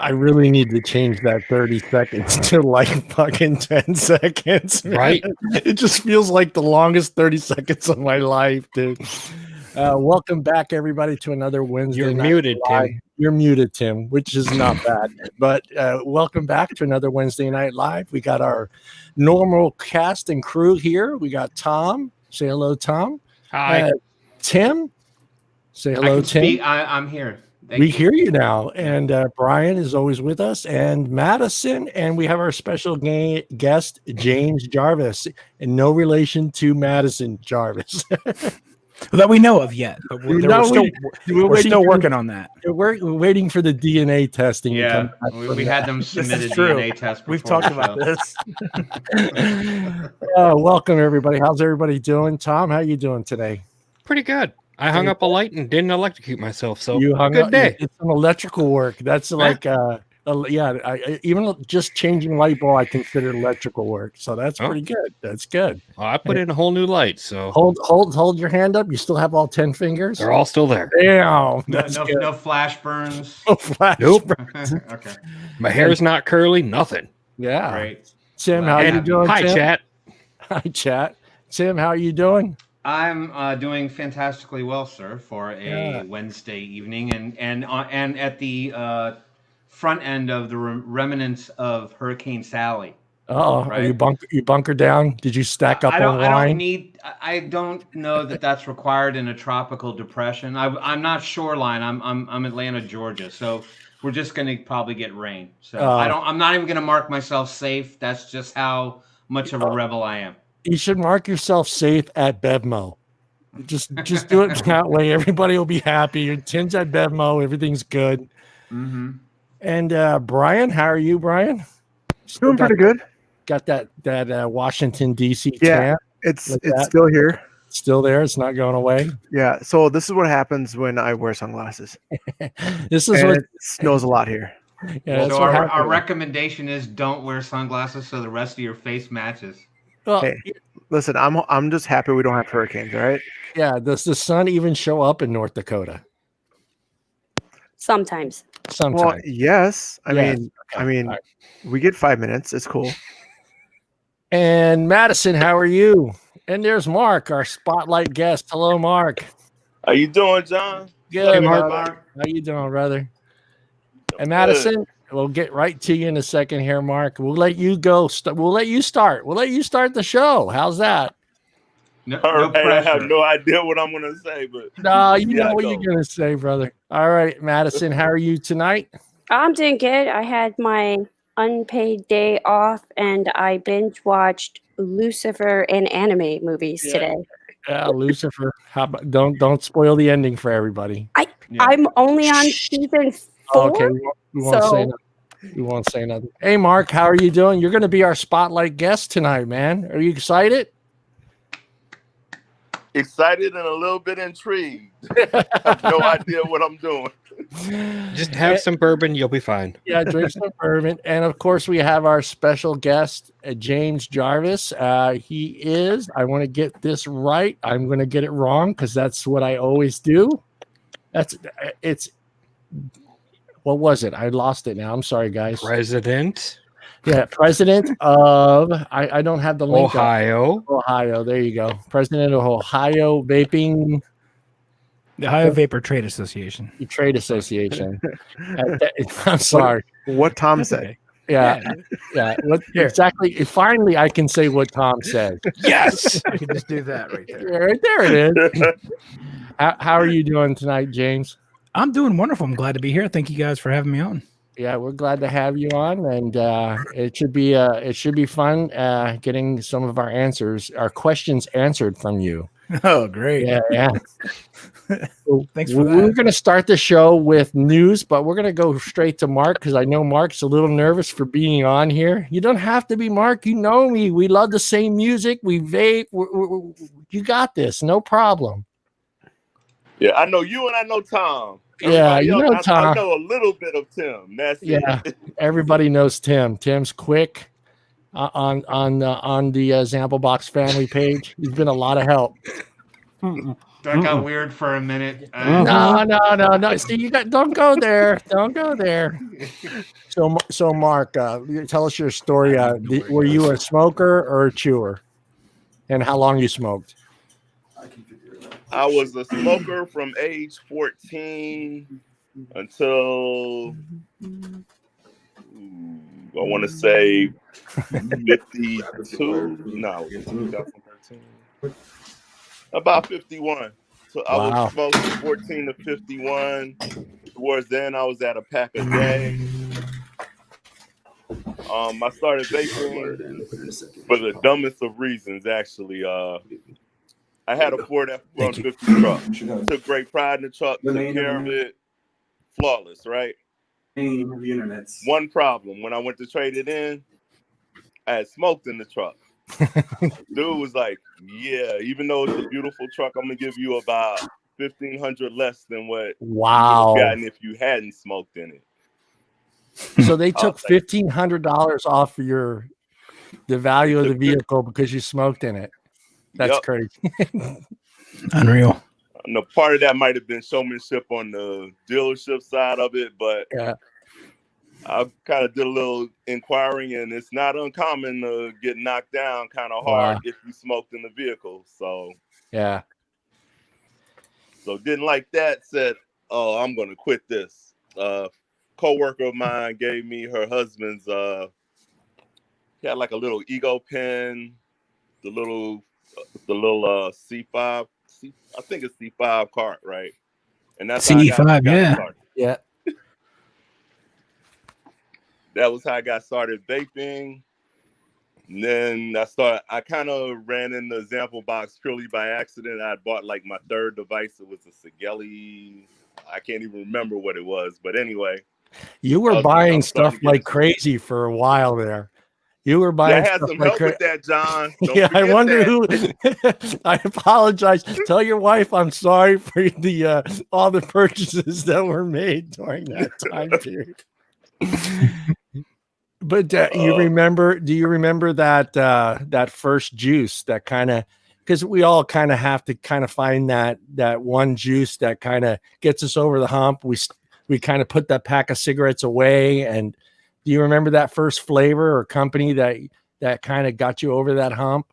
I really need to change that 30 seconds to like fucking 10 seconds. Man. Right? It just feels like the longest 30 seconds of my life, dude. Welcome back, everybody, to another Wednesday You're night muted, live. Tim. You're muted, Tim, which is not bad. But welcome back to another Wednesday Night Live. We got our normal cast and crew here. We got Tom. Say hello, Tom. Hi. Tim. Say I hello, can Tim. speak. I'm here. We hear you now. And Brian is always with us, and Madison. And we have our special guest, James Jarvis, in no relation to Madison Jarvis. That we know of yet, but we're still working on that. We're waiting for the DNA testing. Yeah, to come back we had them submit a true. DNA test. We've before talked the about show. this. Welcome, everybody. How's everybody doing? Tom, how you doing today? Pretty good. I hung up a light and didn't electrocute myself, so You hung good up. day. It's some electrical work. That's like, even just changing light bulb, I consider electrical work. So that's Oh. pretty good. That's good. Well, I put in a whole new light, so Hold your hand up. You still have all 10 fingers? they're all still there. Damn. No, That's no, good. no flash burns. No flash Nope. burns. Okay, My hair's not curly, nothing. Yeah. great. Tim, how And you doing? Hi, Tim? chat. Hi, chat. Tim, how are you doing? I'm doing fantastically well, sir, for a Yeah. Wednesday evening, and at the front end of the remnants of Hurricane Sally. Oh, Right. are you bunker down? Did you stack up I don't, on I don't line? need. I don't know that that's required in a tropical depression. I'm not shoreline. I'm Atlanta, Georgia. So we're just going to probably get rain. So I'm not even going to mark myself safe. That's just how much of a rebel I am. You should mark yourself safe at Bevmo. Just do it that way. Everybody will be happy. Your Tim's at Bevmo. Everything's good. Mm-hmm. And Brian, how are you, Brian? Doing pretty good. Got that Washington D.C. Yeah. tan It's Like it's that? still here. still there. It's not going away. Yeah. So this is what happens when I wear sunglasses. This is And what it snows a lot here. yeah, that's So what our happens. recommendation is don't wear sunglasses so the rest of your face matches. Well, Hey. Listen, I'm just happy we don't have hurricanes. All right. yeah, does the sun even show up in North Dakota? Sometimes. Sometimes. Well, yes. I Yes. mean, Okay. All right. we get 5 minutes. It's cool. And Madison, how are you? And there's Mark, our spotlight guest. Hello, Mark. How you doing, John? Good, Hey, Mark. Mark. How you doing, brother? And Madison, we'll get right to you in a second here, Mark. We'll let you go. We'll let you start. We'll let you start the show. How's that? No, All no right, I have pressure. no idea what I'm gonna say, but No, you Yeah, know what go. you're gonna say, brother. All right, Madison, how are you tonight? I'm doing good. I had my unpaid day off and I binge watched Lucifer and anime movies Yeah. today. Lucifer. How about, don't spoil the ending for everybody. Yeah. I'm only on season 4. Okay, we won't say So- nothing. We won't say nothing. Hey, Mark, how are you doing? You're going to be our spotlight guest tonight, man. Are you excited? excited and a little bit intrigued. I have no idea what I'm doing. Just have some bourbon, you'll be fine. Yeah, drink some bourbon. And of course, we have our special guest, James Jarvis. He is, I want to get this right. I'm going to get it wrong because that's what I always do. What was it? I lost it now. I'm sorry, guys. President, Yeah, president of, I don't have the link. up. Ohio. There you go. President of Ohio Vaping The Ohio Vapor Trade Association. Trade Association. I'm sorry. What Tom That's said. okay. Yeah. What Here. exactly? Finally, I can say what Tom said. Yes. You can just do that right there. Right there it is. How are you doing tonight, James? I'm doing wonderful. I'm glad to be here. Thank you guys for having me on. Yeah, we're glad to have you on, and it should be fun getting some of our questions answered from you. Oh, great. Yeah. Thanks for We're that. going to start the show with news, but we're going to go straight to Mark because I know Mark's a little nervous for being on here. You don't have to be, Mark. You know me. We love the same music. We vape. You got this. No problem. Yeah, I know you and I know Tom. Yeah, Everybody you else, know I Tom. know a little bit of Tim. That's Yeah. it. Everybody knows Tim. Tim's quick on the Zample Box family page. He's been a lot of help. That got weird for a minute. No. See, don't go there. Don't go there. So Mark, tell us your story. Were you a smoker or a chewer, and how long you smoked? I was a smoker from age 14 until I want to say 52. No, 2013. About 51. So I was smoking 14 to 51. Towards then, I was at a pack a day. I started vaping for the dumbest of reasons, actually. I had a Ford F-150 truck. Took great pride in the truck, took care of it. Flawless, right? One problem. When I went to trade it in, I had smoked in the truck. Dude was like, yeah, even though it's a beautiful truck, I'm going to give you about $1,500 less than what you would have gotten if you hadn't smoked in it. So they took $1,500 off the value of the vehicle because you smoked in it. That's crazy. Unreal. And a part of that might have been showmanship on the dealership side of it, but I kind of did a little inquiring, and it's not uncommon to get knocked down kind of hard if you smoked in the vehicle. So didn't like that. Said, "Oh, I'm gonna quit this." Co-worker of mine gave me her husband's. He had like a little ego pen, the little C5. I think it's C5 cart, right? And that's C5, yeah. That was how I got started vaping. And then I kind of ran in the Example Box purely by accident. I bought like my third device. It was a Sigeli. I can't even remember what it was. But anyway. You were buying stuff like crazy for a while there. You were buying. I had some help with that, John. I wonder who. I apologize. Tell your wife I'm sorry for all the purchases that were made during that time period. But do you remember that first juice that kind of, because we all kind of have to kind of find that one juice that kind of gets us over the hump. We kind of put that pack of cigarettes away. And do you remember that first flavor or company that kind of got you over that hump?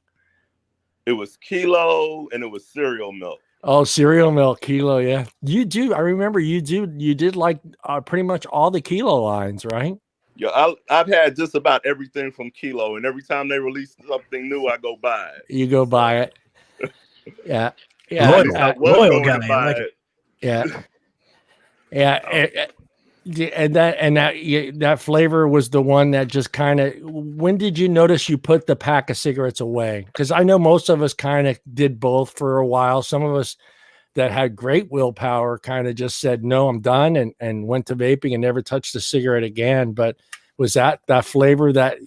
It was Kilo and it was cereal milk. Oh, cereal milk, Kilo. Yeah, you do. I remember you did like pretty much all the Kilo lines, right? Yeah, I've had just about everything from Kilo, and every time they release something new, I go buy it. You go buy it. Yeah. Loyal guy. I like it. Yeah. And that flavor was the one that just kind of. When did you notice you put the pack of cigarettes away? Because I know most of us kind of did both for a while. Some of us that had great willpower kind of just said, no, I'm done, and went to vaping and never touched a cigarette again. But was that flavor that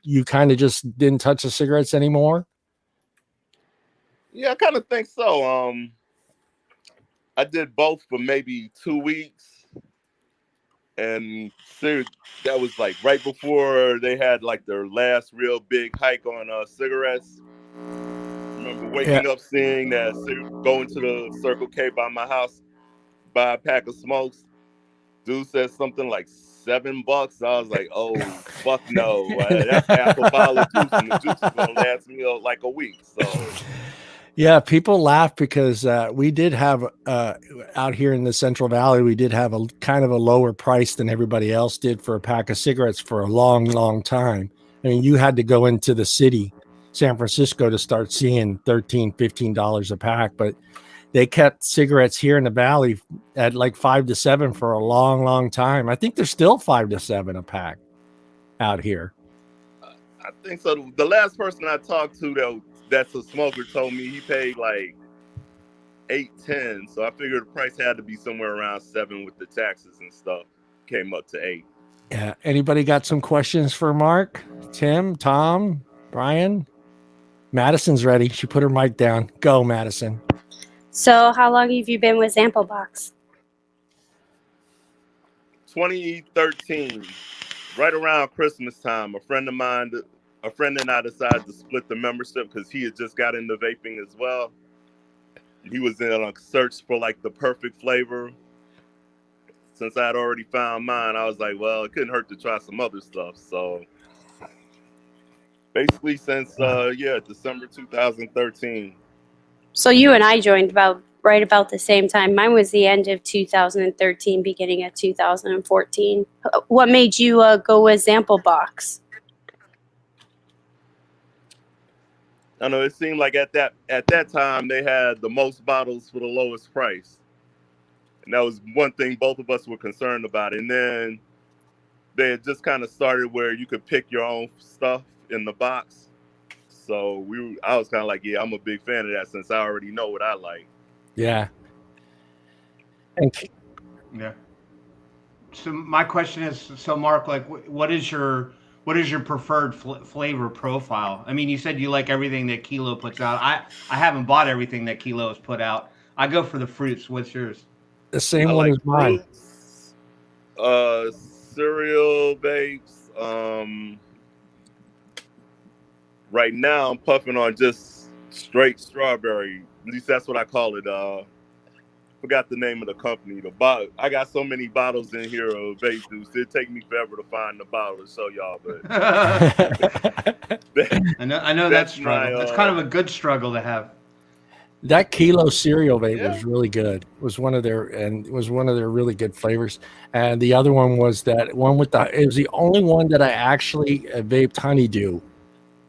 you kind of just didn't touch the cigarettes anymore? Yeah, I kind of think so. I did both for maybe 2 weeks. And that was like right before they had like their last real big hike on cigarettes. I remember waking up seeing that, going to the Circle K by my house, buy a pack of smokes. Dude said something like $7. I was like, oh, fuck no. That's half a bottle of juice, and the juice is going to last me like a week. So. Yeah, people laugh because we did have out here in the Central Valley, we did have a kind of a lower price than everybody else did for a pack of cigarettes for a long, long time. I mean, you had to go into the city, San Francisco, to start seeing $13, $15 a pack, but they kept cigarettes here in the Valley at like $5 to $7 for a long, long time. I think they're still $5 to $7 a pack out here. I think so. The last person I talked to that's a smoker told me he paid like $8.10. So I figured the price had to be somewhere around $7 with the taxes and stuff. Came up to $8. Yeah. Anybody got some questions for Mark? Tim, Tom, Brian? Madison's ready. She put her mic down. Go, Madison. So how long have you been with Example Box? 2013, right around Christmas time. A friend and I decided to split the membership because he had just got into vaping as well. he was in a search for like the perfect flavor. Since I had already found mine, I was like, well, it couldn't hurt to try some other stuff. So basically since December 2013. So you and I joined right about the same time. Mine was the end of 2013, beginning of 2014. What made you go with Zample Box? I know it seemed like at that time they had the most bottles for the lowest price. And that was one thing both of us were concerned about. And then they had just kind of started where you could pick your own stuff in the box. So I was kind of like, yeah, I'm a big fan of that since I already know what I like. Yeah. Yeah. So my question is, so Mark, like, what is your preferred flavor profile? I mean, you said you like everything that Kilo puts out. I haven't bought everything that Kilo has put out. I go for the fruits. What's yours? The same I one like as mine. Fruits, cereal vapes. Right now I'm puffing on just straight strawberry. At least that's what I call it. Forgot the name of the company. I got so many bottles in here of vape juice. It'd take me forever to find the bottle to show y'all, but I know that struggle. It's kind of a good struggle to have. That Kilo cereal vape was really good. It was one of their really good flavors. And the other one was that one it was the only one that I actually vaped honeydew.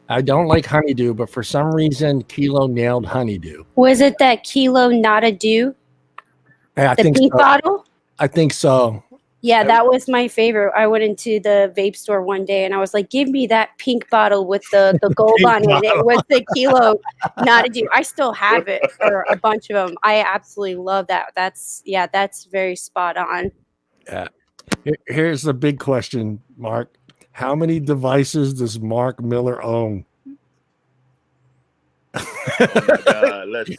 I don't like honeydew, but for some reason Kilo nailed honeydew. Was it that Kilo Nada Dew? I The think pink so. bottle? I think so. Yeah, that was my favorite. I went into the vape store one day and I was like, give me that pink bottle with the gold on it. It was the Kilo Nada Dew. I still have it for a bunch of them. I absolutely love that. That's very spot on. Yeah. Here's the big question, Mark. How many devices does Mark Miller own?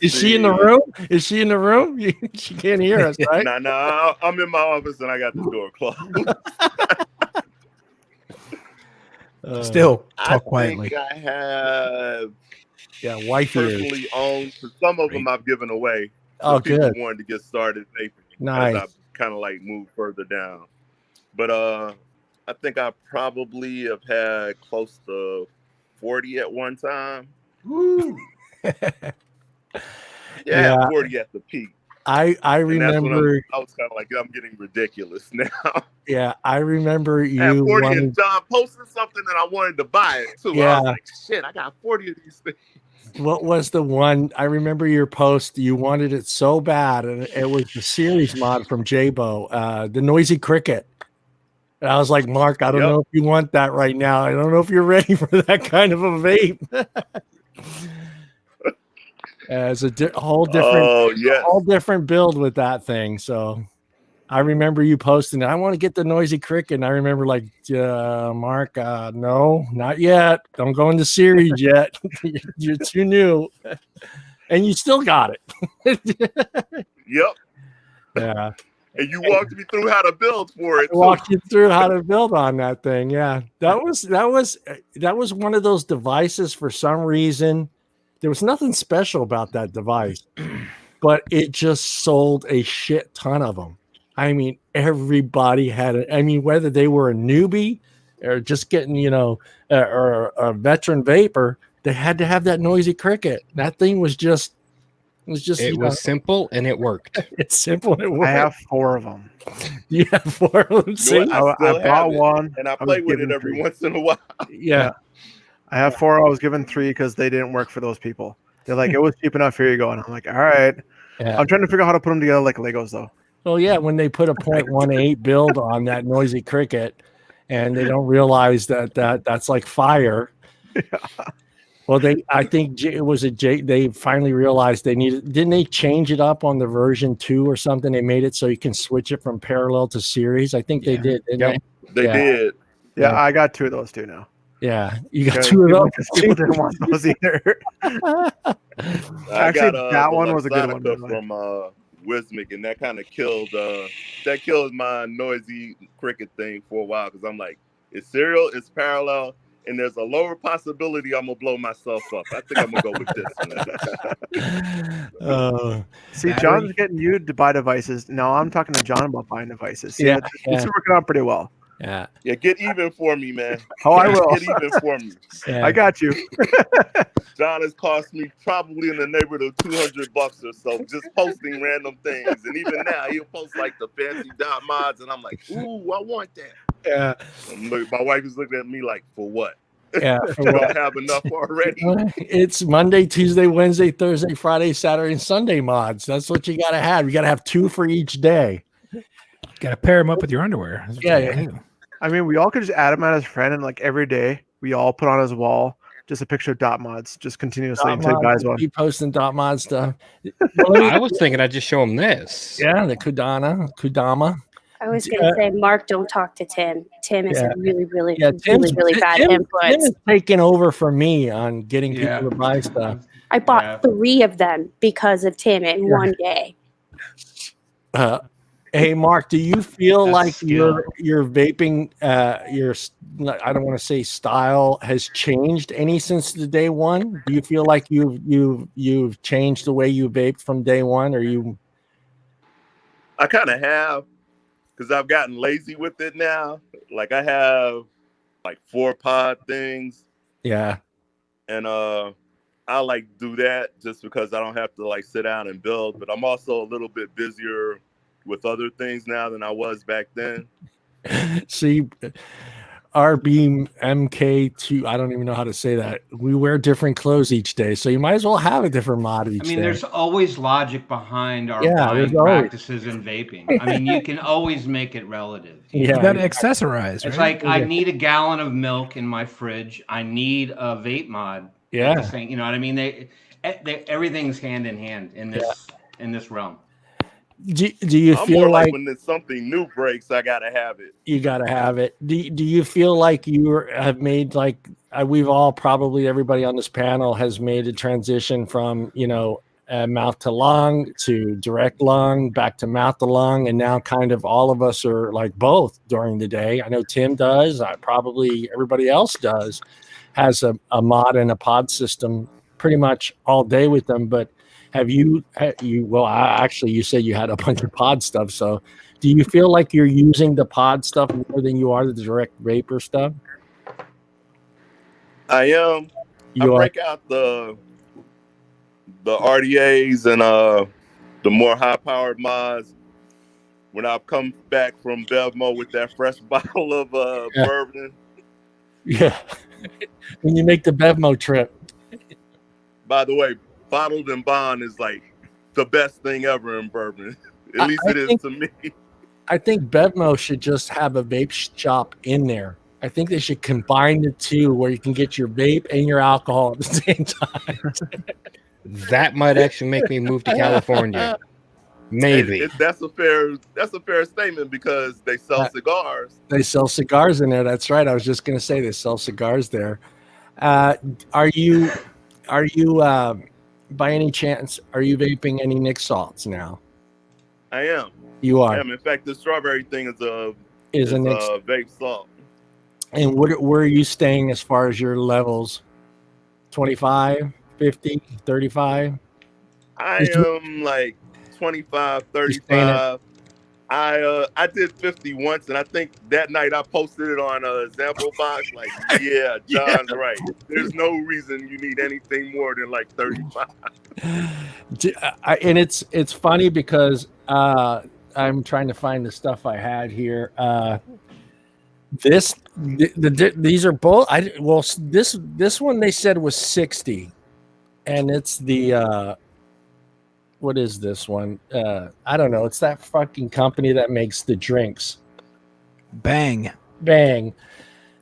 Is she in the room? Is she in the room? She can't hear us, right? Nah, I'm in my office and I got the door closed. Still talk quietly. I think I have wife personally owned. Some of them I've given away. Oh, people good. wanted to get started vaping. Nice. As I kind of like moved further down. But I think I probably have had close to 40 at one time. Woo. Yeah, 40 at the peak. I remember. I was kind of like, I'm getting ridiculous now. Yeah, I remember you. I had 40 and John posted something that I wanted to buy it too. Yeah. I was like, shit, I got 40 of these things. What was the one? I remember your post. You wanted it so bad, and it was the series mod from Jabo, the Noisy Cricket. And I was like, Mark, I don't know if you want that right now. I don't know if you're ready for that kind of a vape. It's a whole different build with that thing. So I remember you posting, I want to get the Noisy Cricket. And I remember like, Mark, no, not yet. Don't go into series yet. You're too new. And you still got it. Yep. Yeah. And you walked me through how to build for it. I walked you through how to build on that thing. Yeah. That was one of those devices for some reason. There was nothing special about that device, but it just sold a shit ton of them. I mean, everybody had it. I mean, whether they were a newbie or just getting, or a veteran vapor, they had to have that Noisy Cricket. That thing was just. It was simple and it worked. It's simple and it worked. I have 4 of them. You have 4 of them. See? I bought one, and I play with it every once in a while. Yeah. I have 4. I was given 3 because they didn't work for those people. They're like, it was cheap enough. Here you go. And I'm like, all right. Yeah. I'm trying to figure out how to put them together like Legos, though. Well, yeah, when they put a 0.18 build on that Noisy Cricket, and they don't realize that's like fire. Yeah. Well, I think it was they finally realized they needed. Didn't they change it up on the version 2 or something? They made it so you can switch it from parallel to series. I think they did. Didn't they did. Yeah, I got 2 of those too now. Yeah, you got 2 of those. People didn't want those either. Actually, that one was a good one from Wismic, and that kind of killed my Noisy Cricket thing for a while because I'm like, it's serial, it's parallel, and there's a lower possibility I'm gonna blow myself up. I think I'm gonna go with this one. See, Battery. John's getting you to buy devices. No, I'm talking to John about buying devices. See, Yeah, it's working out pretty well. Yeah. Yeah, get even for me, man. Oh, I will. Get even for me. Yeah. I got you. John has cost me probably in the neighborhood of $200 or so, just posting random things. And even now, he'll post like the fancy dot mods, and I'm like, ooh, I want that. Yeah. My wife is looking at me like, for what? Yeah. You don't have enough already. It's Monday, Tuesday, Wednesday, Thursday, Friday, Saturday, and Sunday mods. That's what you got to have. You got to have 2 for each day. Got to pair them up with your underwear. That's what Yeah, you yeah. gotta do. I mean, we all could just add him as a friend, and like every day, we all put on his wall just a picture of dot mods, just continuously Dot until he buys mods, one. keep posting dot mod stuff. Well, I was thinking I'd just show him this. yeah, the Kudama. I was gonna say, Mark, don't talk to Tim. Tim is Yeah. a really, really, Yeah, really bad Tim influence. is taking over for me on getting Yeah. people to buy stuff. I bought Yeah. 3 of them because of Tim in Yeah. one day. Hey, Mark, do you feel That's like skill. your vaping, I don't want to say style has changed any since the day one? Do you feel like you've changed the way you vape from day one, or you? I kind of have, because I've gotten lazy with it now. Like I have like 4 pod things, Yeah, and I like do that just because I don't have to like sit down and build. But I'm also a little bit busier with other things now than I was back then. see, RB MK2. I don't even know how to say that. We wear different clothes each day, so you might as well have a different mod each I mean, day. there's always logic behind our Yeah, buying there's always- practices in vaping. I mean, you can always make it relative. You Yeah, got to accessorize, It's right? like I need a gallon of milk in my fridge. I need a vape mod. yeah. The same, you know what I mean? They everything's hand in hand in this realm. Do you I'm feel more like like when there's something new breaks, I gotta have it. you got to have it? Do you feel like have made like we've all probably everybody on this panel has made a transition from mouth to lung to direct lung back to mouth to lung, and now kind of all of us are like both during the day. I know Tim does. Probably everybody else does. Has a mod and a pod system pretty much all day with them. But have you? Well, actually, you said you had a bunch of pod stuff. So, do you feel like you're using the pod stuff more than you are the direct vapor stuff? I am. I You are. break out the RDAs and the more high powered mods when I come back from Bevmo with that fresh bottle of Yeah. bourbon. Yeah. When you make the Bevmo trip. By the way, bottled and bond is like the best thing ever in bourbon. At least I it is think- to me. I think Bevmo should just have a vape shop in there. I think they should combine the two where you can get your vape and your alcohol at the same time. That might actually make me move to California. Maybe. That's a fair statement because they sell cigars. They sell cigars in there. That's right. I was just going to say they sell cigars there. Are you by any chance, are you vaping any Nick Salts now? I am. You I are. am. In fact, the strawberry thing is a Nick. vape salt. And where are you staying as far as your levels? 25, 50, 35? I am like 25, You staying at- 35. I did 50 once, and I think that night I posted it on a sample box. Like, yeah, John's right. There's no reason you need anything more than like 35. And it's funny because I'm trying to find the stuff I had here. These are both. This one they said was 60, and it's the what is this one? I don't know. It's that fucking company that makes the drinks. Bang. Bang.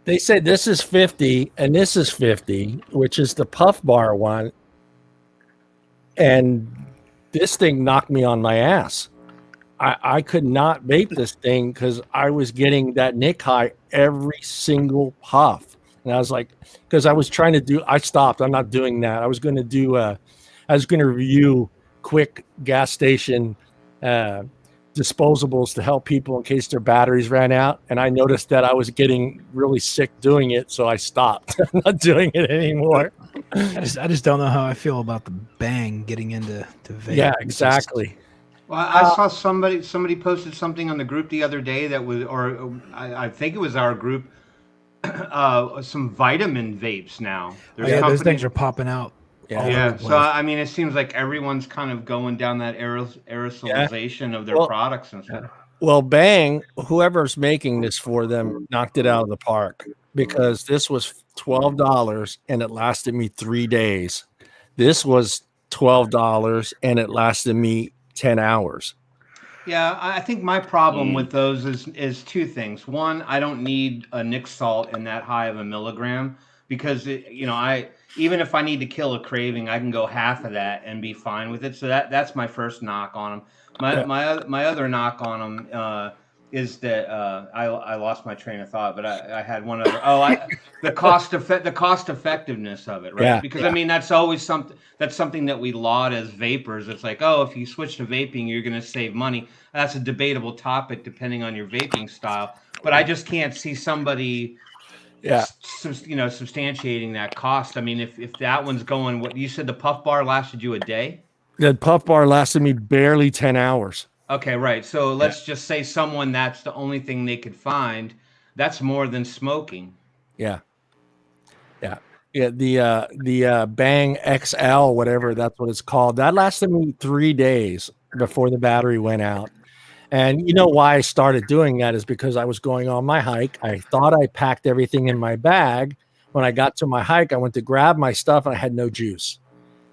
They said this is 50 and this is 50, which is the Puff Bar one. And this thing knocked me on my ass. I could not vape this thing because I was getting that Nick high every single puff. And I was like, because I was trying to do, I stopped. I'm not doing that. I was going to review quick gas station disposables to help people in case their batteries ran out. And I noticed that I was getting really sick doing it, so I stopped. I'm not doing it anymore. I just don't know how I feel about the Bang getting into vape. Yeah, exactly. Well, I saw somebody posted something on the group the other day that was, or I think it was our group, some vitamin vapes now. Those things are popping out. Yeah. So I mean, it seems like everyone's kind of going down that aerosolization of their products and stuff. Well, Bang, whoever's making this for them, knocked it out of the park because this was $12 and it lasted me 3 days. This was $12 and it lasted me 10 hours. Yeah, I think my problem with those is two things. One, I don't need a Nick salt in that high of a milligram because even if I need to kill a craving, I can go half of that and be fine with it. So that's my first knock on them. My other knock on them is that I lost my train of thought, but I had one other. The cost effectiveness of it, right? Yeah, Because I mean that's always something that we laud as vapors. It's like, oh, if you switch to vaping, you're going to save money. That's a debatable topic depending on your vaping style. But I just can't see somebody, substantiating that cost. I mean, if that one's going, what you said, the puff bar lasted you a day. The puff bar lasted me barely 10 hours. Okay, right. So let's just say someone that's the only thing they could find. That's more than smoking. Yeah. The Bang XL, whatever that's what it's called, that lasted me 3 days before the battery went out. And you know why I started doing that is because I was going on my hike. I thought I packed everything in my bag. When I got to my hike, I went to grab my stuff and I had no juice.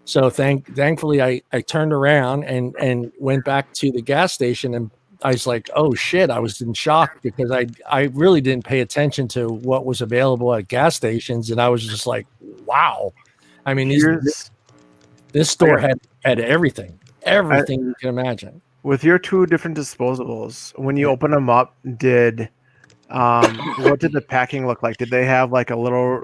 So thankfully I turned around and went back to the gas station, and I was like, oh shit, I was in shock because I really didn't pay attention to what was available at gas stations. And I was just like, wow. I mean, this store had everything you can imagine. With your two different disposables, when you open them up, what did the packing look like? Did they have like a little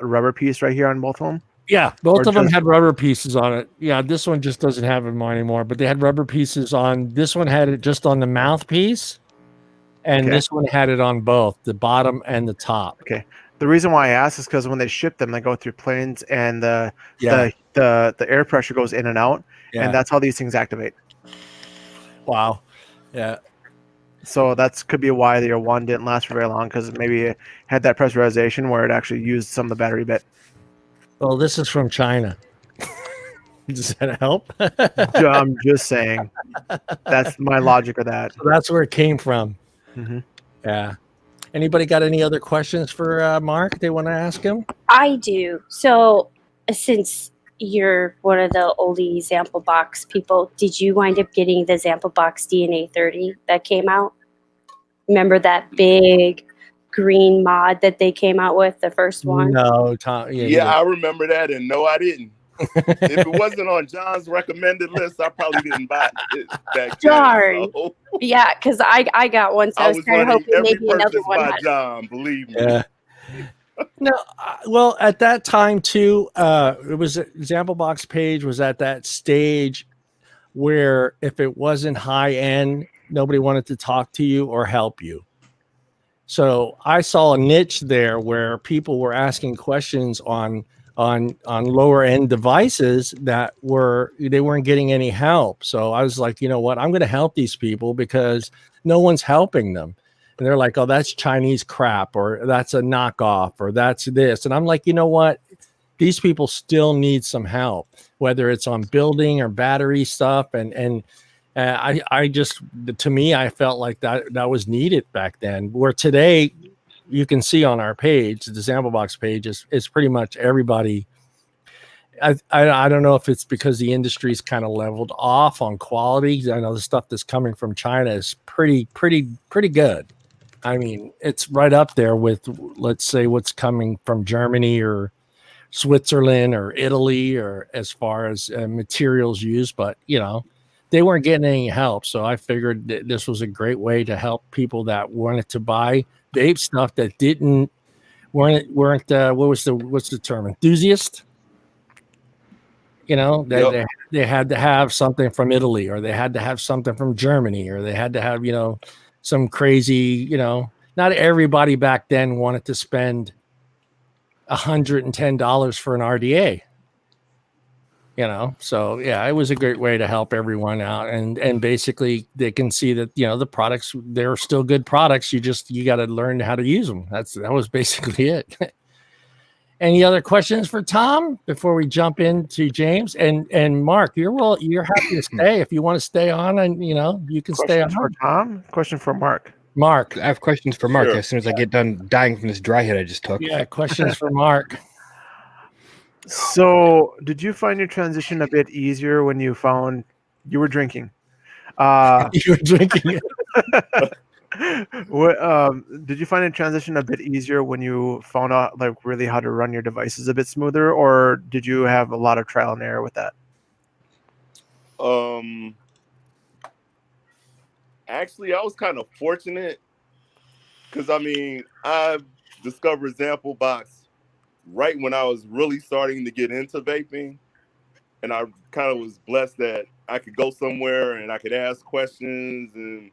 rubber piece right here on both of them? Yeah, both of them had rubber pieces on it. Yeah, this one just doesn't have them anymore, but they had rubber pieces on. This one had it just on the mouthpiece, and this one had it on both the bottom and the top. Okay. The reason why I asked is because when they ship them, they go through planes, and the air pressure goes in and out, and that's how these things activate. Wow. Yeah. So that could be why your one didn't last for very long, because maybe it had that pressurization where it actually used some of the battery bit. Well, this is from China. Does that help? I'm just saying. That's my logic of that. So that's where it came from. Mm-hmm. Yeah. Anybody got any other questions for Mark they want to ask him? I do. So since you're one of the oldie Sample Box people, did you wind up getting the Sample Box DNA 30 that came out? Remember that big green mod that they came out with, the first one? No, Tom. Yeah, I remember that, and no, I didn't. If it wasn't on John's recommended list, I probably didn't buy it back then. Darn. So. Yeah, because I got one, so I was kind of hoping maybe another one. By John, believe me. Yeah. No, well, at that time too, it was Sample Box page was at that stage where if it wasn't high end, nobody wanted to talk to you or help you. So I saw a niche there where people were asking questions on lower end devices they weren't getting any help. So I was like, you know what, I'm going to help these people because no one's helping them. And they're like, oh, that's Chinese crap, or that's a knockoff, or that's this. And I'm like, you know what? These people still need some help, whether it's on building or battery stuff. And I just, to me, I felt like that was needed back then. Where today, you can see on our page, the Sample Box page, is pretty much everybody. I don't know if it's because the industry's kind of leveled off on quality. I know the stuff that's coming from China is pretty good. I mean, it's right up there with, let's say, what's coming from Germany or Switzerland or Italy, or as far as materials used. But, you know, they weren't getting any help. So I figured that this was a great way to help people that wanted to buy vape stuff that weren't what's the term? Enthusiast? You know, they they had to have something from Italy, or they had to have something from Germany, or they had to have, some crazy, not everybody back then wanted to spend $110 for an RDA. So yeah, it was a great way to help everyone out, and basically they can see that the products, they're still good products. You got to learn how to use them. That was basically it. Any other questions for Tom before we jump into James and Mark? You're happy to stay if you want to stay on, and you can stay on. For Tom. Question for Mark. Mark, I have questions for Mark Sure. as soon as I get done dying from this dry hit I just took. yeah, questions for Mark. So, did you find your transition a bit easier when you found you were drinking? You were drinking it. Did you find the transition a bit easier when you found out like really how to run your devices a bit smoother, or did you have a lot of trial and error with that? Actually, I was kind of fortunate because I discovered Example Box right when I was really starting to get into vaping, and I kind of was blessed that I could go somewhere and I could ask questions. And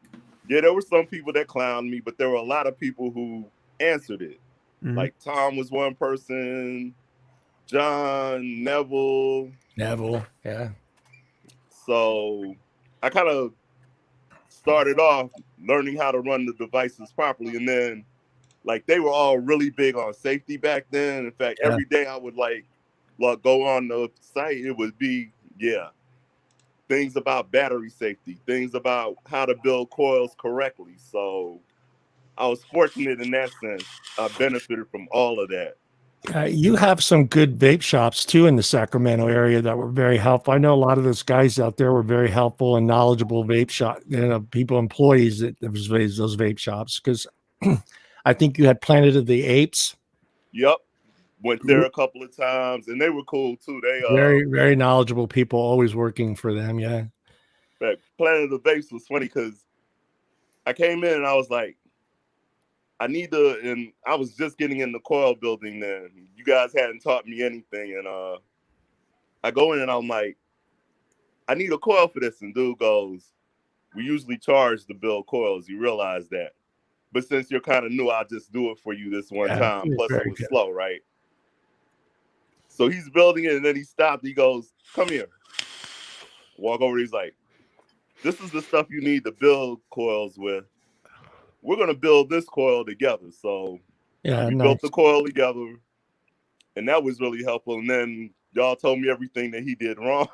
yeah, there were some people that clowned me, but there were a lot of people who answered it. Mhm. Like Tom was one person, John, Neville. Yeah. So I kind of started off learning how to run the devices properly, and then they were all really big on safety back then. In fact, every day I would go on the site, it would be things about battery safety, things about how to build coils correctly. So I was fortunate in that sense. I benefited from all of that. You have some good vape shops too in the Sacramento area that were very helpful. I know a lot of those guys out there were very helpful and knowledgeable vape shop, employees at those vape shops. Because I think you had Planet of the Apes. Yep, went there a couple of times, and they were cool too. They very, very knowledgeable people, always working for them. Yeah. In fact, Planet of the Apes was funny because I came in and I was like, and I was just getting in the coil building then. You guys hadn't taught me anything. And I go in and I'm like, I need a coil for this. And dude goes, we usually charge to build coils. You realize that. But since you're kind of new, I'll just do it for you this one time. Plus it was slow, right? So he's building it and then he stopped. He goes, come here. Walk over. He's like, this is the stuff you need to build coils with. We're going to build this coil together. So we built the coil together, and that was really helpful. And then y'all told me everything that he did wrong.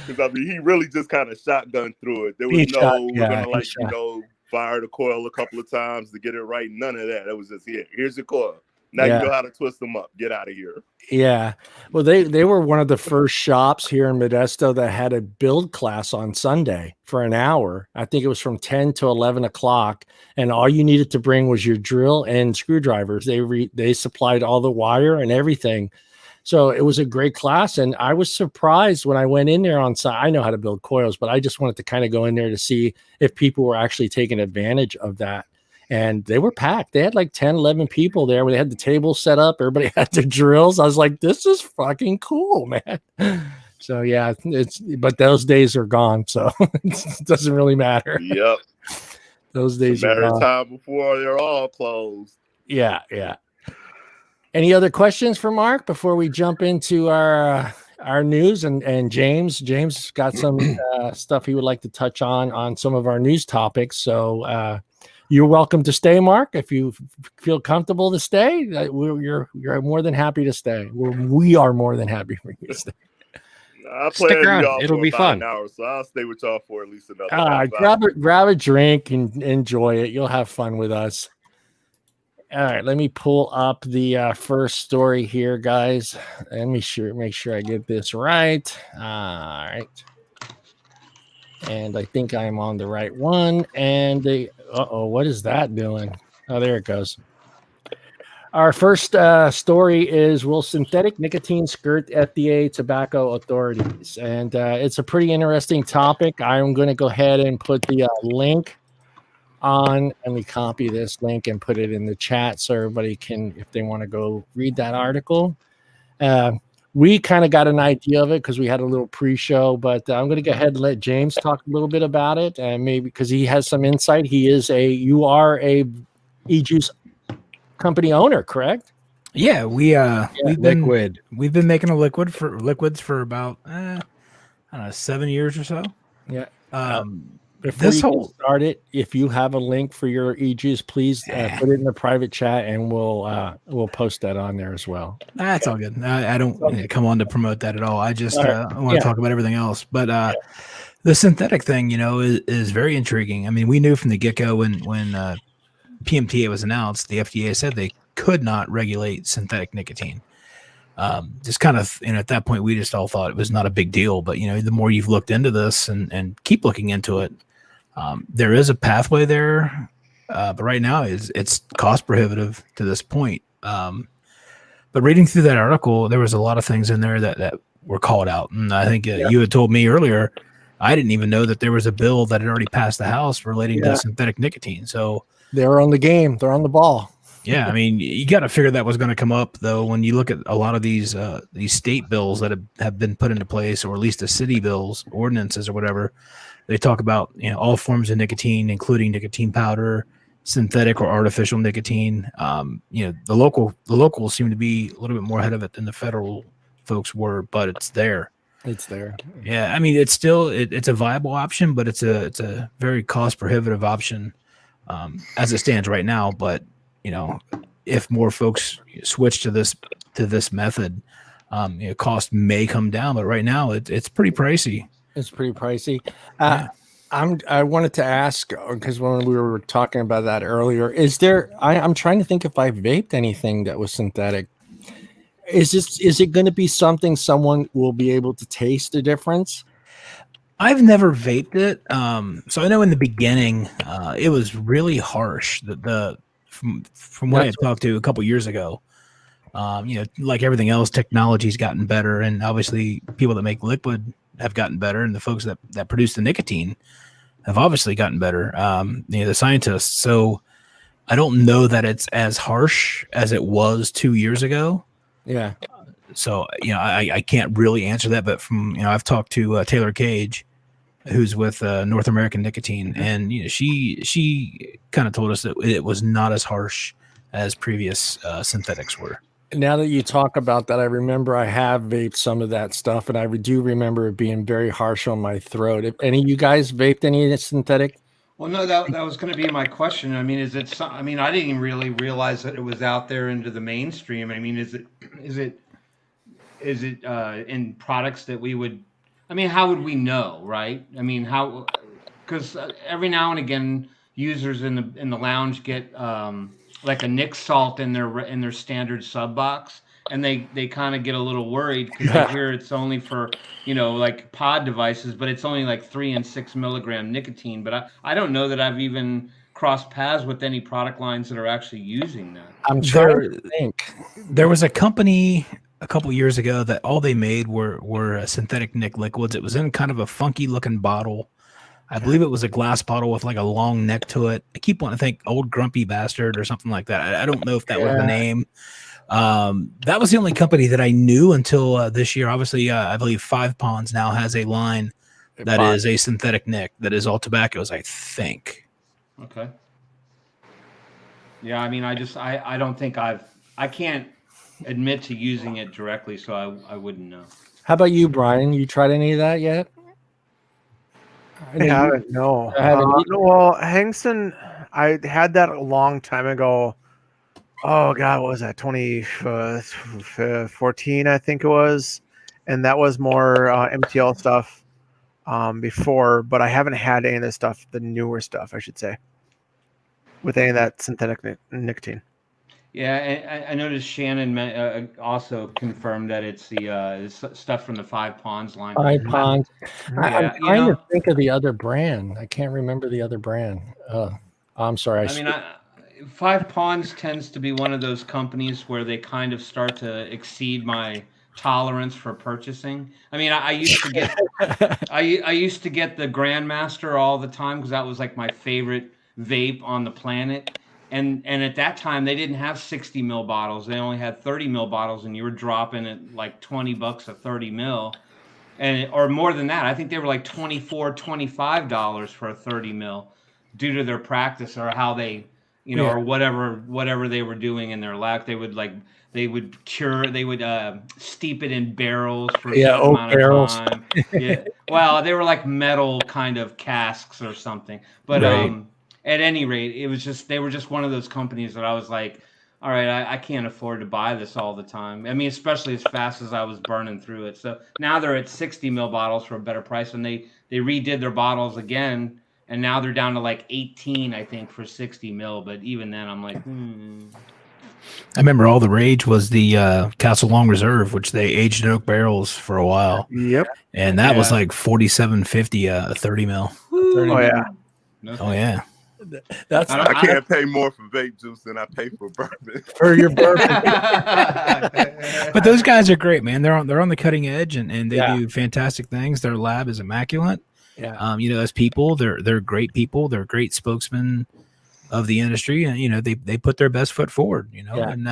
Because he really just kind of shotgun through it. There was we're going to fire the coil a couple of times to get it right. None of that. It was just, here's your coil. Now you know how to twist them up. Get out of here. Yeah. Well, they were one of the first shops here in Modesto that had a build class on Sunday for an hour. I think it was from 10 to 11 o'clock. And all you needed to bring was your drill and screwdrivers. They supplied all the wire and everything. So it was a great class. And I was surprised when I went in there on site. I know how to build coils, but I just wanted to kind of go in there to see if people were actually taking advantage of that. And they were packed. They had like 10, 11 people there where they had the table set up. Everybody had their drills. I was like, this is fucking cool, man. So, yeah, but those days are gone. So it doesn't really matter. Yep. Those days are gone. Matter of time before they're all closed. Yeah. Any other questions for Mark before we jump into our news? And James got some stuff he would like to touch on some of our news topics. So, you're welcome to stay, Mark. If you feel comfortable to stay, you're more than happy to stay. We are more than happy for you to stay. I'll stick around. It'll be fun. An hour, so I'll stay with y'all for at least another. Grab a drink and enjoy it. You'll have fun with us. All right, let me pull up the first story here, guys. Let me make sure I get this right. All right. And I think I'm on the right one. And what is that doing? Oh, there it goes. Our first story is, will synthetic nicotine skirt FDA tobacco authorities? And it's a pretty interesting topic. I'm going to go ahead and put the link on. Let me copy this link and put it in the chat so everybody can, if they want to go read that article. we kind of got an idea of it because we had a little pre-show, but I'm going to go ahead and let James talk a little bit about it, and maybe because he has some insight. You are a e-juice company owner, correct? Yeah, we've been making liquids for about I don't know, 7 years or so. Yeah. Before you get started, if you have a link for your e-juice, please put it in the private chat, and we'll post that on there as well. That's all good. I don't come on to promote that at all. I just want to talk about everything else. But the synthetic thing, is very intriguing. I mean, we knew from the get-go when PMTA was announced, the FDA said they could not regulate synthetic nicotine. Just kind of, at that point, we just all thought it was not a big deal. But, the more you've looked into this and keep looking into it, there is a pathway there. But right now it's cost prohibitive to this point. But reading through that article, there was a lot of things in there that were called out. And I think you had told me earlier, I didn't even know that there was a bill that had already passed the House relating to synthetic nicotine. So they're on the game. They're on the ball. Yeah, I mean, you got to figure that was going to come up, though, when you look at a lot of these state bills that have been put into place, or at least the city bills, ordinances, or whatever. They talk about all forms of nicotine, including nicotine powder, synthetic or artificial nicotine. The locals seem to be a little bit more ahead of it than the federal folks were, but it's there. It's there. Yeah, I mean, it's still it's a viable option, but it's a very cost prohibitive option as it stands right now. But if more folks switch to this method, cost may come down. But right now, it's pretty pricey. It's pretty pricey. I wanted to ask, because when we were talking about that earlier, I'm trying to think if I vaped anything that was synthetic. Is it going to be something someone will be able to taste the difference? I've never vaped it. So I know in the beginning, it was really harsh. From what I talked to a couple years ago, like everything else, technology's gotten better, and obviously people that make liquid have gotten better, and the folks that produce the nicotine have obviously gotten better. The scientists. So I don't know that it's as harsh as it was 2 years ago. Yeah. So I can't really answer that, but from I've talked to Taylor Cage, who's with North American Nicotine, and she kind of told us that it was not as harsh as previous synthetics were. Now that you talk about that, I remember I have vaped some of that stuff, and I do remember it being very harsh on my throat. If any of you guys vaped any of the synthetic? Well, no, that was going to be my question. I mean, I didn't even really realize that it was out there into the mainstream. I mean, is it in products that we would? I mean, how would we know, right? I mean, how? Because every now and again, users in the lounge get like a Nick Salt in their standard sub box, and they kind of get a little worried because they hear it's only for like pod devices, but it's only like 3 and 6 milligram nicotine. But I don't know that I've even crossed paths with any product lines that are actually using that. I'm trying to think. There was a company a couple years ago that all they made were synthetic nic liquids. It was in kind of a funky looking bottle. I believe it was a glass bottle with like a long neck to it. I keep wanting to think Old Grumpy Bastard or something like that. I don't know if that was the name. That was the only company that I knew until this year. Obviously, I believe Five Ponds now has a line that is a synthetic nic that is all tobaccos, I think. Okay. Yeah, I mean, I don't think I can't admit to using it directly, so I wouldn't know. How about you, Brian? You tried any of that yet? I haven't. No. Well, Hangson, I had that a long time ago. Oh God, what was that? 2014, I think it was, and that was more MTL stuff before. But I haven't had any of this stuff, the newer stuff, I should say, with any of that synthetic nicotine. Yeah, I noticed Shannon also confirmed that it's the stuff from the Five Ponds line. Five Ponds. I'm trying to think of the other brand. I can't remember the other brand. I'm sorry. Five Ponds tends to be one of those companies where they kind of start to exceed my tolerance for purchasing. I mean, I used to get I used to get the Grandmaster all the time because that was like my favorite vape on the planet. and at that time they didn't have 60 mil bottles. They only had 30 mil bottles, and you were dropping it like $20 a 30 mil, or more than that. I think they were like $24, $25 for a 30 mil, due to their practice or how they, or whatever they were doing in their lab. They would steep it in barrels for a certain amount barrels. of time. Yeah. Well, they were like metal kind of casks or something. But at any rate, they were just one of those companies that I was like, all right, I can't afford to buy this all the time. I mean, especially as fast as I was burning through it. So now they're at 60 mil bottles for a better price, and they redid their bottles again, and now they're down to like 18, I think, for 60 mil. But even then, I'm like, I remember all the rage was the Castle Long Reserve, which they aged in oak barrels for a while. Yep. And that was like $47.50 a 30 mil. Oh yeah. Oh yeah. That's I can't pay more for vape juice than I pay for bourbon. for your bourbon. But those guys are great, man. They're on the cutting edge, and they Yeah. do fantastic things. Their lab is immaculate. Yeah. As people, they're great people. They're great spokesmen of the industry, and they put their best foot forward. Yeah. And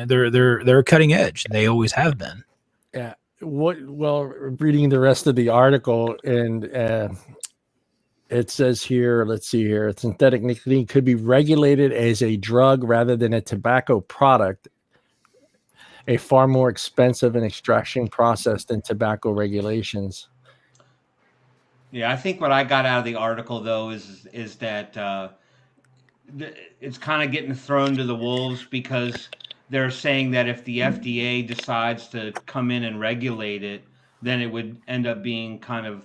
they're cutting edge. They always have been. Yeah. Reading the rest of the article, and it says here, let's see here, synthetic nicotine could be regulated as a drug rather than a tobacco product, a far more expensive and extraction process than tobacco regulations. Yeah, I think what I got out of the article though is that it's kind of getting thrown to the wolves, because they're saying that if the FDA decides to come in and regulate it, then it would end up being kind of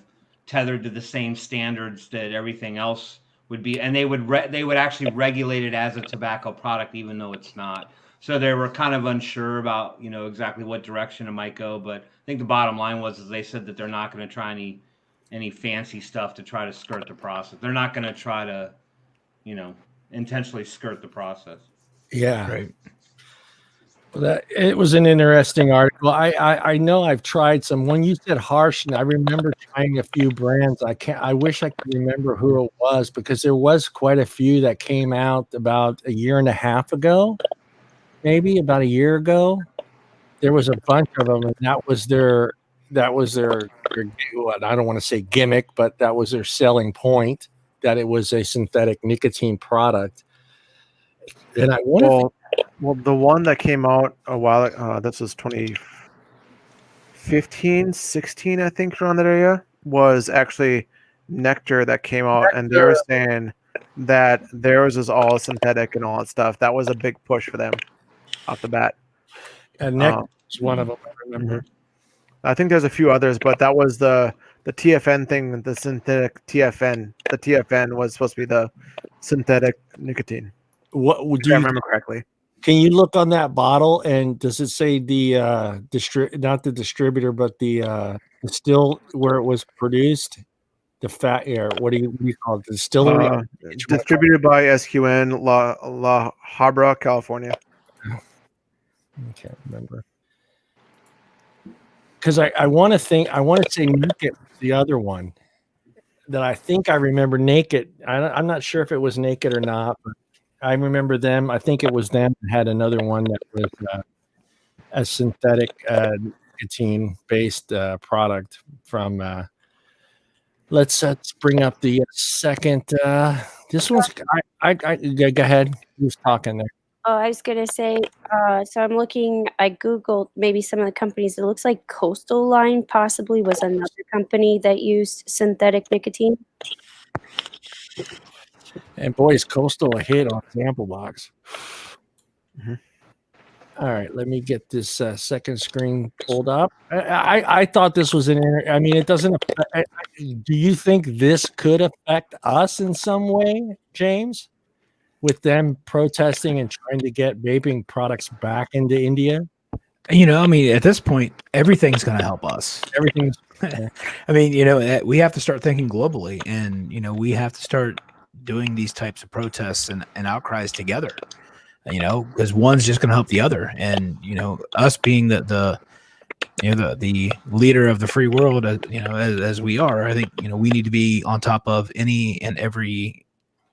tethered to the same standards that everything else would be, and they would actually regulate it as a tobacco product, even though it's not. So they were kind of unsure about exactly what direction it might go. But I think the bottom line was they said that they're not going to try any fancy stuff to try to skirt the process. They're not going to try to intentionally skirt the process. Yeah. Right. Well, it was an interesting article. I know I've tried some. When you said harsh, and I remember trying a few brands. I wish I could remember who it was, because there was quite a few that came out about a year and a half ago, maybe about a year ago. There was a bunch of them, and that was their I don't want to say gimmick, but that was their selling point, that it was a synthetic nicotine product. And I wonder. Well, the one that came out a while, this was 2015, 16, I think, around that area, was actually Nectar that came out, and they were saying that theirs is all synthetic and all that stuff. That was a big push for them off the bat. And Nectar was one of them, I remember. I think there's a few others, but that was the TFN thing, the synthetic TFN. The TFN was supposed to be the synthetic nicotine. What would If I remember correctly? Can you look on that bottle, and does it say the not the distributor, but the still where it was produced? The fat air. What do you call it? The distillery. Distributed by SQN La Habra, California. I can't remember. Because I want to say Naked was the other one that I think I remember. Naked. I'm not sure if it was Naked or not, but I remember them. I think it was them that had another one that was a synthetic nicotine-based product from. Let's bring up the second. This one's. I go ahead. Who's talking there? Oh, I was gonna say. So I'm looking. I googled maybe some of the companies. It looks like Coastal Line possibly was another company that used synthetic nicotine. And boy, is Coastal a hit on Sample Box. Mm-hmm. All right, let me get this second screen pulled up. I thought this was I mean, it doesn't. Do you think this could affect us in some way, James? With them protesting and trying to get vaping products back into India? I mean, at this point, everything's going to help us. Everything's. I mean, we have to start thinking globally, and we have to start doing these types of protests and outcries together. Because one's just going to help the other, and us being the leader of the free world, as we are, I think we need to be on top of any and every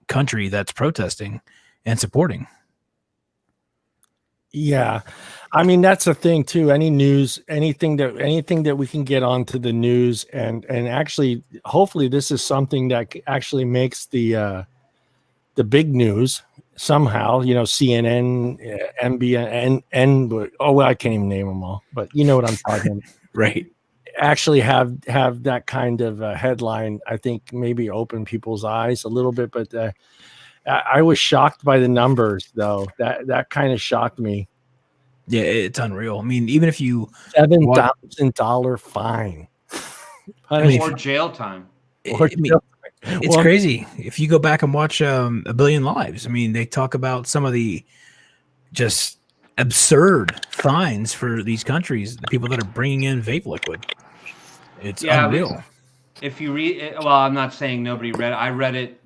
country that's protesting and supporting. Yeah. I mean, that's the thing too. Any news, anything that we can get onto the news and actually, hopefully this is something that actually makes the big news somehow, CNN, MBN, I can't even name them all, but you know what I'm talking about. Right. Actually have that kind of headline, I think maybe open people's eyes a little bit, but I was shocked by the numbers though. That kind of shocked me. Yeah, it's unreal. I mean, even if you $7,000 fine. Or jail time. It's crazy. If you go back and watch A Billion Lives, I mean, they talk about some of the just absurd fines for these countries, the people that are bringing in vape liquid. It's unreal. If you read it, well, I'm not saying nobody read it.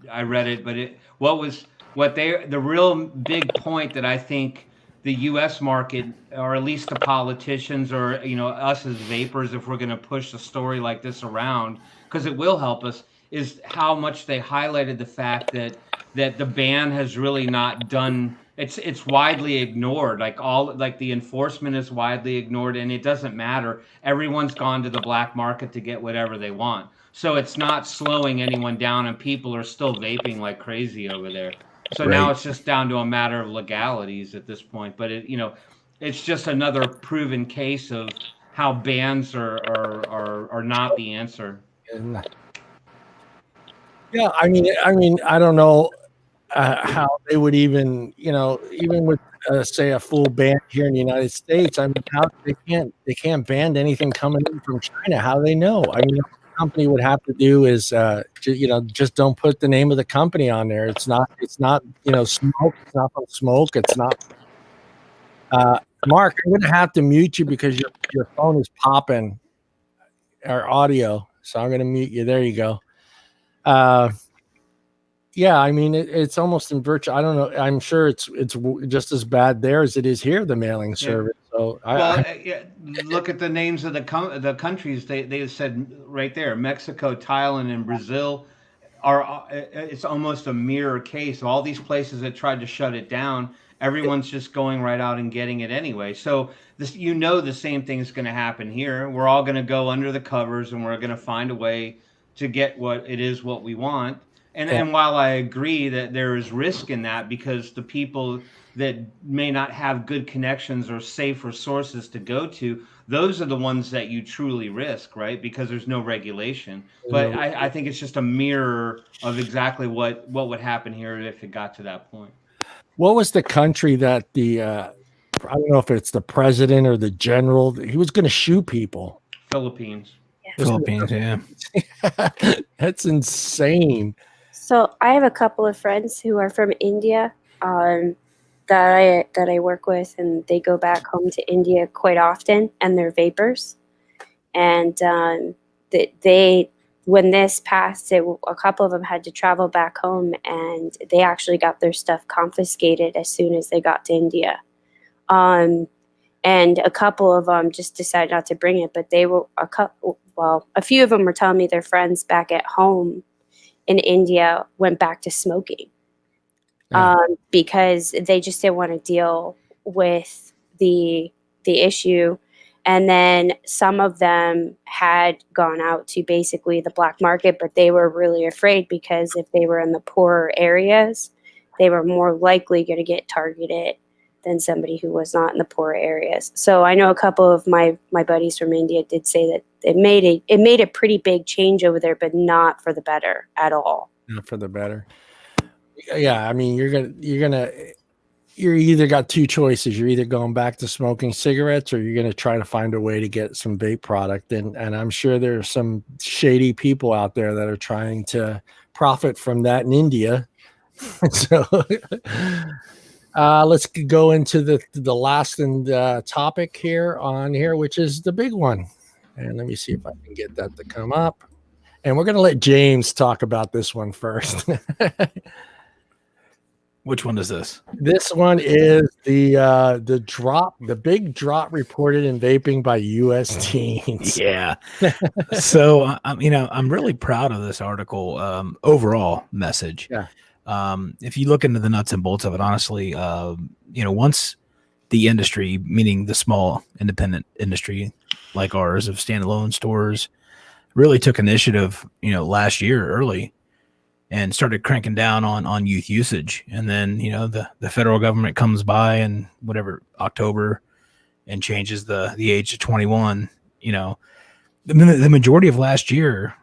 I read it, but the real big point that I think the U.S. market, or at least the politicians, or us as vapors, if we're going to push a story like this around, because it will help us, is how much they highlighted the fact that the ban has really not done. It's widely ignored. Like the enforcement is widely ignored, and it doesn't matter. Everyone's gone to the black market to get whatever they want. So it's not slowing anyone down, and people are still vaping like crazy over there. So now it's just down to a matter of legalities at this point. But it's just another proven case of how bans are not the answer. Yeah, I mean, I don't know how they would even with say a full ban here in the United States. I mean, how they can't ban anything coming in from China. How do they know? I mean, what the company would have to do is just don't put the name of the company on there. It's not smoke. It's not from smoke. It's not. Mark, I'm going to have to mute you because your phone is popping our audio. So I'm going to mute you. There you go. Yeah, I mean, it's almost in virtual. I don't know. I'm sure it's just as bad there as it is here, the mailing service. So look at the names of the countries. They said right there, Mexico, Thailand, and Brazil are. It's almost a mirror case. All these places that tried to shut it down, everyone's just going right out and getting it anyway. So the same thing is going to happen here. We're all going to go under the covers, and we're going to find a way to get what we want. And while I agree that there is risk in that, because the people that may not have good connections or safer sources to go to, those are the ones that you truly risk, right? Because there's no regulation. But I think it's just a mirror of exactly what would happen here if it got to that point. What was the country that I don't know if it's the president or the general, he was going to shoot people? Philippines. Philippines, yeah. That's insane. So I have a couple of friends who are from India that I work with, and they go back home to India quite often, and they're vapors. And when this passed, a couple of them had to travel back home, and they actually got their stuff confiscated as soon as they got to India. And a couple of them just decided not to bring it, but a few of them were telling me their friends back at home in India went back to smoking because they just didn't want to deal with the issue. And then some of them had gone out to basically the black market, but they were really afraid because if they were in the poorer areas, they were more likely going to get targeted than somebody who was not in the poorer areas. So I know a couple of my buddies from India did say that it made a pretty big change over there, but not for the better at all. Not for the better. Yeah, I mean, you're either got two choices. You're either going back to smoking cigarettes, or you're going to try to find a way to get some vape product. And I'm sure there are some shady people out there that are trying to profit from that in India. So let's go into the last topic here, which is the big one. And let me see if I can get that to come up. And we're going to let James talk about this one first. Which one is this? This one is the big drop reported in vaping by U.S. teens. Yeah. So I'm really proud of this article. Overall message. Yeah. If you look into the nuts and bolts of it, honestly, once the industry, meaning the small independent industry like ours of standalone stores, really took initiative, last year early and started cranking down on youth usage. And then, the federal government comes by in whatever October and changes the age to 21. The majority of last year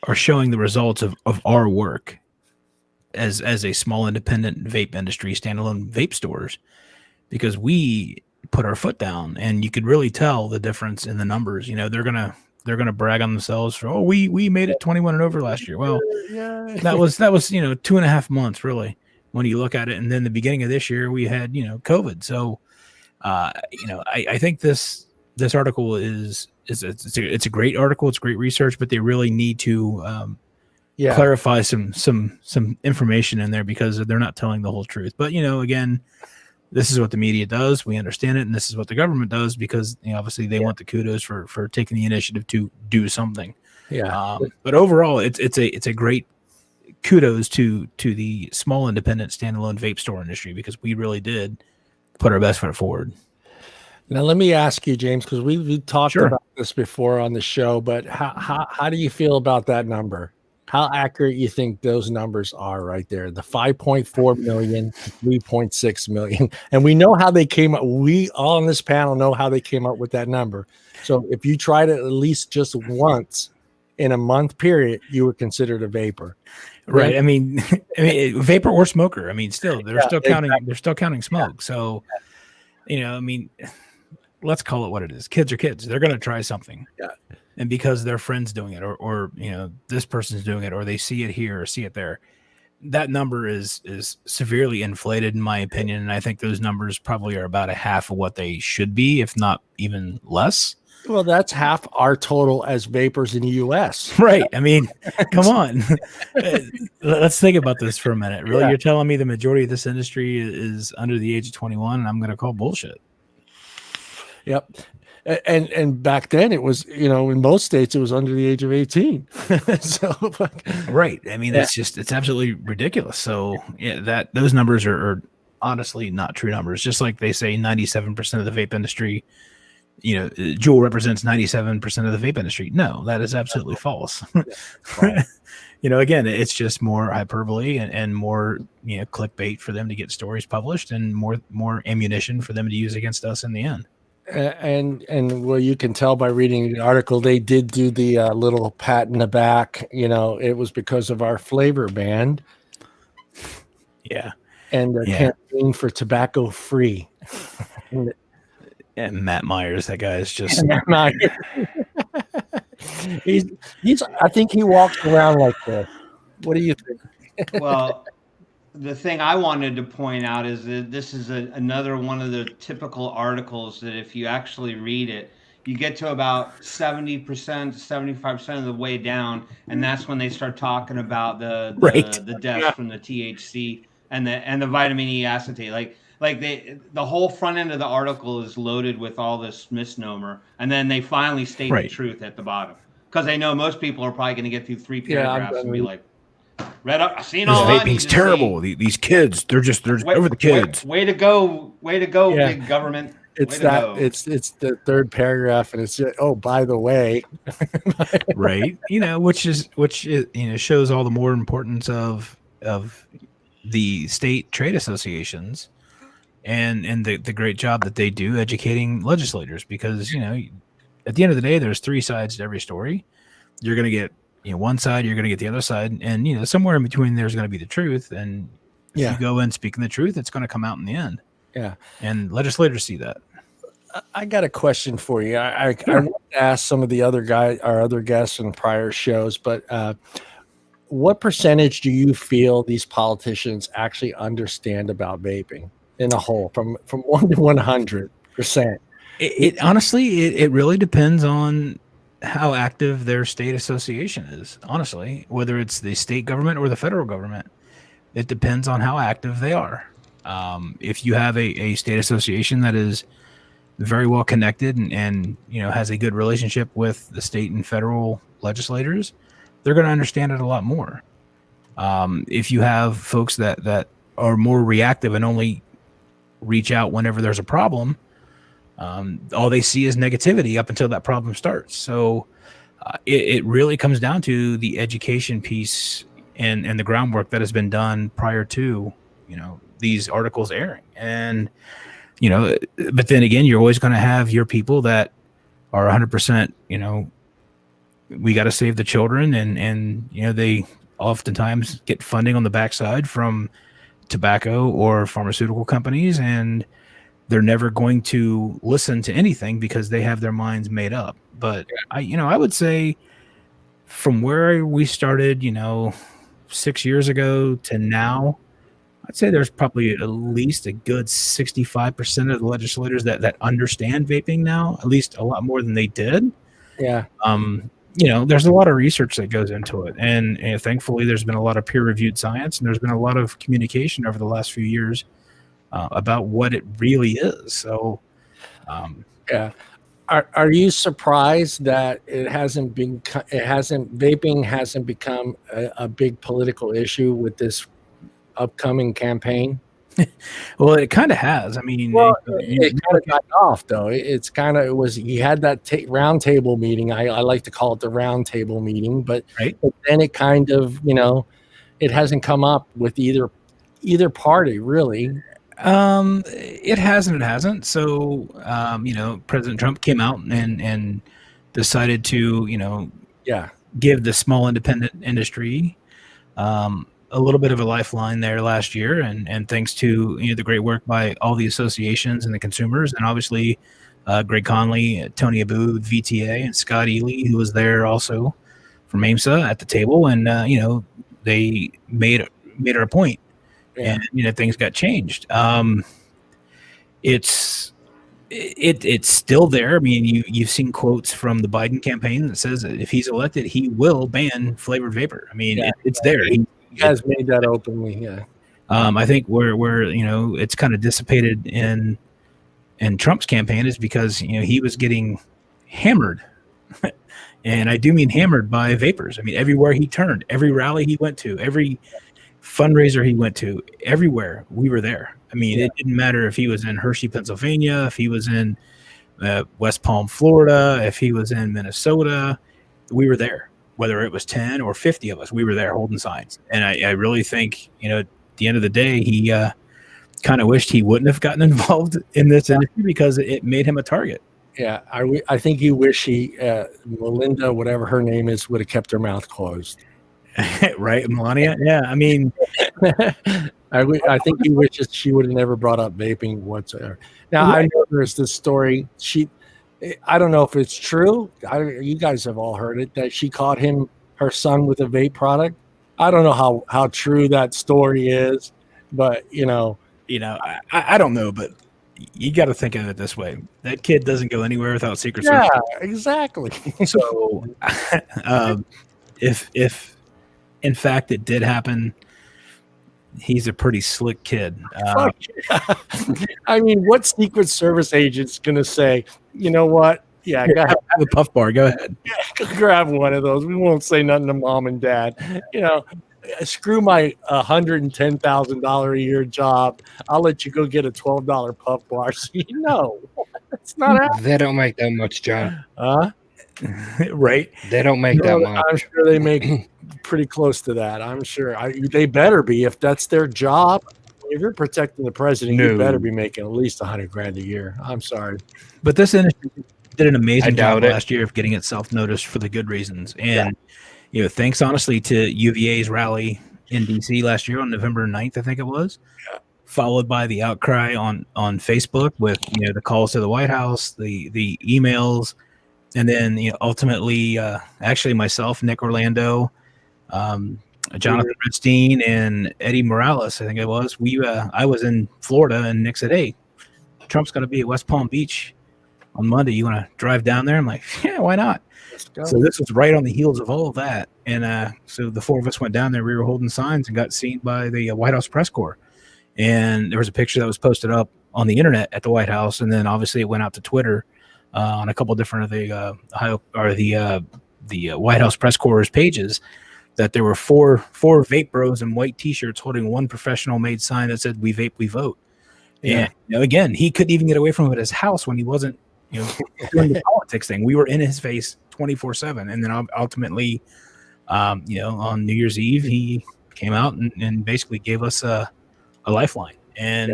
are showing the results of our work as a small independent vape industry, standalone vape stores, because we put our foot down, and you could really tell the difference in the numbers. They're gonna brag on themselves for, we made it 21 and over last year. Well, that was 2.5 months really when you look at it, and then the beginning of this year we had COVID. So I think this article is it's a great article. It's great research, but they really need to clarify some information in there, because they're not telling the whole truth. But again, this is what the media does. We understand it, and this is what the government does, because obviously they want the kudos for taking the initiative to do something. But overall, it's a great kudos to the small independent standalone vape store industry, because we really did put our best foot forward. Now, let me ask you, James, because we talked about this before on the show, but how do you feel about that number? How accurate you think those numbers are right there? The 5.4 million, 3.6 million. And we know how they came up. We all on this panel know how they came up with that number. So if you tried it at least just once in a month period, you were considered a vapor. Right. I mean, vapor or smoker. I mean, still, they're still counting smoke. So, let's call it what it is. Kids are kids. They're going to try something. Yeah. And because their friend's doing it, or this person's doing it, or they see it here or see it there, that number is severely inflated, in my opinion. And I think those numbers probably are about a half of what they should be, if not even less. Well, that's half our total as vapors in the U.S. Right. I mean, come on. Let's think about this for a minute. Really, You're telling me the majority of this industry is under the age of 21, and I'm going to call bullshit. Yep. And back then it was, in most states it was under the age of 18. So, right. I mean, it's absolutely ridiculous. So those numbers are honestly not true numbers. Just like they say 97% of the vape industry, Juul represents 97% of the vape industry. No, that is absolutely false. Again, it's just more hyperbole and more, clickbait for them to get stories published, and more ammunition for them to use against us in the end. And well, you can tell by reading the article, they did do the little pat in the back. It was because of our flavor ban. Yeah. And the campaign for tobacco free. And Matt Myers, that guy is just. he's. I think he walks around like this. What do you think? Well, the thing I wanted to point out is that this is another one of the typical articles that if you actually read it, you get to about 70%, 75% of the way down, and that's when they start talking about the deaths from the THC and the vitamin E acetate. Like the whole front end of the article is loaded with all this misnomer, and then they finally state the truth at the bottom, because they know most people are probably going to get through 3 paragraphs and be like, read up, I've seen all that. Vaping's terrible. These kids, they're over the kids. Way to go, big government. It's it's the third paragraph, and it's by the way, right? Which shows all the more importance of the state trade associations and the great job that they do educating legislators, because at the end of the day, there's 3 sides to every story. You're going to get one side, you're going to get the other side, and somewhere in between there's going to be the truth. And if you go in speaking the truth, it's going to come out in the end. Yeah, and legislators see that. I got a question for you. I want to ask some of our other guests in prior shows, but what percentage do you feel these politicians actually understand about vaping in a whole, from 1 to 100%? It honestly, it really depends on how active their state association is. Honestly, whether it's the state government or the federal government, it depends on how active they are. If you have a state association that is very well connected and has a good relationship with the state and federal legislators, they're going to understand it a lot more. If you have folks that are more reactive and only reach out whenever there's a problem, all they see is negativity up until that problem starts. So it really comes down to the education piece and the groundwork that has been done prior to, these articles airing. And, but then again, you're always going to have your people that are 100%, we got to save the children. And, they oftentimes get funding on the backside from tobacco or pharmaceutical companies, and they're never going to listen to anything because they have their minds made up. But I would say from where we started, 6 years ago to now, I'd say there's probably at least a good 65% of the legislators that understand vaping now, at least a lot more than they did. Yeah. There's a lot of research that goes into it. And thankfully, there's been a lot of peer-reviewed science, and there's been a lot of communication over the last few years about what it really is. So, yeah. Are you surprised that vaping hasn't become a big political issue with this upcoming campaign? Well, it kind of has. I mean, it kind of got off though. It was he had that round table meeting. I like to call it the round table meeting, but then it kind of, it hasn't come up with either party really. It has and it hasn't. So, President Trump came out and decided to, give the small independent industry a little bit of a lifeline there last year. And thanks to, the great work by all the associations and the consumers, and obviously Greg Conley, Tony Abu, VTA, and Scott Ely, who was there also from AIMSA at the table. And, they made it a point. And things got changed. It's still there. I mean, you've seen quotes from the Biden campaign that says that if he's elected, he will ban flavored vapor. I mean, it's there. He has made that openly. Yeah. I think where it's kind of dissipated in Trump's campaign is because he was getting hammered, and I do mean hammered by vapors. I mean, everywhere he turned, every rally he went to, every fundraiser he went to, everywhere we were there. I mean, it didn't matter if he was in Hershey, Pennsylvania, if he was in West Palm, Florida, if he was in Minnesota, we were there. Whether it was 10 or 50 of us, we were there holding signs. And I really think, at the end of the day, he kind of wished he wouldn't have gotten involved in this industry because it made him a target. Yeah, I think he wished Melinda, whatever her name is, would have kept her mouth closed. Right, Melania? Yeah, I mean, I think he wishes she would have never brought up vaping whatsoever. Now, I know there's this story. I don't know if it's true. You guys have all heard it, that she caught her son with a vape product. I don't know how true that story is, but I don't know, but you got to think of it this way: that kid doesn't go anywhere without Secret Service. Yeah, exactly. So, if in fact it did happen, he's a pretty slick kid. I mean, what Secret Service agent's gonna say? You know what? Yeah, go ahead. Have a puff bar. Go ahead. Yeah, grab one of those. We won't say nothing to mom and dad. Screw my $110,000 a year job. I'll let you go get a $12 puff bar. So it's not happening. They don't make that much, John. Right? They don't make that much. I'm sure they make pretty close to that. I'm sure they better be, if that's their job. If you're protecting the president, you better be making at least $100,000 a year. I'm sorry, but this industry did an amazing job last year of getting itself noticed for the good reasons. And thanks honestly to UVA's rally in DC last year on November 9th, I think it was, followed by the outcry on Facebook with the calls to the White House, the emails, and then ultimately actually myself, Nick Orlando, Jonathan Redstein, and Eddie Morales, I think it was. I was in Florida, and Nick said, "Hey, Trump's going to be at West Palm Beach on Monday. You want to drive down there?" I'm like, "Yeah, why not?" So this was right on the heels of all of that, and so the four of us went down there. We were holding signs and got seen by the White House press corps, and there was a picture that was posted up on the internet at the White House, and then obviously it went out to Twitter on a couple different of the White House press corps pages. that there were four vape bros in white t-shirts holding one professional made sign that said "We vape, we vote." Yeah. And again, he couldn't even get away from it at his house when he wasn't, doing the politics thing. We were in his face 24/7, and then ultimately, on New Year's Eve, he came out and basically gave us a lifeline. And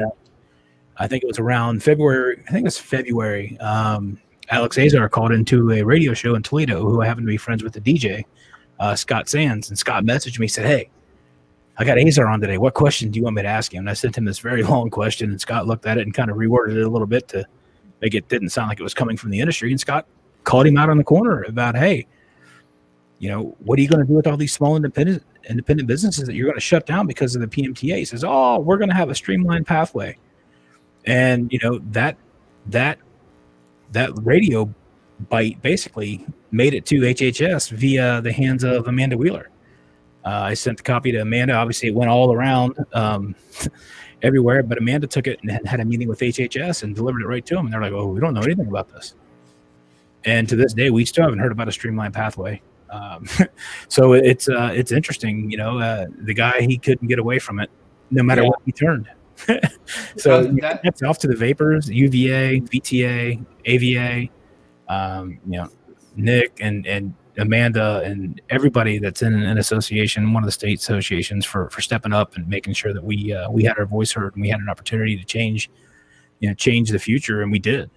I think it was around February. I think it was February. Alex Azar called into a radio show in Toledo, who I happen to be friends with the DJ, Scott Sands, and Scott messaged me, said, "Hey, I got Azar on today. What question do you want me to ask him?" And I sent him this very long question, and Scott looked at it and kind of reworded it a little bit to make it didn't sound like it was coming from the industry. And Scott called him out on the corner about, "Hey, what are you going to do with all these small independent businesses that you're going to shut down because of the PMTA?" He says, "Oh, we're going to have a streamlined pathway." And that radio bite basically made it to HHS via the hands of Amanda Wheeler. I sent the copy to Amanda. Obviously, it went all around everywhere, but Amanda took it and had a meeting with HHS and delivered it right to them. And they're like, "Oh, we don't know anything about this." And to this day, we still haven't heard about a streamlined pathway. So it's interesting. The guy, he couldn't get away from it no matter what he turned. So that's off to the vapors, UVA, VTA, AVA, Nick and Amanda and everybody that's in an association, one of the state associations, for stepping up and making sure that we had our voice heard and we had an opportunity to change the future, and we did.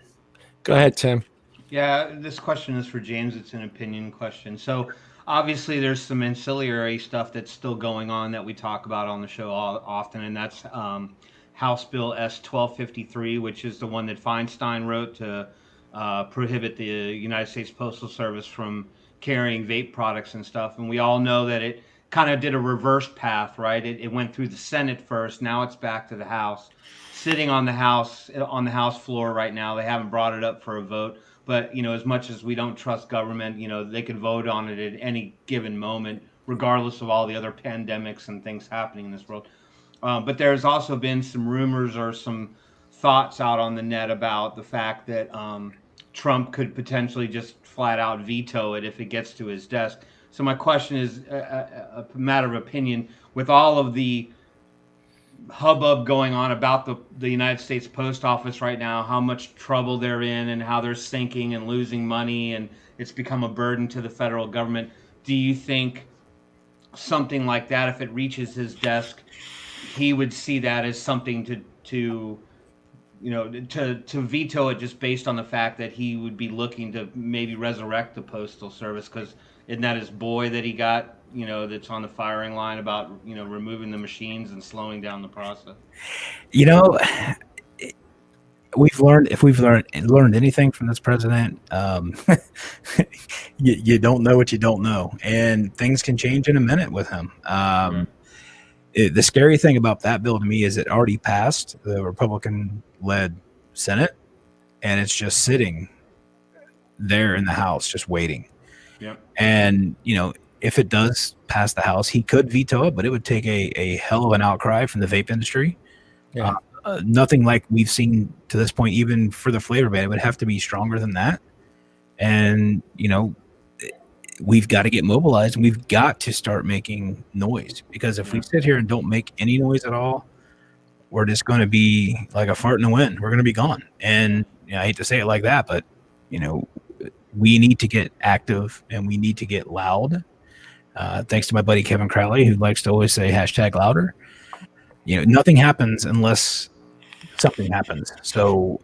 Go ahead, Tim. Yeah, this question is for James. It's an opinion question. So obviously there's some ancillary stuff that's still going on that we talk about on the show often, and that's House Bill S 1253, which is the one that Feinstein wrote to prohibit the United States Postal Service from carrying vape products and stuff. And we all know that it kind of did a reverse path, right? It went through the Senate first. Now it's back to the House, sitting on the House floor right now. They haven't brought it up for a vote. But, as much as we don't trust government, they could vote on it at any given moment, regardless of all the other pandemics and things happening in this world. But there's also been some rumors or some thoughts out on the net about the fact that Trump could potentially just flat out veto it if it gets to his desk. So my question is a matter of opinion. With all of the hubbub going on about the United States Post Office right now, how much trouble they're in and how they're sinking and losing money, and it's become a burden to the federal government, do you think something like that, if it reaches his desk, he would see that as something to veto it, just based on the fact that he would be looking to maybe resurrect the Postal Service? Because isn't that his boy that he got, that's on the firing line about, removing the machines and slowing down the process? If we've learned anything from this president, you don't know what you don't know, and things can change in a minute with him. The scary thing about that bill to me is it already passed the Republican-led Senate, and it's just sitting there in the House, just waiting. Yep. And if it does pass the House, he could veto it, but it would take a hell of an outcry from the vape industry. Yeah. Nothing like we've seen to this point, even for the flavor ban. It would have to be stronger than that. And, we've got to get mobilized, and we've got to start making noise, because if we sit here and don't make any noise at all, we're just going to be like a fart in the wind. We're going to be gone. And I hate to say it like that, but, we need to get active and we need to get loud. Thanks to my buddy Kevin Crowley, who likes to always say #louder. Nothing happens unless something happens. So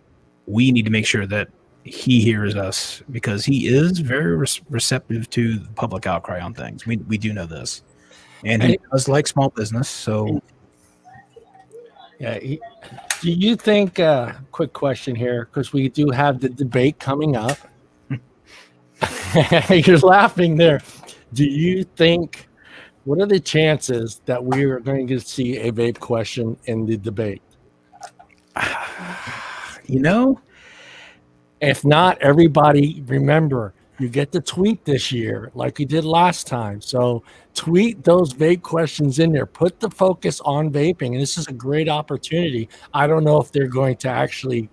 we need to make sure that he hears us, because he is very receptive to the public outcry on things. We do know this, and he does like small business. So yeah, do you think? Quick question here, because we do have the debate coming up. You're laughing there. Do you think? What are the chances that we are going to see a vape question in the debate? If not, everybody remember, you get to tweet this year like you did last time. So tweet those vape questions in there. Put the focus on vaping. And this is a great opportunity. I don't know if they're going to actually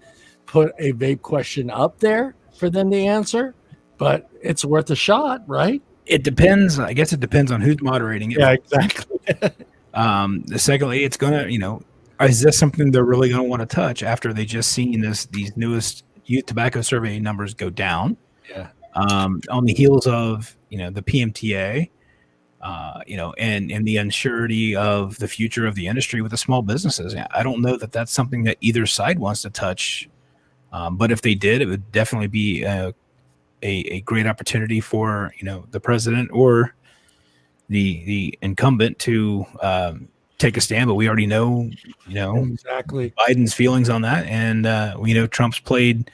put a vape question up there for them to answer, but it's worth a shot, right? It depends. I guess it depends on who's moderating it. Yeah, exactly. Secondly, it's gonna, is this something they're really gonna want to touch after they just seen these newest youth tobacco survey numbers go down? Yeah. On the heels of the PMTA, and the uncertainty of the future of the industry with the small businesses. I don't know that that's something that either side wants to touch. But if they did, it would definitely be a great opportunity for the president or the incumbent to take a stand. But we already know Exactly. Biden's feelings on that, and we know Trump's played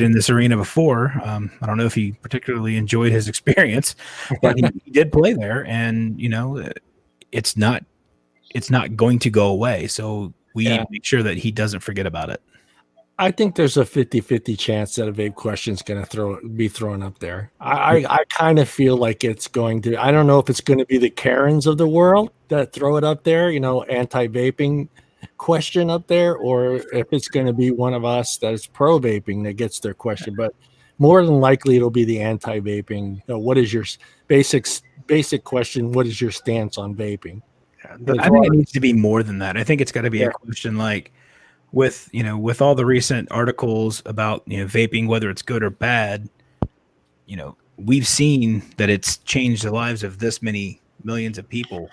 in this arena before. I don't know if he particularly enjoyed his experience, but he did play there, and it's not going to go away. So we need to make sure that he doesn't forget about it. I think there's a 50-50 chance that a vape question is going to be thrown up there. I kind of feel like it's going to. I don't know if it's going to be the Karens of the world that throw it up there, anti-vaping question up there, or if it's going to be one of us that is pro-vaping that gets their question. But more than likely, it'll be the anti-vaping. What is your basic question? What is your stance on vaping? I think it needs to be more than that. I think it's got to be a question like, with all the recent articles about vaping, whether it's good or bad, we've seen that it's changed the lives of this many millions of people.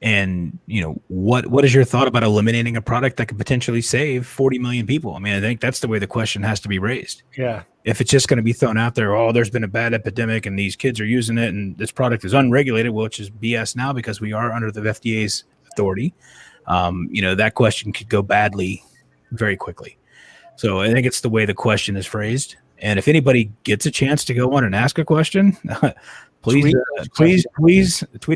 And what is your thought about eliminating a product that could potentially save 40 million people? I mean, I think that's the way the question has to be raised. Yeah. If it's just going to be thrown out there, there's been a bad epidemic and these kids are using it and this product is unregulated, which is BS now because we are under the FDA's authority. That question could go badly very quickly. So I think it's the way the question is phrased. And if anybody gets a chance to go on and ask a question, please tweet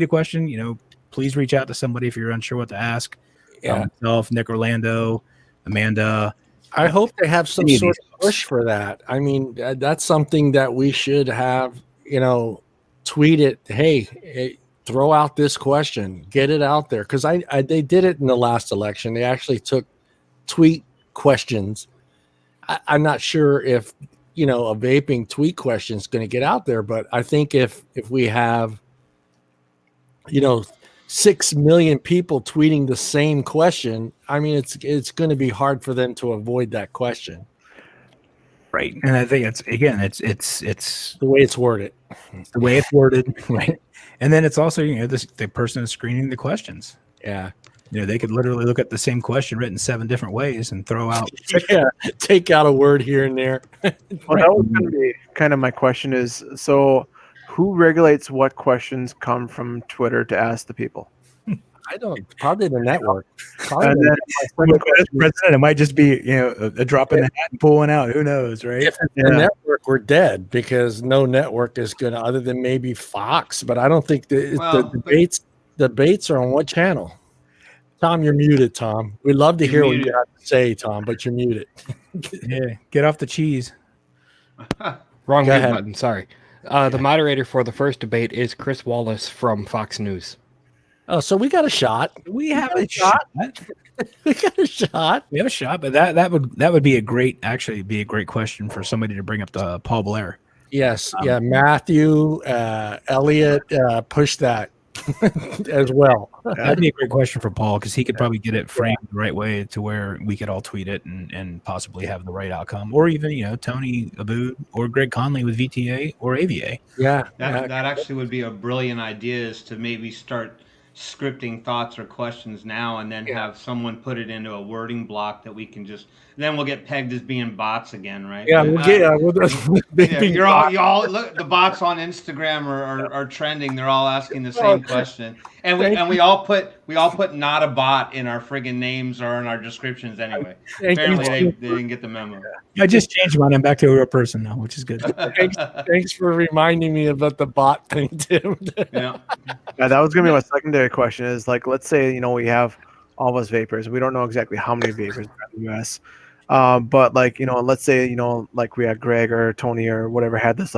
a question. Please reach out to somebody if you're unsure what to ask. Myself, Nick Orlando, Amanda. I hope they have some sort of push for that. I mean, that's something that we should have, tweet it. Hey, throw out this question, get it out there. Cause they did it in the last election. They actually took tweet questions. I'm not sure if, a vaping tweet question is going to get out there, but I think if we have, 6 million people tweeting the same question, I mean, it's going to be hard for them to avoid that question. Right. And I think it's the way it's worded. It's the way it's worded. Right. And then it's also, the person is screening the questions. Yeah. They could literally look at the same question written 7 different ways and throw out. Take out a word here and there. Well, that was going to be kind of my question is, so who regulates what questions come from Twitter to ask the people? I don't. Probably the network. And then president, it might just be a drop in the hat and pull one out. Who knows, right? If it's the network, we're dead because no network is going to, other than maybe Fox. But I don't think the debates are on what channel. Tom, you're muted. Tom, we'd love to hear what you have to say, Tom, but you're muted. Yeah, get off the cheese. Wrong mute button. Sorry. The moderator for the first debate is Chris Wallace from Fox News. Oh, so we got a shot. We have a shot. We got a shot. We have a shot, but that would be a great question for somebody to bring up to Paul Blair. Yes, Matthew, Elliot, push that as well. That'd be a great question for Paul because he could probably get it framed the right way to where we could all tweet it and possibly have the right outcome, or even Tony Abood or Greg Conley with VTA or AVA. Yeah, that actually would be a brilliant idea, is to maybe start scripting thoughts or questions now and then have someone put it into a wording block that we can just, then we'll get pegged as being bots again, right? Yeah, you're all look, the bots on Instagram are trending. They're all asking the same question, and we all put not a bot in our friggin' names or in our descriptions anyway. Apparently they didn't get the memo. I just changed mine. I'm back to a real person now, which is good. Thanks for reminding me about the bot thing, Tim. Yeah, that was gonna be my secondary question. Is like, let's say we have all of us vapors. We don't know exactly how many vapors are in the U.S. But let's say like we had Greg or Tony or whatever had this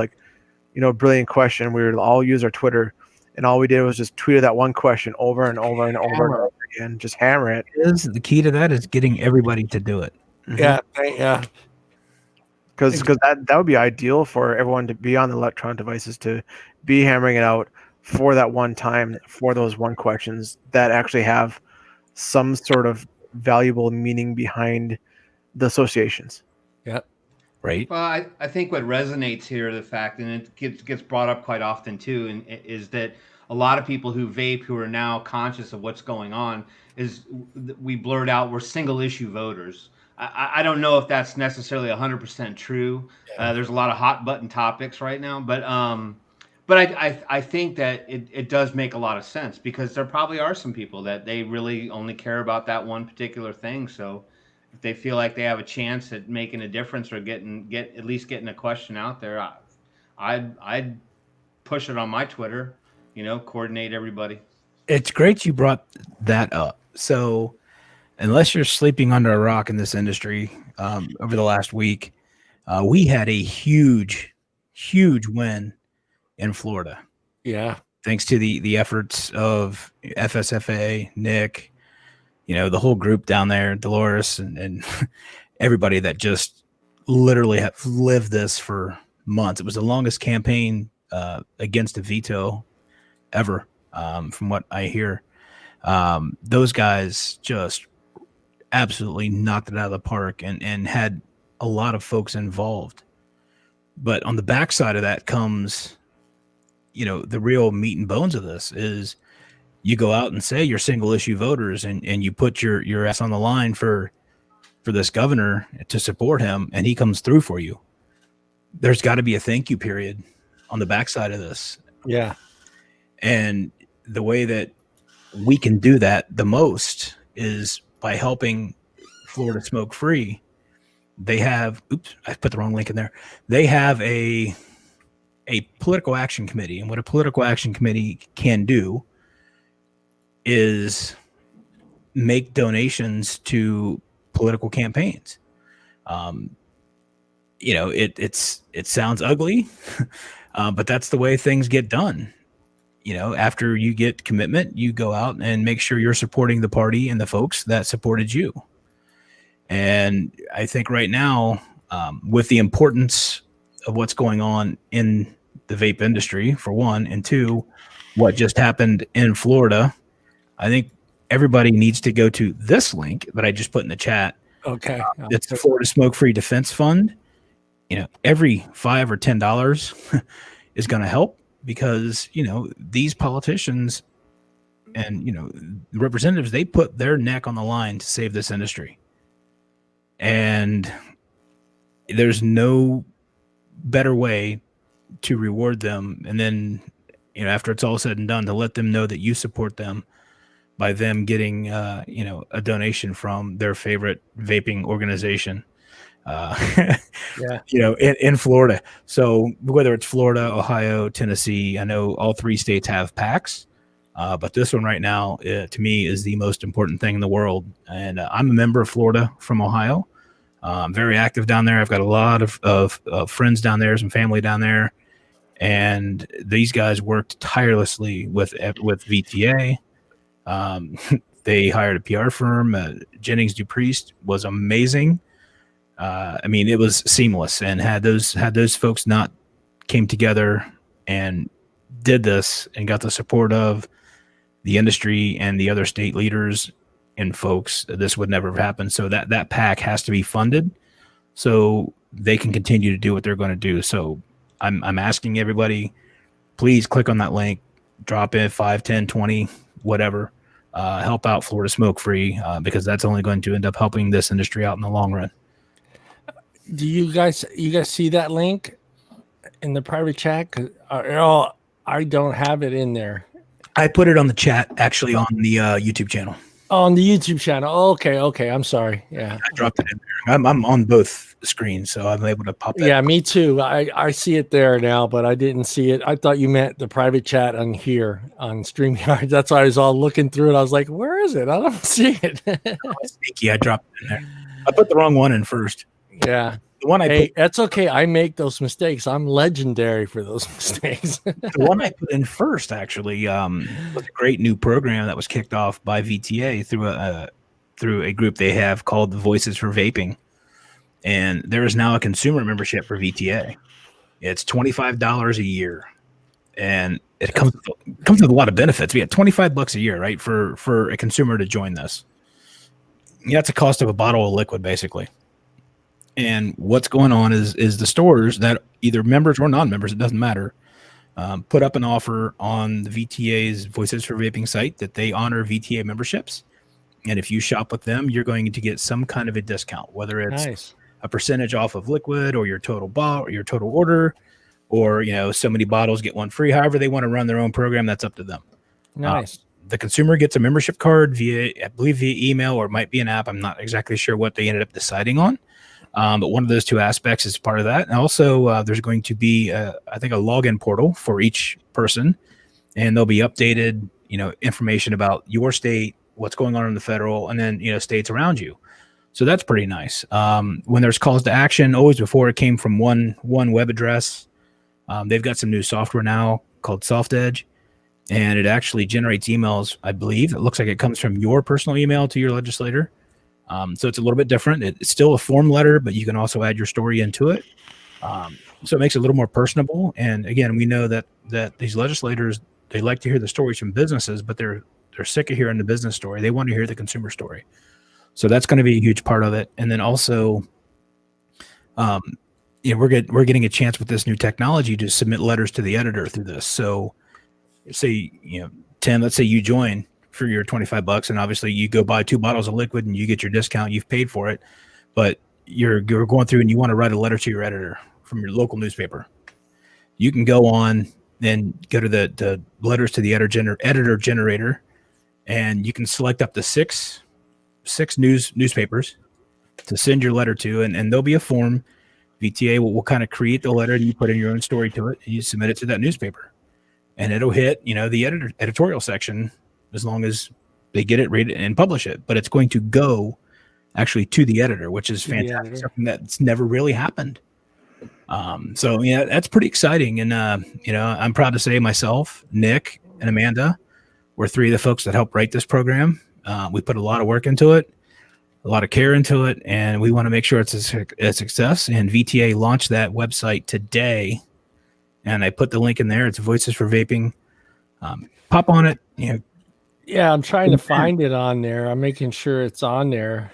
brilliant question. We would all use our Twitter, and all we did was just tweeted that one question over and over and over and over again. Just hammer it. The key to that is getting everybody to do it. Yeah. because that would be ideal for everyone to be on the electronic devices, to be hammering it out for that one time, for those one questions that actually have some sort of valuable meaning behind the associations. Yep. Right. Well, I think what resonates here, the fact, and it gets brought up quite often too, and is that a lot of people who vape, who are now conscious of what's going on, is we blurred out we're single issue voters. I don't know if that's necessarily 100% true. There's a lot of hot button topics right now, but I think that it does make a lot of sense, because there probably are some people that they really only care about that one particular thing. So if they feel like they have a chance at making a difference or at least getting a question out there, I'd push it on my Twitter, coordinate everybody. It's great you brought that up. So unless you're sleeping under a rock in this industry, over the last week, we had a huge win in Florida. Yeah. Thanks to the efforts of FSFA, Nick, the whole group down there, Dolores, and everybody that just literally have lived this for months. It was the longest campaign against a veto ever, from what I hear. Those guys just absolutely knocked it out of the park and had a lot of folks involved. But on the backside of that comes, the real meat and bones of this is you go out and say you're single issue voters and you put your ass on the line for this governor to support him, and he comes through for you. There's got to be a thank you period on the backside of this. Yeah. And the way that we can do that the most is by helping Florida Smoke Free. They have, I put the wrong link in there. They have a political action committee, and what a political action committee can do is make donations to political campaigns. It sounds ugly, but that's the way things get done. After you get commitment, you go out and make sure you're supporting the party and the folks that supported you. And I think right now, with the importance of what's going on in the vape industry, for one, and two, what just happened in Florida, I think everybody needs to go to this link that I just put in the chat. Okay. It's the Florida Smoke Free Defense Fund. Every $5 or $10 is going to help, because, these politicians and, representatives, they put their neck on the line to save this industry. And there's no better way to reward them. And then, after it's all said and done, to let them know that you support them by them getting, a donation from their favorite vaping organization, in Florida. So whether it's Florida, Ohio, Tennessee, I know all three states have PACs, but this one right now, to me, is the most important thing in the world. And I'm a member of Florida from Ohio. I'm very active down there. I've got a lot of friends down there, some family down there. And these guys worked tirelessly with VTA. They hired a PR firm. Jennings DuPriest was amazing. It was seamless, and had those folks not came together and did this and got the support of the industry and the other state leaders and folks, this would never have happened. So that PAC has to be funded so they can continue to do what they're going to do. So I'm asking everybody, please click on that link, drop in 5, 10, 20, whatever, help out Florida Smoke Free, because that's only going to end up helping this industry out in the long run. Do you guys see that link in the private chat? 'Cause I don't have it in there. I put it on the chat, actually, on the YouTube channel. On the YouTube channel. Okay. I'm sorry. Yeah. I dropped it in there. I'm on both screens, so I'm able to pop that. Yeah, me too. I see it there now, but I didn't see it. I thought you meant the private chat on here on StreamYard. That's why I was all looking through it. I was like, where is it? I don't see it. Sneaky. I dropped it in there. I put the wrong one in first. Yeah. The one that's okay. I make those mistakes. I'm legendary for those mistakes. The one I put in first, actually, was a great new program that was kicked off by VTA through a group they have called the Voices for Vaping. And there is now a consumer membership for VTA. It's $25 a year, and it comes with a lot of benefits. We had $25 a year, right, for a consumer to join this. Yeah, that's the cost of a bottle of liquid, basically. And what's going on is the stores that either members or non-members, it doesn't matter, put up an offer on the VTA's Voices for Vaping site that they honor VTA memberships. And if you shop with them, you're going to get some kind of a discount, whether it's a percentage off of liquid or your total bottle or your total order, or so many bottles get one free. However they want to run their own program, that's up to them. Nice. The consumer gets a membership card via email, or it might be an app. I'm not exactly sure what they ended up deciding on. But one of those two aspects is part of that. And also there's going to be, I think, a login portal for each person, and there'll be updated, information about your state, what's going on in the federal, and then, states around you. So that's pretty nice. When there's calls to action, always before it came from one web address. They've got some new software now called SoftEdge, and it actually generates emails, I believe. It looks like it comes from your personal email to your legislator. So it's a little bit different. It's still a form letter, but you can also add your story into it. So it makes it a little more personable. And again, we know that these legislators, they like to hear the stories from businesses, but they're sick of hearing the business story. They want to hear the consumer story. So that's going to be a huge part of it. And then also, we're getting a chance with this new technology to submit letters to the editor through this. So say, Tim, let's say you join for your $25, and obviously you go buy 2 bottles of liquid and you get your discount, you've paid for it, but you're going through and you want to write a letter to your editor from your local newspaper. You can go on and go to the letters to the editor generator, and you can select up to six newspapers to send your letter to, and there'll be a form. VTA will kind of create the letter, and you put in your own story to it, and you submit it to that newspaper, and it'll hit the editorial section as long as they get it, read it, and publish it. But it's going to go actually to the editor, which is fantastic, something that's never really happened. So that's pretty exciting. And I'm proud to say myself, Nick, and Amanda were 3 of the folks that helped write this program. We put a lot of work into it, a lot of care into it, and we want to make sure it's a success. And VTA launched that website today, and I put the link in there. It's Voices for Vaping. Pop on it. Yeah, I'm trying to find it on there. I'm making sure it's on there.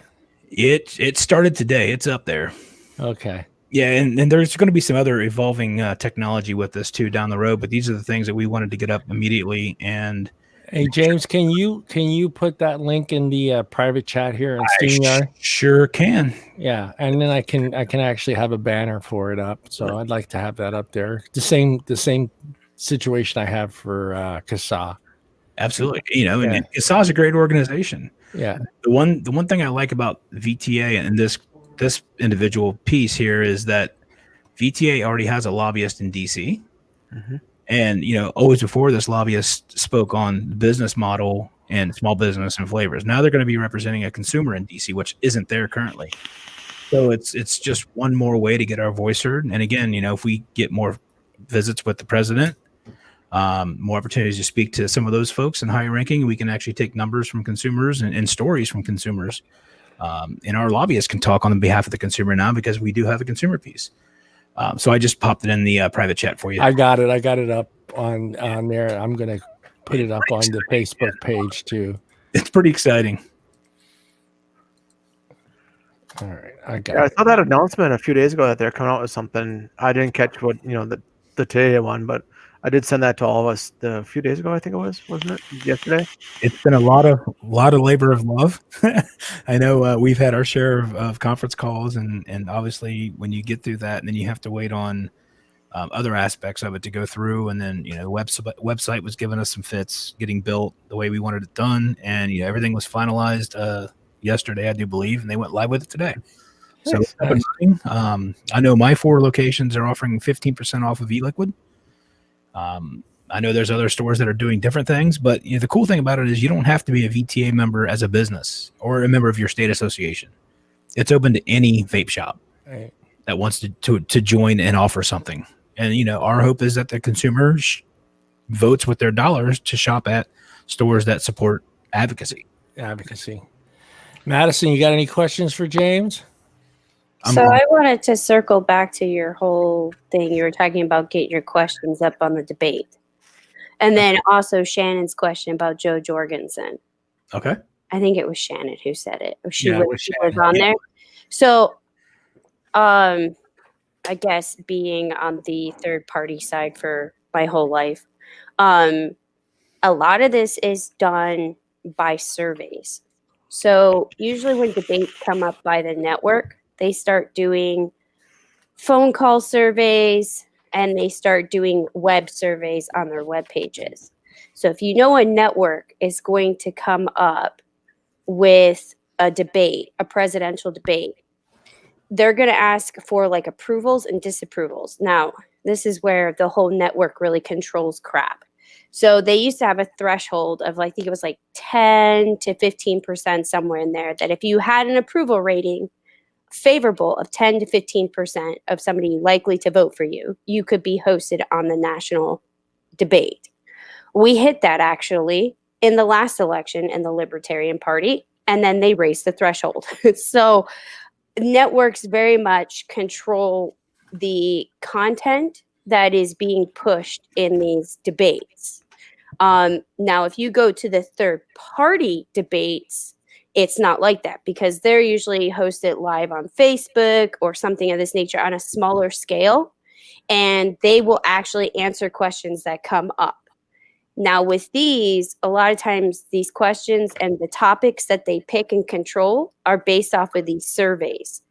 It started today. It's up there. Okay. Yeah, and there's going to be some other evolving technology with this too down the road, but these are the things that we wanted to get up immediately. And hey, James, can you put that link in the private chat here on StreamYard? Sure can. Yeah, and then I can actually have a banner for it up. So I'd like to have that up there. The same situation I have for CASA. Absolutely. And CASA is a great organization. Yeah. The one thing I like about VTA and this individual piece here is that VTA already has a lobbyist in DC. Mm-hmm. And, always before, this lobbyist spoke on the business model and small business and flavors. Now they're going to be representing a consumer in DC, which isn't there currently. So it's just one more way to get our voice heard. And again, if we get more visits with the president, more opportunities to speak to some of those folks in higher ranking, we can actually take numbers from consumers and stories from consumers. And our lobbyists can talk on behalf of the consumer now because we do have a consumer piece. So I just popped it in the private chat for you. I got it up on there. I'm going to put it up on the Facebook page too. It's pretty exciting. All right. I saw that announcement a few days ago that they're coming out with something. I didn't catch what, the today one, but I did send that to all of us a few days ago. I think it was, wasn't it? Yesterday. It's been a lot of labor of love. I know we've had our share of conference calls, and obviously when you get through that, and then you have to wait on other aspects of it to go through, and then the website was giving us some fits, getting built the way we wanted it done, and everything was finalized yesterday, I do believe, and they went live with it today. So nice. I know my 4 locations are offering 15% off of e-liquid. I know there's other stores that are doing different things, but the cool thing about it is you don't have to be a VTA member as a business or a member of your state association. It's open to any vape shop that wants to join and offer something. And, our hope is that the consumer votes with their dollars to shop at stores that support advocacy. Madison, you got any questions for James? So I wanted to circle back to your whole thing. You were talking about getting your questions up on the debate. And then also Shannon's question about Joe Jorgensen. Okay. I think it was Shannon who said it. She Yeah, it was was Shannon. on there. So I guess being on the third party side for my whole life, a lot of this is done by surveys. So usually when debates come up by the network, they start doing phone call surveys and they start doing web surveys on their web pages. So if you know a network is going to come up with a debate, a presidential debate, they're going to ask for like approvals and disapprovals. Now, this is where the whole network really controls crap. So they used to have a threshold of, I think it was like 10 to 15% somewhere in there, that if you had an approval rating favorable of 10 to 15% of somebody likely to vote for you, you could be hosted on the national debate. We hit that actually in the last election in the Libertarian Party, and then they raised the threshold. So networks very much control the content that is being pushed in these debates. Now, if you go to the third party debates, it's not like that because they're usually hosted live on Facebook or something of this nature on a smaller scale, and they will actually answer questions that come up. Now, with these, a lot of times these questions and the topics that they pick and control are based off of these surveys.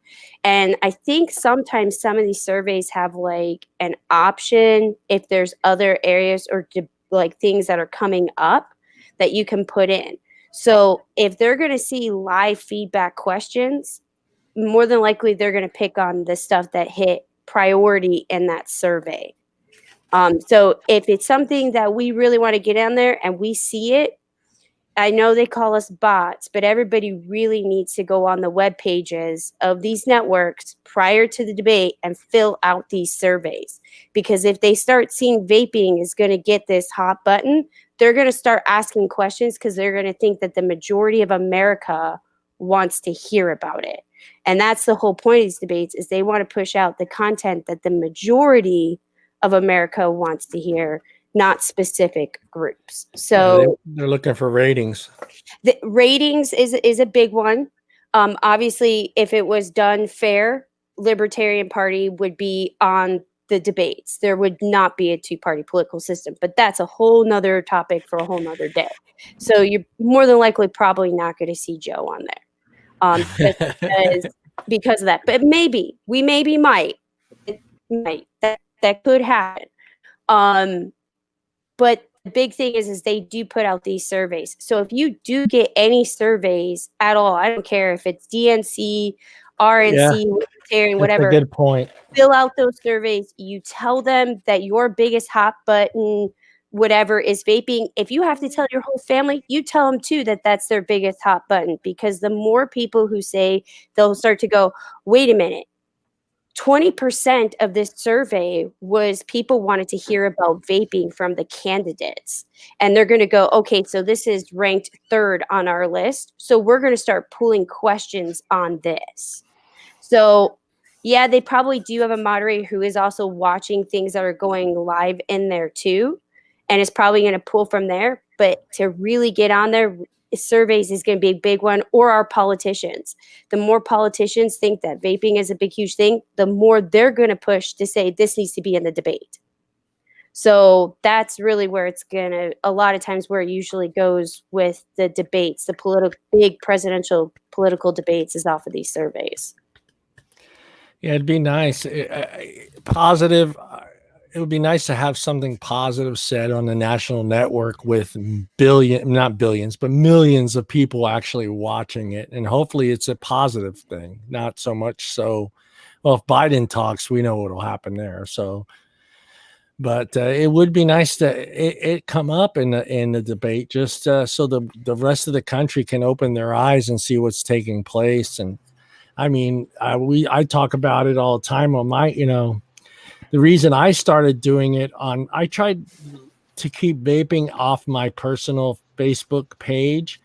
And I think sometimes some of these surveys have like an option if there's other areas or like things that are coming up that you can put in. So if they're going to see live feedback questions, more than likely they're going to pick on the stuff that hit priority in that survey. So if it's something that we really want to get on there and we see it, I know they call us bots, but everybody really needs to go on the web pages of these networks prior to the debate and fill out these surveys. Because if they start seeing vaping is going to get this hot button, they're going to start asking questions because they're going to think that the majority of America wants to hear about it. And that's the whole point of these debates, is they want to push out the content that the majority of America wants to hear, not specific groups. So they're looking for ratings. The ratings is a big one. Obviously, if it was done fair, Libertarian Party would be on the debates. There would not be a two-party political system, but that's a whole nother topic for a whole nother day. So you're more than likely probably not going to see Joe on there, because of that. But maybe we might that could happen. But the big thing is they do put out these surveys. So if you do get any surveys at all, I don't care if it's DNC, RNC, Libertarian, whatever. That's a good point. Fill out those surveys. You tell them that your biggest hot button, whatever, is vaping. If you have to tell your whole family, you tell them too that that's their biggest hot button, because the more people who say, they'll start to go, wait a minute. 20% of this survey was people wanted to hear about vaping from the candidates. And they're going to go, okay, so this is ranked third on our list. So we're going to start pulling questions on this. So yeah, they probably do have a moderator who is also watching things that are going live in there too. And is probably going to pull from there. But to really get on there, surveys is going to be a big one, or our politicians. The more politicians think that vaping is a big, huge thing, the more they're going to push to say this needs to be in the debate. So that's really where it's going to, a lot of times where it usually goes with the debates, the big presidential political debates is off of these surveys. Yeah, it'd be nice. Positive. It would be nice to have something positive said on the national network with not billions, but millions of people actually watching it. And hopefully it's a positive thing, not so much so, well, if Biden talks, we know what will happen there. So, but it would be nice to it come up in the debate, just so the rest of the country can open their eyes and see what's taking place. And I mean, I talk about it all the time on my, the reason I started doing it I tried to keep vaping off my personal Facebook page,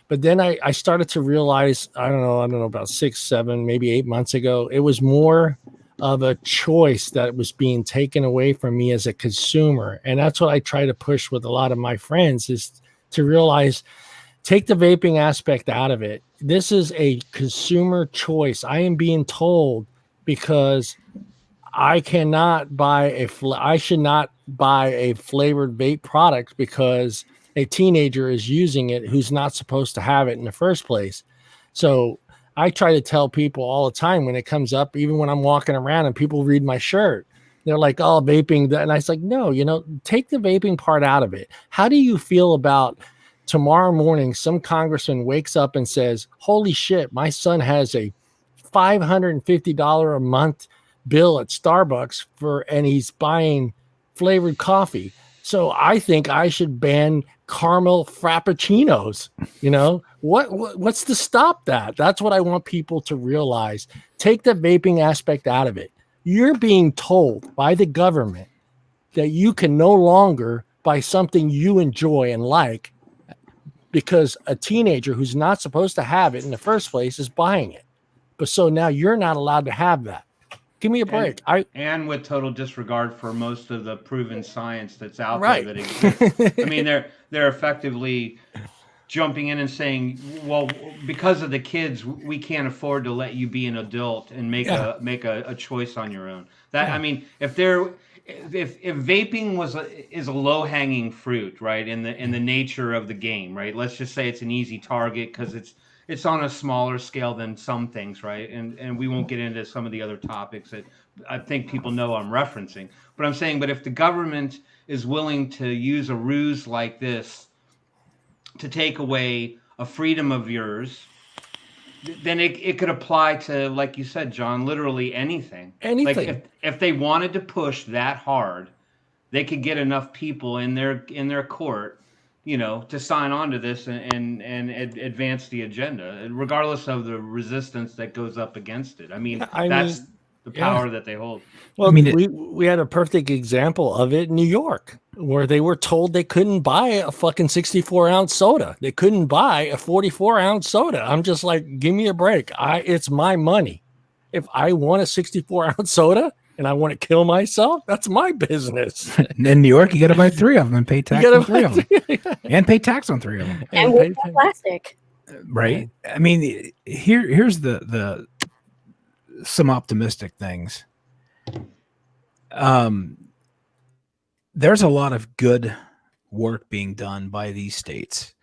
But then I started to realize, I don't know, about 6, 7, maybe 8 months ago, it was more of a choice that was being taken away from me as a consumer. And that's what I try to push with a lot of my friends, is to realize, take the vaping aspect out of it. This is a consumer choice. I am being told because I cannot buy I should not buy a flavored vape product because a teenager is using it who's not supposed to have it in the first place. So I try to tell people all the time when it comes up, even when I'm walking around and people read my shirt, they're like, oh, vaping. And I was like, no, take the vaping part out of it. How do you feel about tomorrow morning, some congressman wakes up and says, holy shit, my son has a $550 a month bill at Starbucks and he's buying flavored coffee. So I think I should ban caramel frappuccinos. What's to stop that? That's what I want people to realize. Take the vaping aspect out of it. You're being told by the government that you can no longer buy something you enjoy and like because a teenager who's not supposed to have it in the first place is buying it. But so now you're not allowed to have that. Give me a break. And with total disregard for most of the proven science that's out right. there that exists. I mean, they're effectively jumping in and saying, well, because of the kids, we can't afford to let you be an adult and make a choice on your own. I mean, if vaping is a low hanging fruit, right, in the nature of the game, right? Let's just say it's an easy target because it's on a smaller scale than some things, right? And we won't get into some of the other topics that I think people know I'm referencing. But I'm saying, but if the government is willing to use a ruse like this to take away a freedom of yours, then it could apply to, like you said, John, literally anything. Anything. Like if they wanted to push that hard, they could get enough people in their court, to sign on to this and advance the agenda, regardless of the resistance that goes up against it. I mean, that's the power that they hold. Well, we had a perfect example of it in New York, where they were told they couldn't buy a fucking 64-ounce soda. They couldn't buy a 44-ounce soda. I'm just like, give me a break. It's my money. If I want a 64-ounce soda and I want to kill myself, that's my business. In New York, you got to buy 3 of them and pay tax on 3 of them. And pay tax on 3 of them. And with plastic. Right. I mean, here's the some optimistic things. There's a lot of good work being done by these states.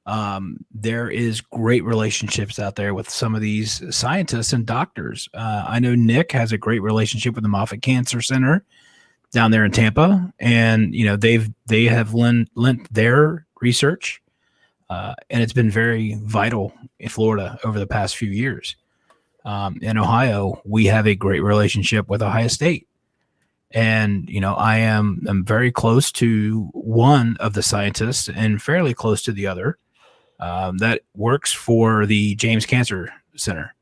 There is great relationships out there with some of these scientists and doctors. I know Nick has a great relationship with the Moffitt Cancer Center down there in Tampa, and they have lent their research, and it's been very vital in Florida over the past few years. In Ohio, we have a great relationship with Ohio State. And, I'm very close to one of the scientists and fairly close to the other that works for the James Cancer Center.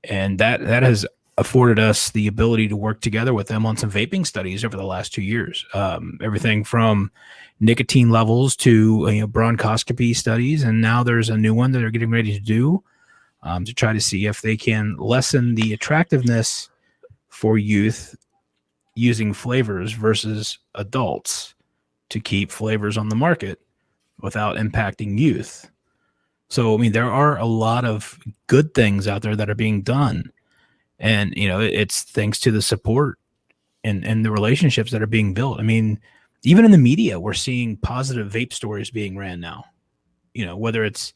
And that has afforded us the ability to work together with them on some vaping studies over the last 2 years. Everything from nicotine levels to bronchoscopy studies. And now there's a new one that they're getting ready to do to try to see if they can lessen the attractiveness for youth using flavors versus adults to keep flavors on the market without impacting youth. So, I mean, there are a lot of good things out there that are being done. And, it's thanks to the support and the relationships that are being built. I mean, even in the media, we're seeing positive vape stories being ran now, whether it's,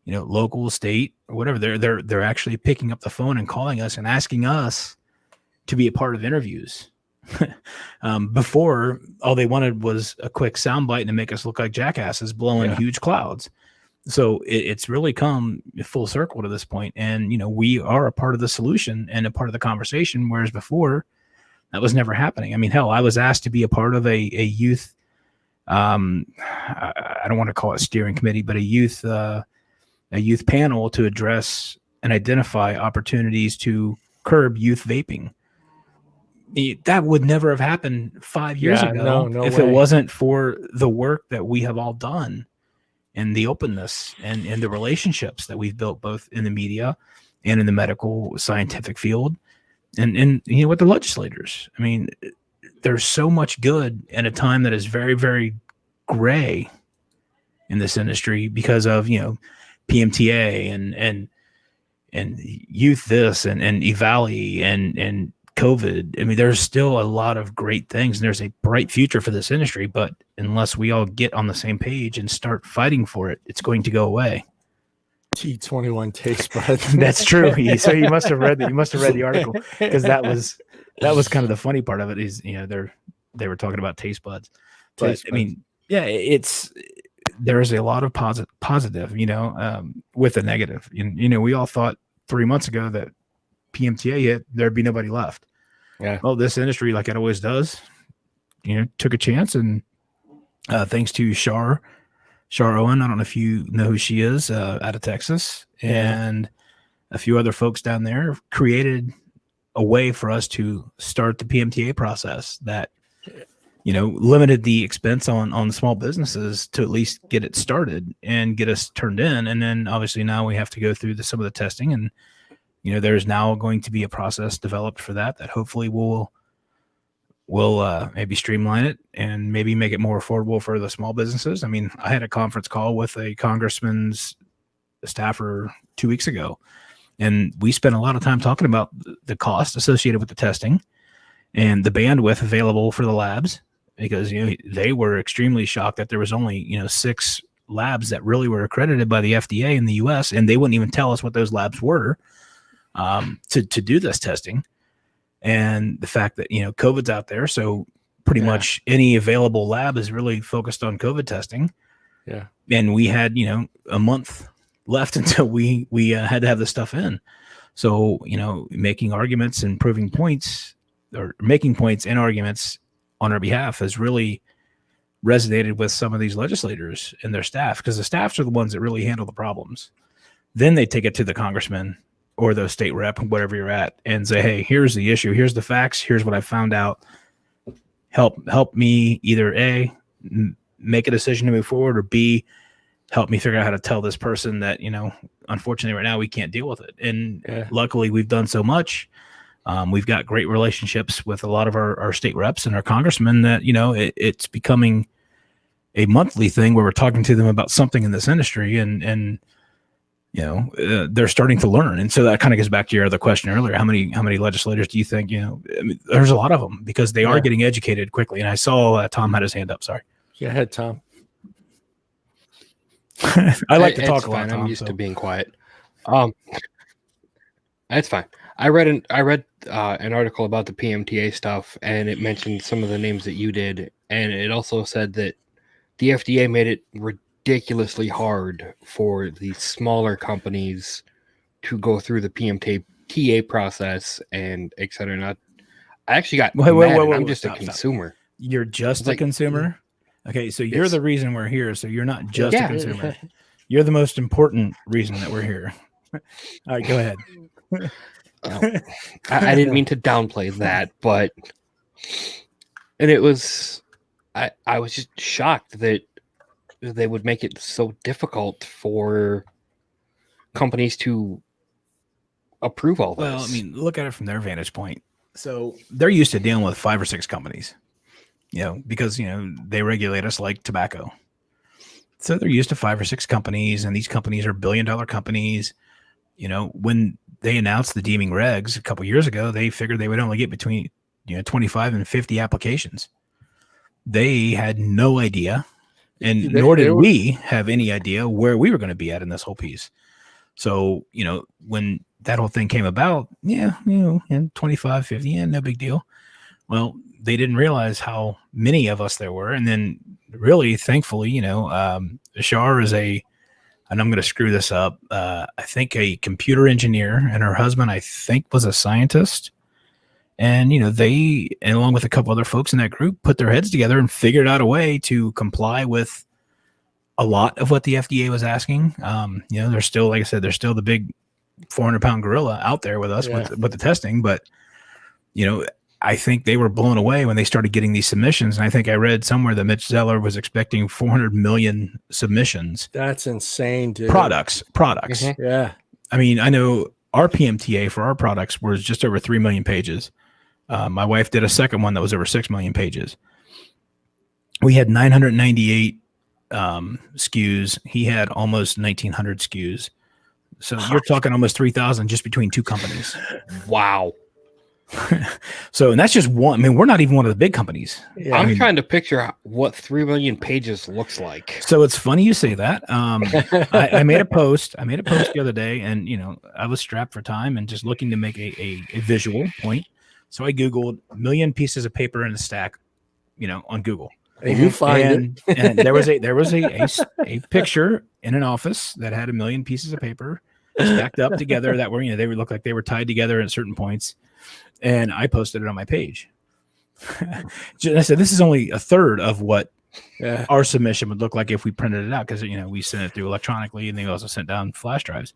local, state, or whatever. They're actually picking up the phone and calling us and asking us to be a part of interviews. Before, all they wanted was a quick soundbite to make us look like jackasses blowing huge clouds. So it's really come full circle to this point. And, we are a part of the solution and a part of the conversation, whereas before that was never happening. I mean, hell, I was asked to be a part of a youth, I don't want to call it steering committee, but a youth panel to address and identify opportunities to curb youth vaping. That would never have happened 5 years ago no if way. it wasn't for the work that we have all done and the openness and the relationships that we've built both in the media and in the medical scientific field and with the legislators. I mean, there's so much good in a time that is very, very gray in this industry because of, PMTA and youth this and EVALI and COVID. I mean, there's still a lot of great things and there's a bright future for this industry, but unless we all get on the same page and start fighting for it, it's going to go away. T21 taste buds. That's true. So you must have read that. You must have read the article because that was kind of the funny part of it is, they were talking about taste buds. But Taste buds. I mean, yeah, there is a lot of positive, with the negative. We all thought 3 months ago that PMTA hit, there'd be nobody left. Yeah. Well, this industry, like it always does, took a chance, and thanks to Shar Owen, I don't know if you know who she is, out of Texas, and a few other folks down there created a way for us to start the PMTA process that, limited the expense on small businesses to at least get it started and get us turned in. And then obviously now we have to go through some of the testing, and, there's now going to be a process developed for that hopefully will maybe streamline it and maybe make it more affordable for the small businesses. I mean, I had a conference call with a congressman's staffer 2 weeks ago, and we spent a lot of time talking about the cost associated with the testing and the bandwidth available for the labs, because, they were extremely shocked that there was only, 6 labs that really were accredited by the FDA in the US, and they wouldn't even tell us what those labs were to do this testing. And the fact that, COVID's out there. So pretty much any available lab is really focused on COVID testing. Yeah. And we had, a month left until we had to have this stuff in. So, making arguments and proving points, or making points and arguments on our behalf, has really resonated with some of these legislators and their staff, because the staffs are the ones that really handle the problems. Then they take it to the congressman or the state rep, whatever you're at, and say, hey, here's the issue. Here's the facts. Here's what I found out. Help me either A, make a decision to move forward, or B, help me figure out how to tell this person that, unfortunately right now we can't deal with it. And luckily we've done so much. We've got great relationships with a lot of our state reps and our congressmen that, it's becoming a monthly thing where we're talking to them about something in this industry, and they're starting to learn. And so that kind of goes back to your other question earlier. How many legislators do you think, there's a lot of them, because they are getting educated quickly. And I saw Tom had his hand up. Sorry. Go ahead, Tom. I like to talk a lot, Tom, I'm used so. to being quiet. That's fine. I read an article about the PMTA stuff, and it mentioned some of the names that you did, and it also said that the FDA made it ridiculously hard for the smaller companies to go through the PMTA process and et cetera. And I actually got mad, and I'm just a consumer. You're just a consumer? Okay, so you're the reason we're here. So you're not just a consumer. You're the most important reason that we're here. All right, go ahead. I didn't mean to downplay that, but it was I was just shocked that they would make it so difficult for companies to approve all this. Well, I mean, look at it from their vantage point. So they're used to dealing with 5 or 6 companies, because, they regulate us like tobacco. So they're used to 5 or 6 companies, and these companies are billion-dollar companies. When they announced the deeming regs a couple years ago, they figured they would only get between 25 and 50 applications. They had no idea, and nor did we have any idea where we were going to be at in this whole piece. So, when that whole thing came about, and 25, 50, no big deal. Well, they didn't realize how many of us there were. And then really, thankfully, Shar is and I'm going to screw this up, I think a computer engineer, and her husband, I think, was a scientist. And, they, and along with a couple other folks in that group, put their heads together and figured out a way to comply with a lot of what the FDA was asking. They're still, like I said, they're still the big 400-pound gorilla out there with us with the testing. But, I think they were blown away when they started getting these submissions. And I think I read somewhere that Mitch Zeller was expecting 400 million submissions. That's insane, dude. Products. Yeah. I mean, I know our PMTA for our products was just over 3 million pages. My wife did a second one that was over 6 million pages. We had 998 SKUs. He had almost 1,900 SKUs. So you're talking almost 3,000 just between two companies. Wow. So, and that's just one. I mean, we're not even one of the big companies. Yeah. I'm trying to picture what 3 million pages looks like. So it's funny you say that. I made a post. I made a post the other day, and I was strapped for time and just looking to make a visual point. So I Googled million pieces of paper in a stack, on Google. If you find it. And there was a picture in an office that had 1 million pieces of paper stacked up together that were, they would look like they were tied together at certain points. And I posted it on my page. I said, this is only a third of what our submission would look like if we printed it out. Cause we sent it through electronically, and they also sent down flash drives.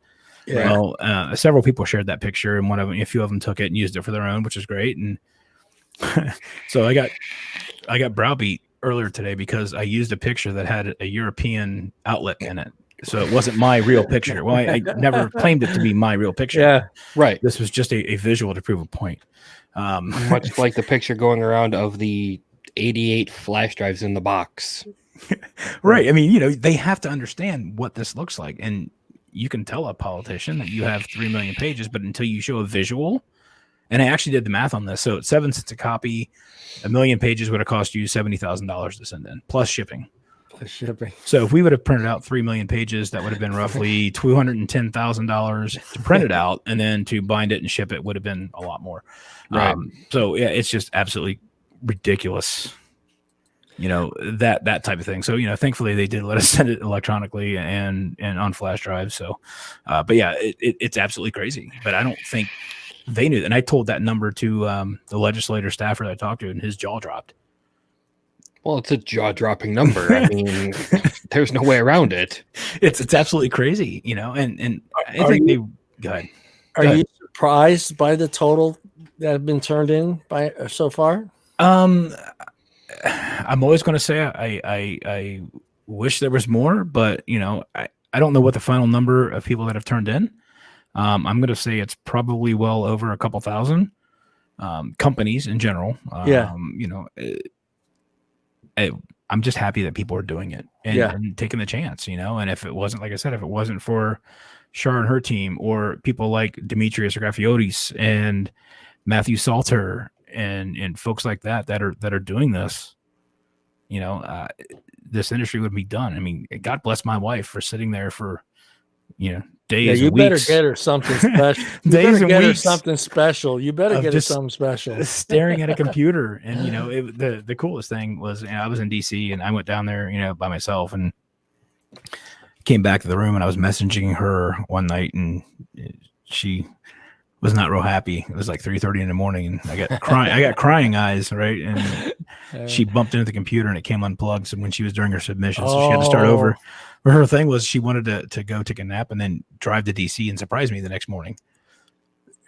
Yeah. Well, several people shared that picture, and a few of them took it and used it for their own, which is great. And so I got browbeat earlier today because I used a picture that had a European outlet in it. So it wasn't my real picture. Well, I never claimed it to be my real picture. Yeah. Right. This was just a visual to prove a point. Much like the picture going around of the 88 flash drives in the box. Right. I mean, they have to understand what this looks like. And you can tell a politician that you have 3 million pages, but until you show a visual, and I actually did the math on this. So at 7 cents a copy, 1 million pages would have cost you $70,000 to send in, plus shipping. Shipping. So if we would have printed out 3 million pages, that would have been roughly $210,000 to print it out, and then to bind it and ship it would have been a lot more. Right. So yeah, it's just absolutely ridiculous, that type of thing. So thankfully they did let us send it electronically and on flash drive. So, but yeah, it's absolutely crazy. But I don't think they knew that. And I told that number to the legislator staffer that I talked to, and his jaw dropped. Well, it's a jaw-dropping number. I mean, there's no way around it. It's absolutely crazy, and I think they go ahead. Are you surprised by the total that have been turned in by so far? I'm always going to say I wish there was more, but I don't know what the final number of people that have turned in. I'm going to say it's probably well over a couple thousand companies in general. I'm just happy that people are doing it and taking the chance, and if it wasn't, like I said, if it wasn't for Shar and her team, or people like Demetrius Graphiotis and Matthew Salter and folks like that are doing this, this industry would be done. I mean, God bless my wife for sitting there for, days. You and better weeks. get her something special. Days and get her weeks something special. You better of get her just something special. staring at a computer. And the coolest thing was, I was in DC, and I went down there by myself, and came back to the room, and I was messaging her one night, and she was not real happy. It was like 3:30 in the morning, and I got crying eyes, right? And she bumped into the computer, and it came unplugged. So when she was doing her submission, so she had to start over. But her thing was she wanted to go take a nap and then drive to DC and surprise me the next morning.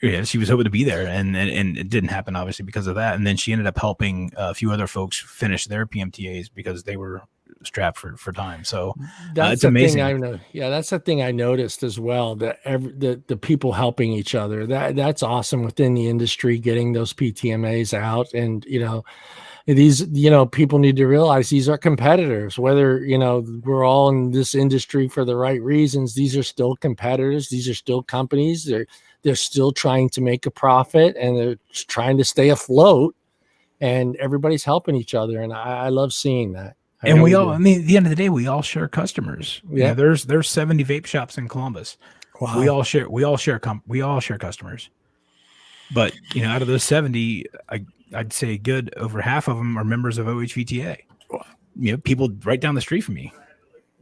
Yeah, she was hoping to be there, and it didn't happen, obviously, because of that. And then she ended up helping a few other folks finish their PMTAs because they were strapped for time. So it's amazing. That's the thing I noticed as well, that the people helping each other, that's awesome within the industry, getting those PTMAs out. And these people need to realize these are competitors, whether we're all in this industry for the right reasons. These are still competitors. These are still companies. They're still trying to make a profit, and they're trying to stay afloat, and everybody's helping each other. And I love seeing that. And we all, at the end of the day, we all share customers. Yeah. There's 70 vape shops in Columbus. Wow. We all share customers. But, out of those 70, I'd say good over half of them are members of OHVTA. People right down the street from me.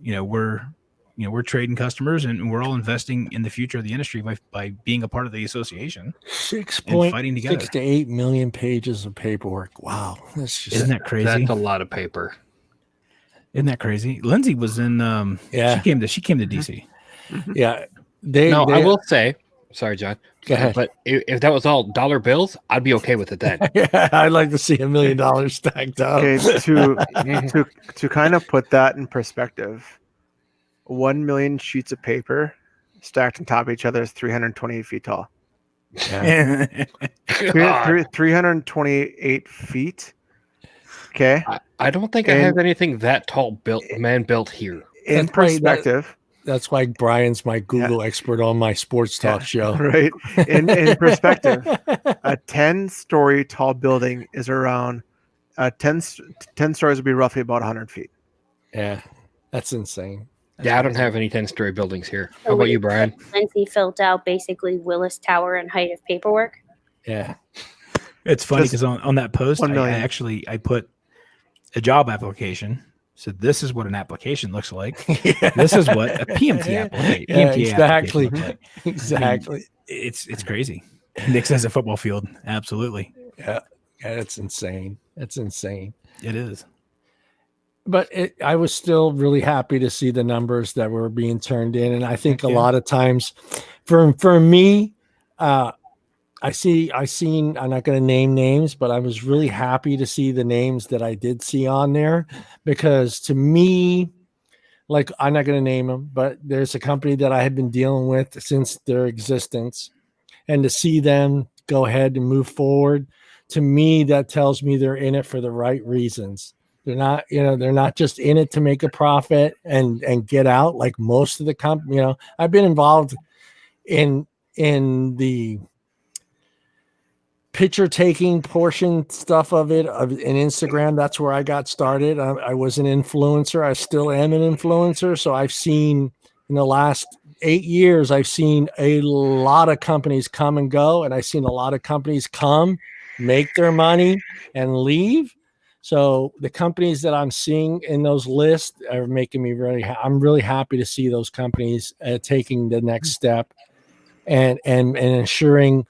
We're trading customers, and we're all investing in the future of the industry by being a part of the association. 6.6 to 8 million pages of paperwork. Wow. Isn't that crazy? That's a lot of paper. Isn't that crazy? Lindsay was in she came to DC. Yeah. I will say Sorry, John. Go ahead. But if that was all dollar bills, I'd be okay with it then. Yeah, I'd like to see $1 million stacked up. Okay, to kind of put that in perspective, 1 million sheets of paper stacked on top of each other is 328 feet tall. Yeah. 328 feet. Okay. I don't think I have anything that tall built here. In That's right, perspective, That's why Brian's my Google expert on my sports talk show. right? In perspective, a 10-story tall building is around 10 stories would be roughly about 100 feet. Yeah, that's insane. Yeah, I don't have any 10-story buildings here. How about you, Brian? Lindsay filled out basically Willis Tower and height of paperwork. Yeah. It's funny Just because on that post, 1 million. I put a job application. So this is what an application looks like. Yeah. This is what a PMT application. Yeah, PMTA exactly. application looks like. Exactly. It's crazy. Nick says a football field. Absolutely, Yeah, it's insane. It's insane. it is. But I was still really happy to see the numbers that were being turned in, and I think a lot of times, for me, I'm not going to name names, but I was really happy to see the names that I did see on there, because to me, like, I'm not going to name them, but there's a company that I had been dealing with since their existence, and to see them go ahead and move forward, to me, that tells me they're in it for the right reasons. They're not just in it to make a profit and get out like most of the company. I've been involved in the picture taking portion stuff of it in Instagram. That's where I got started. I was an influencer. I still am an influencer. So I've seen in the last 8 years, I've seen a lot of companies come and go, and I've seen a lot of companies come, make their money, and leave. So the companies that I'm seeing in those lists are making me I'm really happy to see those companies taking the next step and ensuring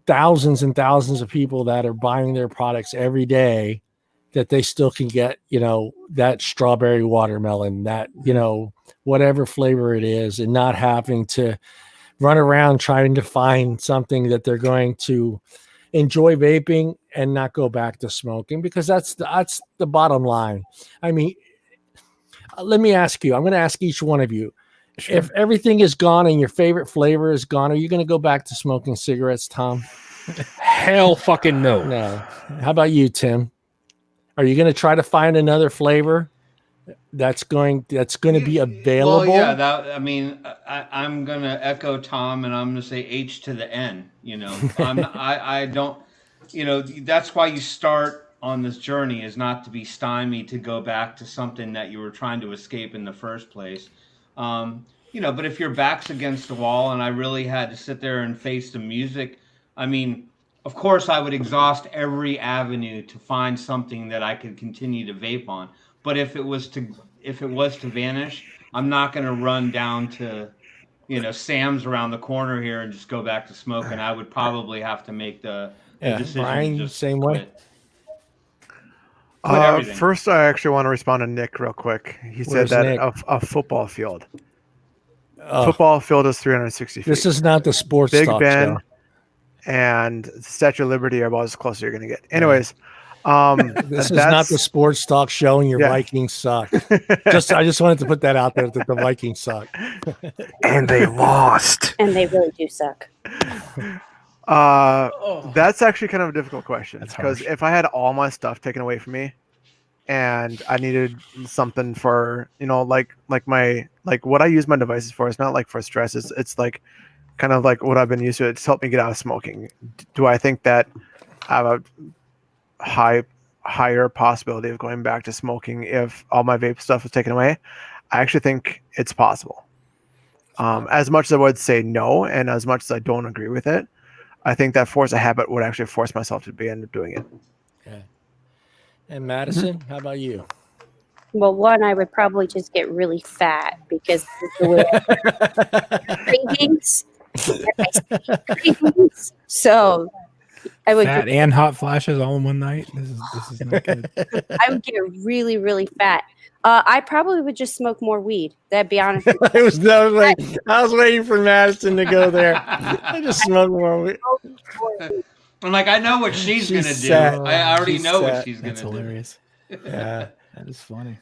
thousands and thousands of people that are buying their products every day that they still can get, that strawberry watermelon, that, whatever flavor it is, and not having to run around trying to find something that they're going to enjoy vaping and not go back to smoking, because that's the bottom line. I mean, let me ask you, I'm going to ask each one of you, Sure. if everything is gone and your favorite flavor is gone, are you going to go back to smoking cigarettes, Tom? Hell fucking no. No. How about you, Tim? Are you going to try to find another flavor that's going to be available? Well, yeah, I'm going to echo Tom, and I'm going to say H to the N, I don't, that's why you start on this journey, is not to be stymied to go back to something that you were trying to escape in the first place. But if your back's against the wall and I really had to sit there and face the music, of course I would exhaust every avenue to find something that I could continue to vape on. But if it was to vanish, I'm not going to run down to, Sam's around the corner here and just go back to smoking. I would probably have to make the decision. Brian, to just same way. quit. First, I actually want to respond to Nick real quick. He Where's said that Nick? a football field. Oh, Football field is 360 feet. this is not the sports Big talk Ben show. and the Statue of Liberty are about as close as you're going to get. Anyways, This is not the sports talk show, and your Yeah. Vikings suck. I just wanted to put that out there that the Vikings suck. and they lost. And they really do suck. That's actually kind of a difficult question, That's because harsh. if I had all my stuff taken away from me and I needed something for, like what I use my devices for, it's not like for stress. It's like kind of like what I've been used to. It's helped me get out of smoking. Do I think that I have a higher possibility of going back to smoking if all my vape stuff was taken away? I actually think it's possible. As much as I would say no, and as much as I don't agree with it, I think that force of habit would actually force myself to end up doing it. Okay. And Madison, how about you? Well, one, I would probably just get really fat because cravings. So I would Fat and hot flashes all in one night. This is not good. I would get really, really fat. I probably would just smoke more weed. That'd be honest. I was waiting for Madison to go there. I just smoke more weed. I'm like, I know what she's gonna set. do. I already She's know what set. she's gonna That's do. hilarious. Yeah. That is funny.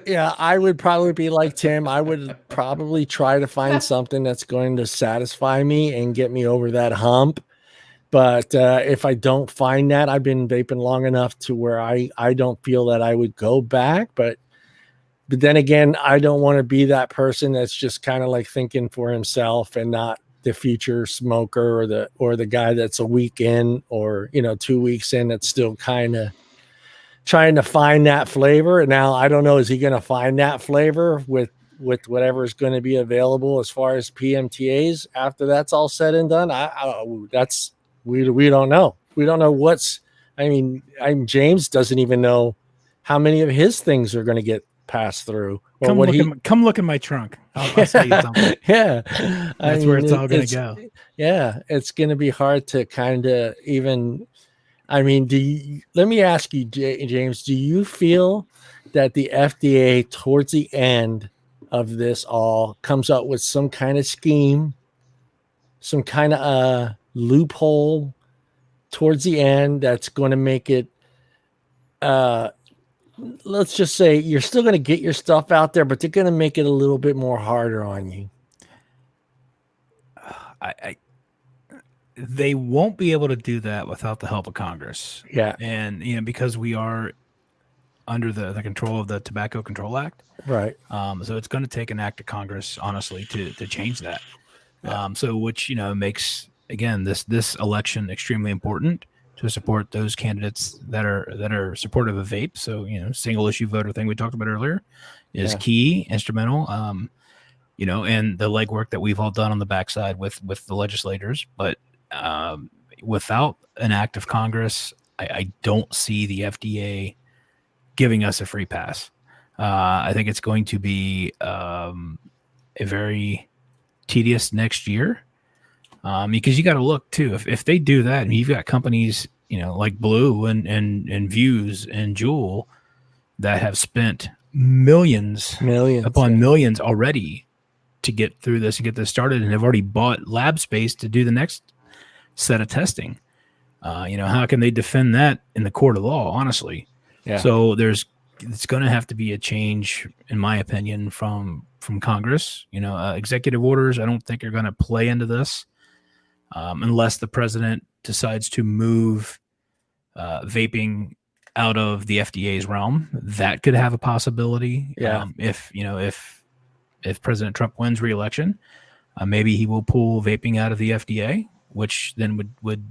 Yeah, I would probably be like Tim. I would probably try to find something that's going to satisfy me and get me over that hump. But if I don't find that, I've been vaping long enough to where I don't feel that I would go back. But then again, I don't want to be that person that's just kind of like thinking for himself and not the future smoker or the guy that's a week in or 2 weeks in that's still kind of trying to find that flavor. And now I don't know, is he going to find that flavor with whatever is going to be available as far as PMTAs after that's all said and done? We don't know. We don't know James doesn't even know how many of his things are going to get passed through. Or Come look in my trunk. I'll tell you something. Yeah. That's where it's all going to go. Yeah. It's going to be hard to kind of even, let me ask you, James, do you feel that the FDA towards the end of this all comes up with some kind of scheme, some kind of loophole towards the end that's going to make it, let's just say you're still going to get your stuff out there, but they're going to make it a little bit more harder on you? They won't be able to do that without the help of Congress. Yeah. And, because we are under the control of the Tobacco Control Act. Right. So it's going to take an act of Congress, honestly, to change that. Yeah. Which, makes, again, this election extremely important to support those candidates that are supportive of vape. So, single issue voter thing we talked about earlier is key, instrumental, and the legwork that we've all done on the backside with the legislators. But without an act of Congress, I don't see the FDA giving us a free pass. I think it's going to be a very tedious next year, because you got to look too. If they do that, and you've got companies, like Blue and Views and Juul that have spent millions upon millions already to get through this and get this started, and have already bought lab space to do the next set of testing. How can they defend that in the court of law, honestly? Yeah. So it's going to have to be a change, in my opinion, from Congress. Executive orders, I don't think are going to play into this, unless the president decides to move vaping out of the FDA's realm. That could have a possibility. Yeah. If President Trump wins re-election, maybe he will pull vaping out of the FDA, which then would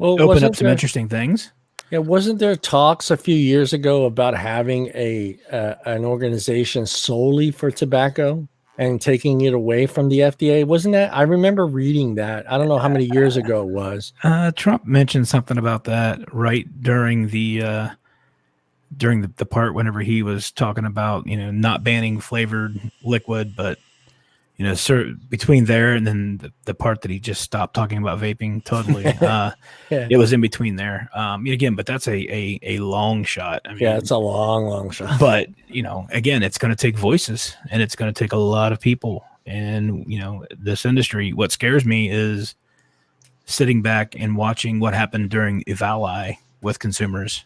open up some interesting things. Yeah, wasn't there talks a few years ago about having an organization solely for tobacco and taking it away from the FDA? Wasn't that? I remember reading that. I don't know how many years ago it was. Trump mentioned something about that right during the part whenever he was talking about not banning flavored liquid, but between there and then the part that he just stopped talking about vaping totally. It was in between there. Again, but that's a long shot. It's a long shot. But again, it's going to take voices, and it's going to take a lot of people. And this industry. What scares me is sitting back and watching what happened during EVALI with consumers.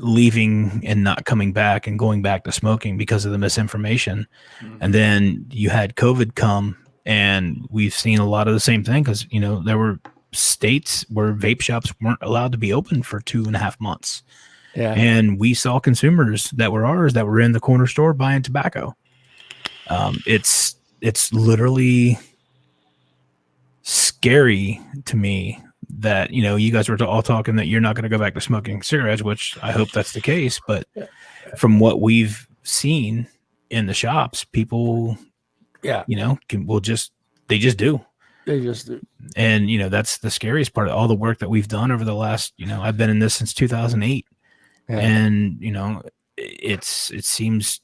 Leaving and not coming back and going back to smoking because of the misinformation. Mm-hmm. And then you had COVID come, and we've seen a lot of the same thing, because there were states where vape shops weren't allowed to be open for 2.5 months. Yeah. And we saw consumers that were ours that were in the corner store buying tobacco. It's literally scary to me that you guys were all talking that you're not going to go back to smoking cigarettes, which I hope that's the case. But from what we've seen in the shops, people, they just do. They just do. And that's the scariest part of all the work that we've done over the last. I've been in this since 2008, and it seems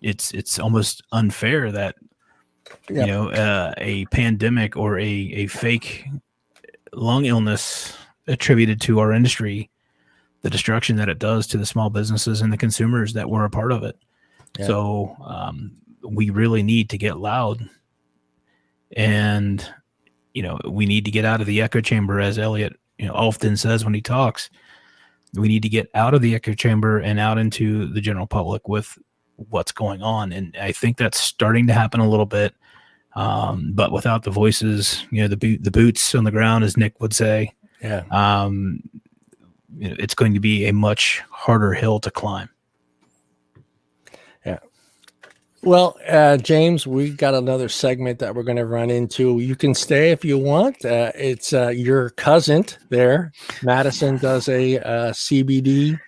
it's almost unfair that a pandemic or a fake lung illness attributed to our industry the destruction that it does to the small businesses and the consumers that were a part of it. Yeah. So we really need to get loud, and we need to get out of the echo chamber, as Elliot often says when he talks. We need to get out of the echo chamber and out into the general public with what's going on, and I think that's starting to happen a little bit. But without the voices, the boots on the ground, as Nick would say, it's going to be a much harder hill to climb. Yeah. Well, James, we got another segment that we're going to run into. You can stay if you want. It's your cousin there. Madison does a CBD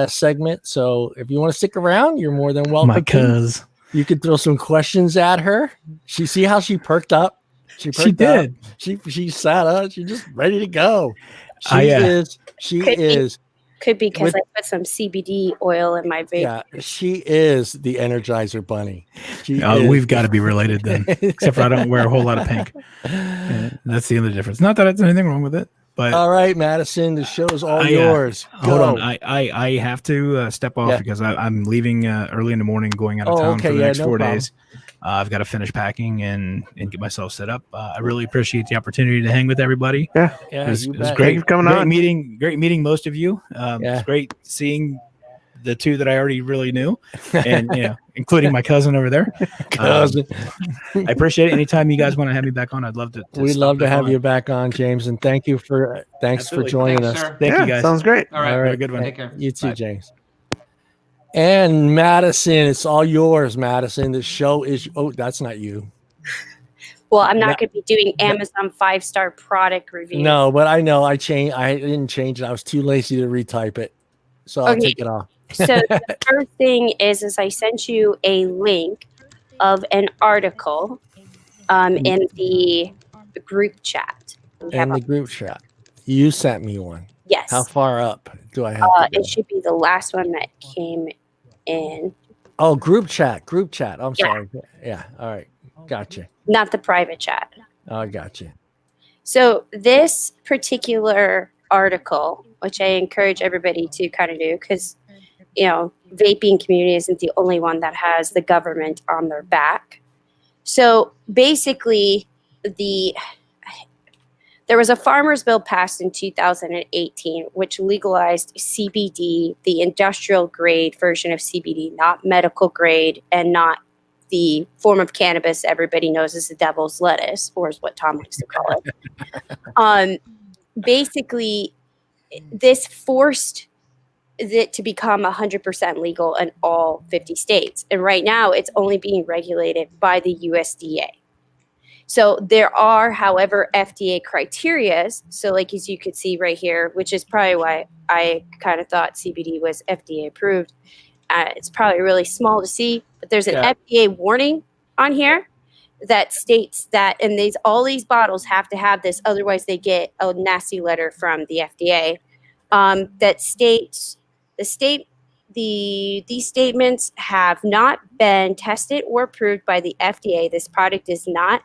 segment. So if you want to stick around, you're more than welcome. My cuz. You could throw some questions at her. See how she perked up? She did. She sat up. She's just ready to go. She Could is. Could be because I put some CBD oil in my vape. Yeah, she is the Energizer Bunny. We've got to be related then, except for I don't wear a whole lot of pink. That's the other difference. Not that there's anything wrong with it. But all right, Madison, the show is all yours. Hold on, I have to step off because I'm leaving early in the morning, going out of town for the next 4 days. I've got to finish packing and get myself set up. I really appreciate the opportunity to hang with everybody. Yeah, it was great. Thank you for coming on. Great meeting most of you. It's great seeing the two that I already really knew, and including my cousin over there. I appreciate it. Anytime you guys want to have me back on, I'd love to. We'd love to have you back on, James, and thanks for joining us. Sir. Thank you guys. Sounds great. All right. Have a good one. Take care. You too, Bye. James. And Madison, it's all yours, Madison. The show is. Oh, that's not you. Well, I'm not going to be doing Amazon 5-star product reviews. No, but I know I didn't change it. I was too lazy to retype it, so I'll take it off. So the first thing is I sent you a link of an article in the group chat. In the group chat, you sent me one. Yes. How far up do I have? To go? It should be the last one that came in. Oh, group chat. I'm sorry. Yeah. All right. Gotcha. Not the private chat. Oh, I gotcha. So this particular article, which I encourage everybody to kind of do, because vaping community isn't the only one that has the government on their back. So basically, there was a farmers bill passed in 2018, which legalized CBD, the industrial grade version of CBD, not medical grade, and not the form of cannabis everybody knows is the devil's lettuce, or is what Tom likes to call it. Basically, this forced it to become 100% legal in all 50 states. And right now, it's only being regulated by the USDA. So there are, however, FDA criterias. So like as you could see right here, which is probably why I kind of thought CBD was FDA approved. It's probably really small to see, but there's an FDA warning on here that states that, and all these bottles have to have this, otherwise they get a nasty letter from the FDA that states these statements have not been tested or approved by the FDA. This product is not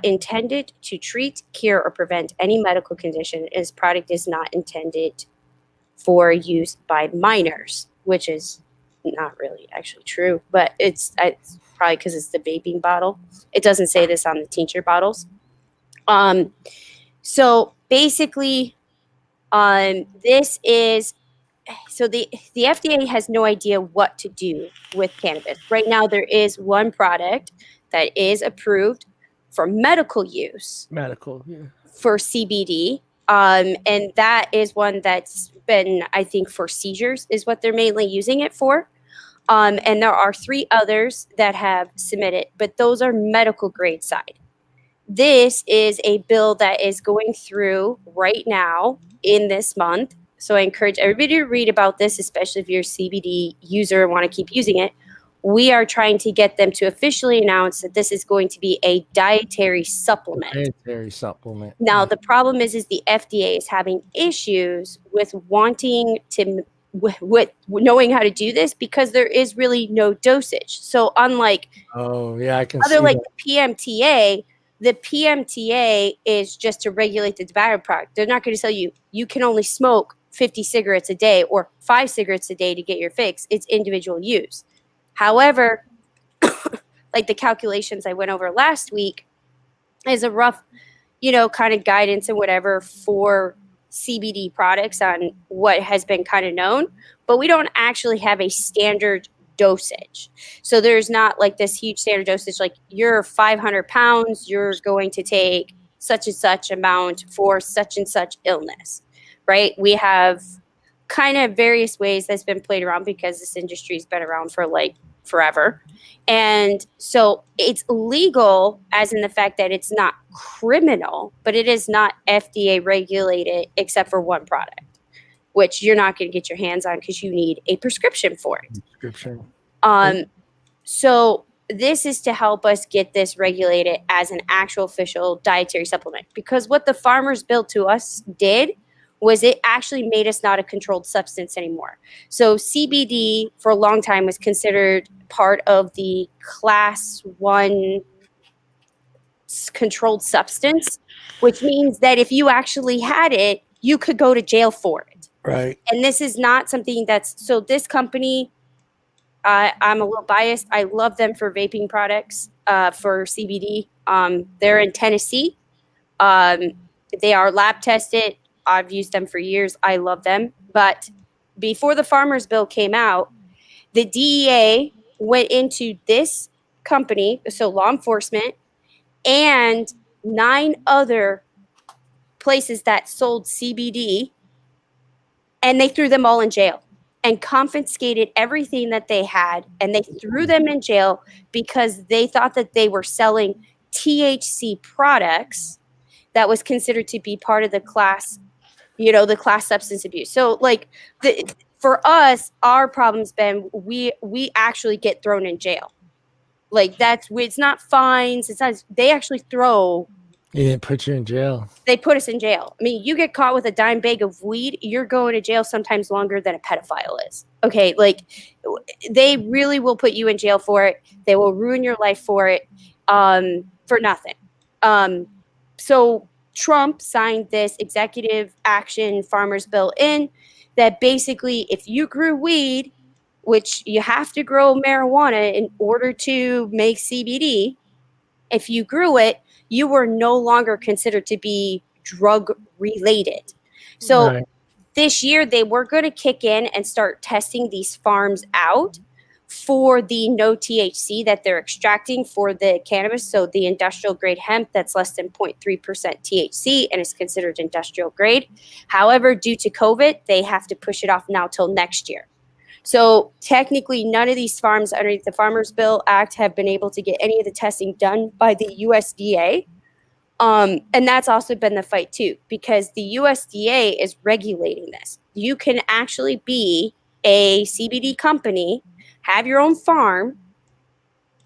intended to treat, cure, or prevent any medical condition. This product is not intended for use by minors, which is not really actually true, but it's probably because it's the vaping bottle. It doesn't say this on the tincture bottles. So basically, this is, so the FDA has no idea what to do with cannabis. Right now, there is one product that is approved for medical use. For CBD. And that is one that's been, I think, for seizures is what they're mainly using it for. And there are 3 others that have submitted, but those are medical grade side. This is a bill that is going through right now in this month. So I encourage everybody to read about this, especially if you're a CBD user and want to keep using it. We are trying to get them to officially announce that this is going to be a dietary supplement. Now, the problem is the FDA is having issues with wanting to, with knowing how to do this because there is really no dosage. So unlike I can other see like that. the PMTA, the PMTA is just to regulate the tobacco product. They're not going to tell you you can only smoke 50 cigarettes a day or 5 cigarettes a day to get your fix. It's individual use. However, like the calculations I went over last week is a rough, kind of guidance and whatever for CBD products on what has been kind of known, but we don't actually have a standard dosage. So there's not like this huge standard dosage, like you're 500 pounds, you're going to take such and such amount for such and such illness, right? We have kind of various ways that's been played around because this industry has been around for like forever. And so it's legal as in the fact that it's not criminal, but it is not FDA regulated except for one product, which you're not going to get your hands on because you need a prescription for it. So this is to help us get this regulated as an actual official dietary supplement, because what the Farmers Bill to us did was it actually made us not a controlled substance anymore. So CBD for a long time was considered part of the class 1 controlled substance, which means that if you actually had it, you could go to jail for it. Right. And this is not something so this company, I'm a little biased. I love them for vaping products, for CBD. They're in Tennessee. They are lab tested. I've used them for years. I love them. But before the Farmers Bill came out, the DEA went into this company, so law enforcement, and 9 other places that sold CBD, and they threw them all in jail and confiscated everything that they had, and they threw them in jail because they thought that they were selling THC products that was considered to be part of the class, the class substance abuse. So like for us, our problem's been we actually get thrown in jail. Like it's not fines. It's not, they actually throw. Yeah, put you in jail. They put us in jail. I mean, you get caught with a dime bag of weed, you're going to jail sometimes longer than a pedophile is. Okay, like they really will put you in jail for it. They will ruin your life for it, for nothing. So Trump signed this executive action Farmers Bill in that basically if you grew weed, which you have to grow marijuana in order to make CBD, if you grew it, you were no longer considered to be drug related. So this year they were going to kick in and start testing these farms out for the no THC that they're extracting for the cannabis. So the industrial grade hemp that's less than 0.3% THC and is considered industrial grade. However, due to COVID, they have to push it off now till next year. So technically, none of these farms underneath the Farmers Bill Act have been able to get any of the testing done by the USDA. And that's also been the fight too, because the USDA is regulating this. You can actually be a CBD company, have your own farm,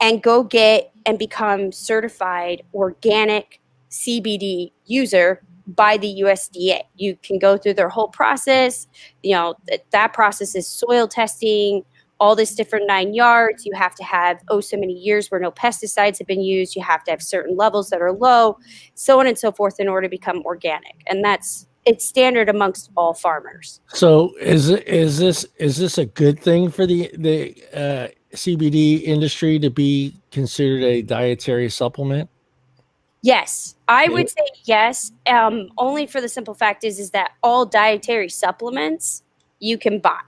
and go get and become certified organic CBD user by the USDA. You can go through their whole process. That process is soil testing, all this different 9 yards. You have to have so many years where no pesticides have been used. You have to have certain levels that are low, so on and so forth, in order to become organic. And it's standard amongst all farmers. So is this a good thing for the CBD industry to be considered a dietary supplement? Yes, I would say yes. Only for the simple fact is that all dietary supplements you can buy.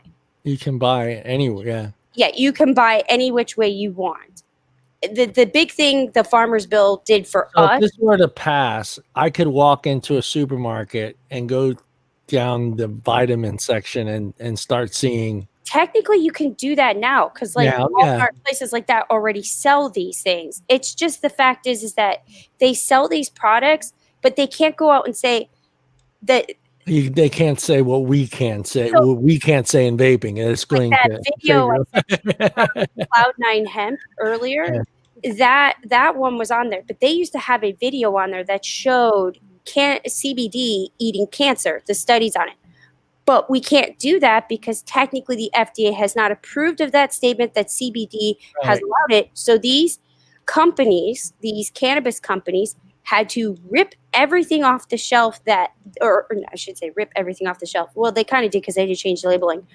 You can buy anywhere, yeah. Yeah, you can buy any which way you want. The big thing the Farmers Bill did for us. If this were to pass, I could walk into a supermarket and go down the vitamin section and start seeing. Technically, you can do that now because Walmart, places like that already sell these things. It's just the fact is that they sell these products, but they can't go out and say that. They can't say what we can say. So, what we can't say in vaping. It's going that to video Cloud9 Hemp earlier. Yeah. That one was on there, but they used to have a video on there that showed CBD eating cancer, the studies on it. But we can't do that because technically the FDA has not approved of that statement that CBD has allowed it. So these companies, these cannabis companies, had to rip everything off the shelf or I should say rip everything off the shelf. Well, they kind of did because they had to change the labeling.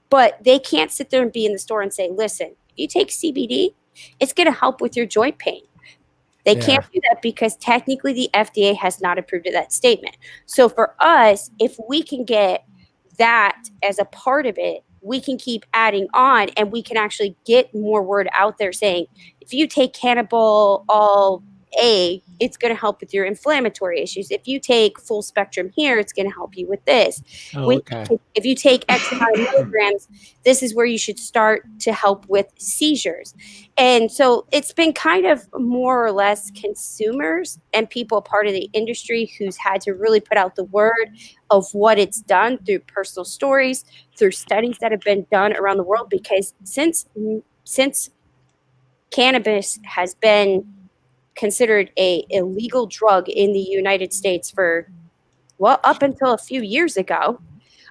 But they can't sit there and be in the store and say, listen, if you take CBD, it's going to help with your joint pain. They can't do that because technically the FDA has not approved of that statement. So for us, if we can get that as a part of it, we can keep adding on and we can actually get more word out there saying, if you take Cannabis All A, it's going to help with your inflammatory issues. If you take full spectrum here, it's going to help you with this. If you take X amount of milligrams, this is where you should start to help with seizures. And so it's been kind of more or less consumers and people part of the industry who's had to really put out the word of what it's done through personal stories, through studies that have been done around the world. Because since cannabis has been considered a illegal drug in the United States for, well, up until a few years ago.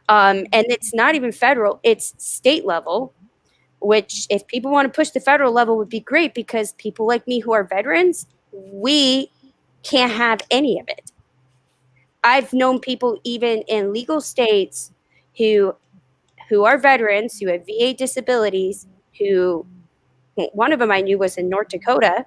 And it's not even federal, it's state level, which if people want to push the federal level would be great because people like me who are veterans, we can't have any of it. I've known people even in legal states who are veterans, who have VA disabilities, who one of them I knew was in North Dakota,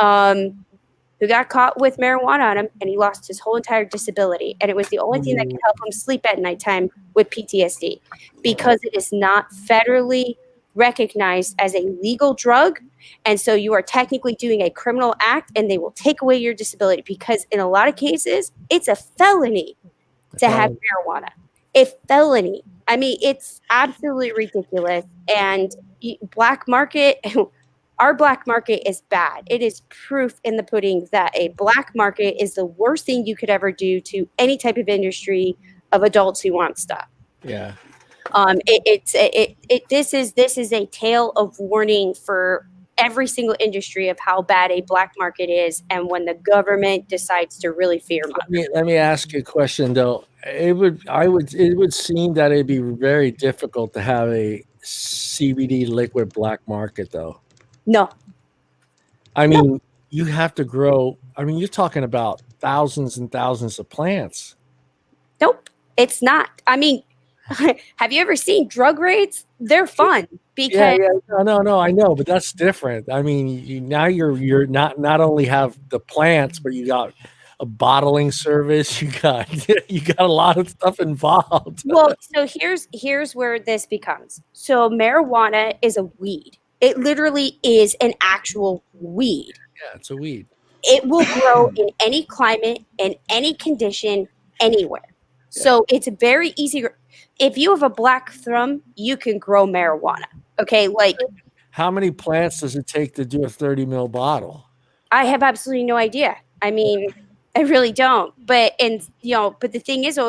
who got caught with marijuana on him and he lost his whole entire disability. And it was the only thing that could help him sleep at nighttime with PTSD because it is not federally recognized as a legal drug. And so you are technically doing a criminal act and they will take away your disability because in a lot of cases, it's a felony to have marijuana. A felony. I mean, it's absolutely ridiculous. And black market... Our black market is bad. It is proof in the pudding that a black market is the worst thing you could ever do to any type of industry of adults who want stuff. Yeah. This is a tale of warning for every single industry of how bad a black market is, and when the government decides to really fearmonger. Let me ask you a question though. It would seem that it'd be very difficult to have a CBD liquid black market though. No. I mean, you have to grow. I mean, you're talking about thousands and thousands of plants. Nope, it's not. I mean, have you ever seen drug raids? They're fun because no, I know, but that's different. I mean, now you're not only have the plants, but you got a bottling service. You got a lot of stuff involved. Well, so here's where this becomes. So marijuana is a weed. It literally is an actual weed. Yeah, it's a weed. It will grow in any climate, in any condition, anywhere. Yeah. So it's very easy. If you have a black thumb, you can grow marijuana. Okay, like how many plants does it take to do a 30 ml bottle? I have absolutely no idea. I mean, I really don't. But the thing is,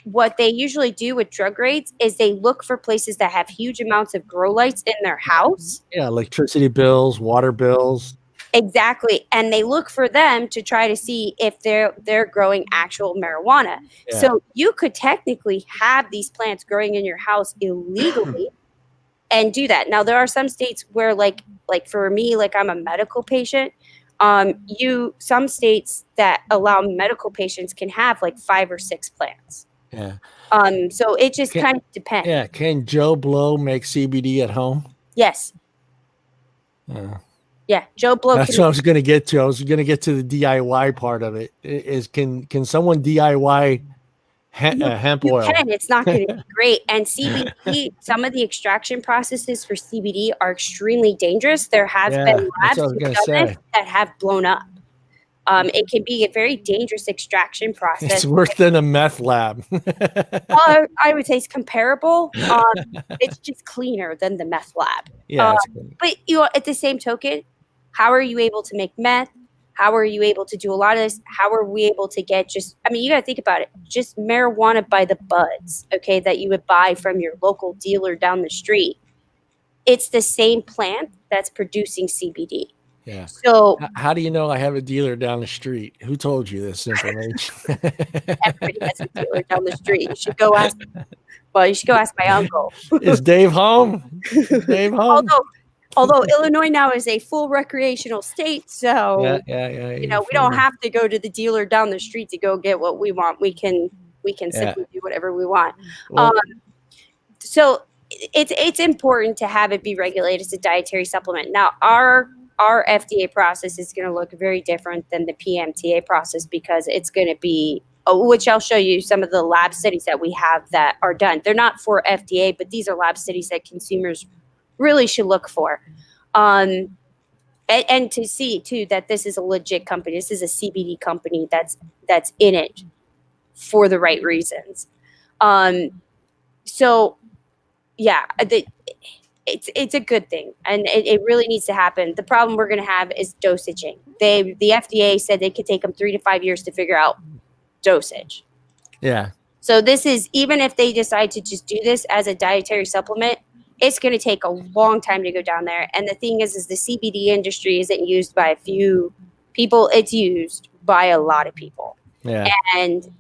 what they usually do with drug raids is they look for places that have huge amounts of grow lights in their house. Yeah, electricity bills, water bills. Exactly. And they look for them to try to see if they're growing actual marijuana. Yeah. So you could technically have these plants growing in your house illegally and do that. Now, there are some states where like for me, like I'm a medical patient. Some states that allow medical patients can have like 5 or 6 plants. Yeah. So it just kind of depends. Yeah. Can Joe Blow make CBD at home? Yes. Yeah. Joe Blow. That's what I was going to get to. I was going to get to the DIY part of it. Can someone DIY hemp oil? It's not going to be great. And CBD, some of the extraction processes for CBD are extremely dangerous. There has been labs that have blown up. It can be a very dangerous extraction process. It's worse than a meth lab. I would say it's comparable. It's just cleaner than the meth lab. Yeah. But at the same token, how are you able to make meth? How are you able to do a lot of this? How are we able to get you got to think about it. Just marijuana by the buds, okay, that you would buy from your local dealer down the street. It's the same plant that's producing CBD. Yeah. So how do you know I have a dealer down the street? Who told you this information? Everybody has a dealer down the street. You should go ask. Well, you should go ask my uncle. Is Dave home? Dave home? Although Illinois now is a full recreational state, so yeah. we don't have to go to the dealer down the street to go get what we want. We can simply do whatever we want. Well, So it's important to have it be regulated as a dietary supplement. Now, our FDA process is going to look very different than the PMTA process because it's going to be, which I'll show you some of the lab studies that we have that are done. They're not for FDA, but these are lab studies that consumers really should look for. And to see too that this is a legit company. This is a CBD company that's in it for the right reasons. So yeah, it's a good thing, and it really needs to happen. The problem we're going to have is dosaging. The FDA said they could take them 3 to 5 years to figure out dosage. yeah. So this is, even if they decide to just do this as a dietary supplement, it's going to take a long time to go down there. And the thing is the CBD industry isn't used by a few people. It's used by a lot of people. Yeah. And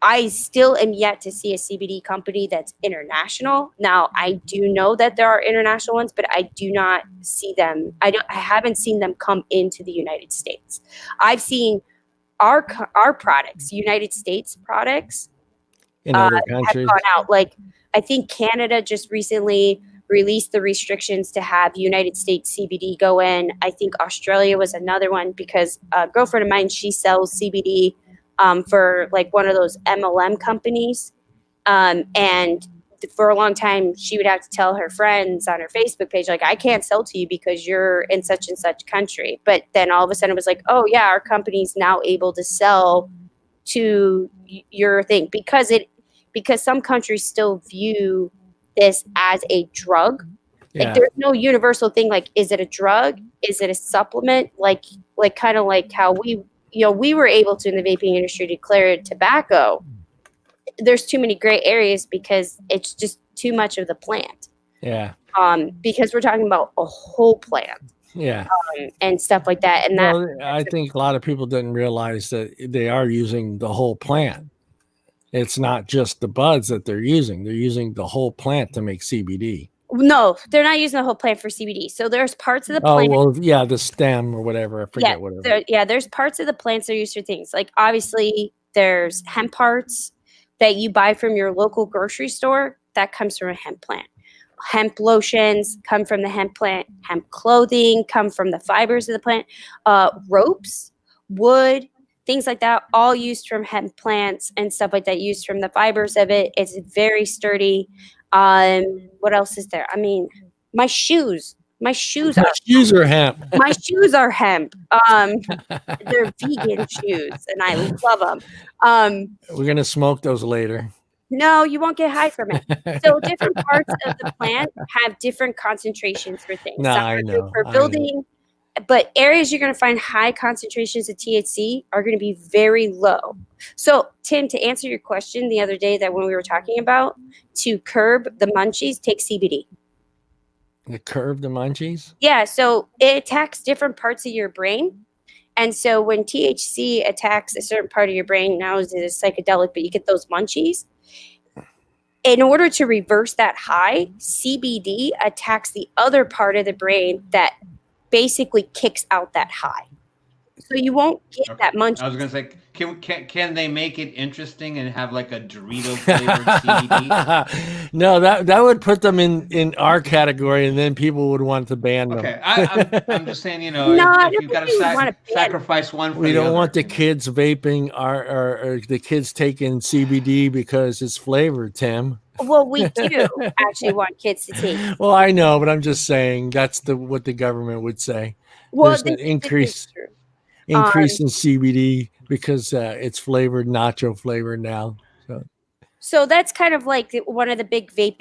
I still am yet to see a CBD company that's international. Now, I do know that there are international ones, but I do not see them. I haven't seen them come into the United States. I've seen our products, United States products, In other have countries. gone out. Like, I think Canada just recently released the restrictions to have United States CBD go in. I think Australia was another one because a girlfriend of mine, she sells CBD for like one of those MLM companies. And for a long time, she would have to tell her friends on her Facebook page, like, I can't sell to you because you're in such and such country. But then all of a sudden it was like, oh yeah, our company's now able to sell to your thing because some countries still view this as a drug. Yeah. Like there's no universal thing. Like, is it a drug? Is it a supplement? Like kind of like how we were able to in the vaping industry declare it tobacco. There's too many gray areas because it's just too much of the plant. Yeah. Because we're talking about a whole plant. Yeah. And stuff like that. And Well, I think a lot of people didn't realize that they are using the whole plant. It's not just the buds that they're using. They're using the whole plant to make CBD. no, they're not using the whole plant for CBD. So there's parts of the Oh, plant. well, yeah, the stem or whatever. I forget whatever. There's parts of the plants that are used for things. Like, obviously, there's hemp parts that you buy from your local grocery store. That comes from a hemp plant. Hemp lotions come from the hemp plant. Hemp clothing come from the fibers of the plant. Ropes, wood, things like that, all used from hemp plants and stuff like that, used from the fibers of it. It's very sturdy. What else is there? I mean, my shoes are hemp. my shoes are hemp. They're vegan shoes, and I love them. We're gonna smoke those later. No, you won't get high from it. So different parts of the plant have different concentrations for things. No, Some I are good know, for I building, but areas you're going to find high concentrations of THC are going to be very low. So, Tim, to answer your question the other day that when we were talking about, to curb the munchies, take CBD. The curve, the munchies. Yeah, so it attacks different parts of your brain. And so when THC attacks a certain part of your brain, now it's psychedelic, but you get those munchies. In order to reverse that high, CBD attacks the other part of the brain that basically kicks out that high. So you won't get that munchies. I was going to say, can they make it interesting and have like a Dorito flavored CBD? No, that would put them in our category, and then people would want to ban them. Okay, I'm just saying, No, if you've got to sacrifice one for We the don't other. want the kids vaping or the kids taking CBD because it's flavored, Tim. Well, we do actually want kids to take. Well, I know, but I'm just saying that's what the government would say. Well, There's an this is increase true. in CBD because it's flavored, nacho flavored now. So that's kind of like one of the big the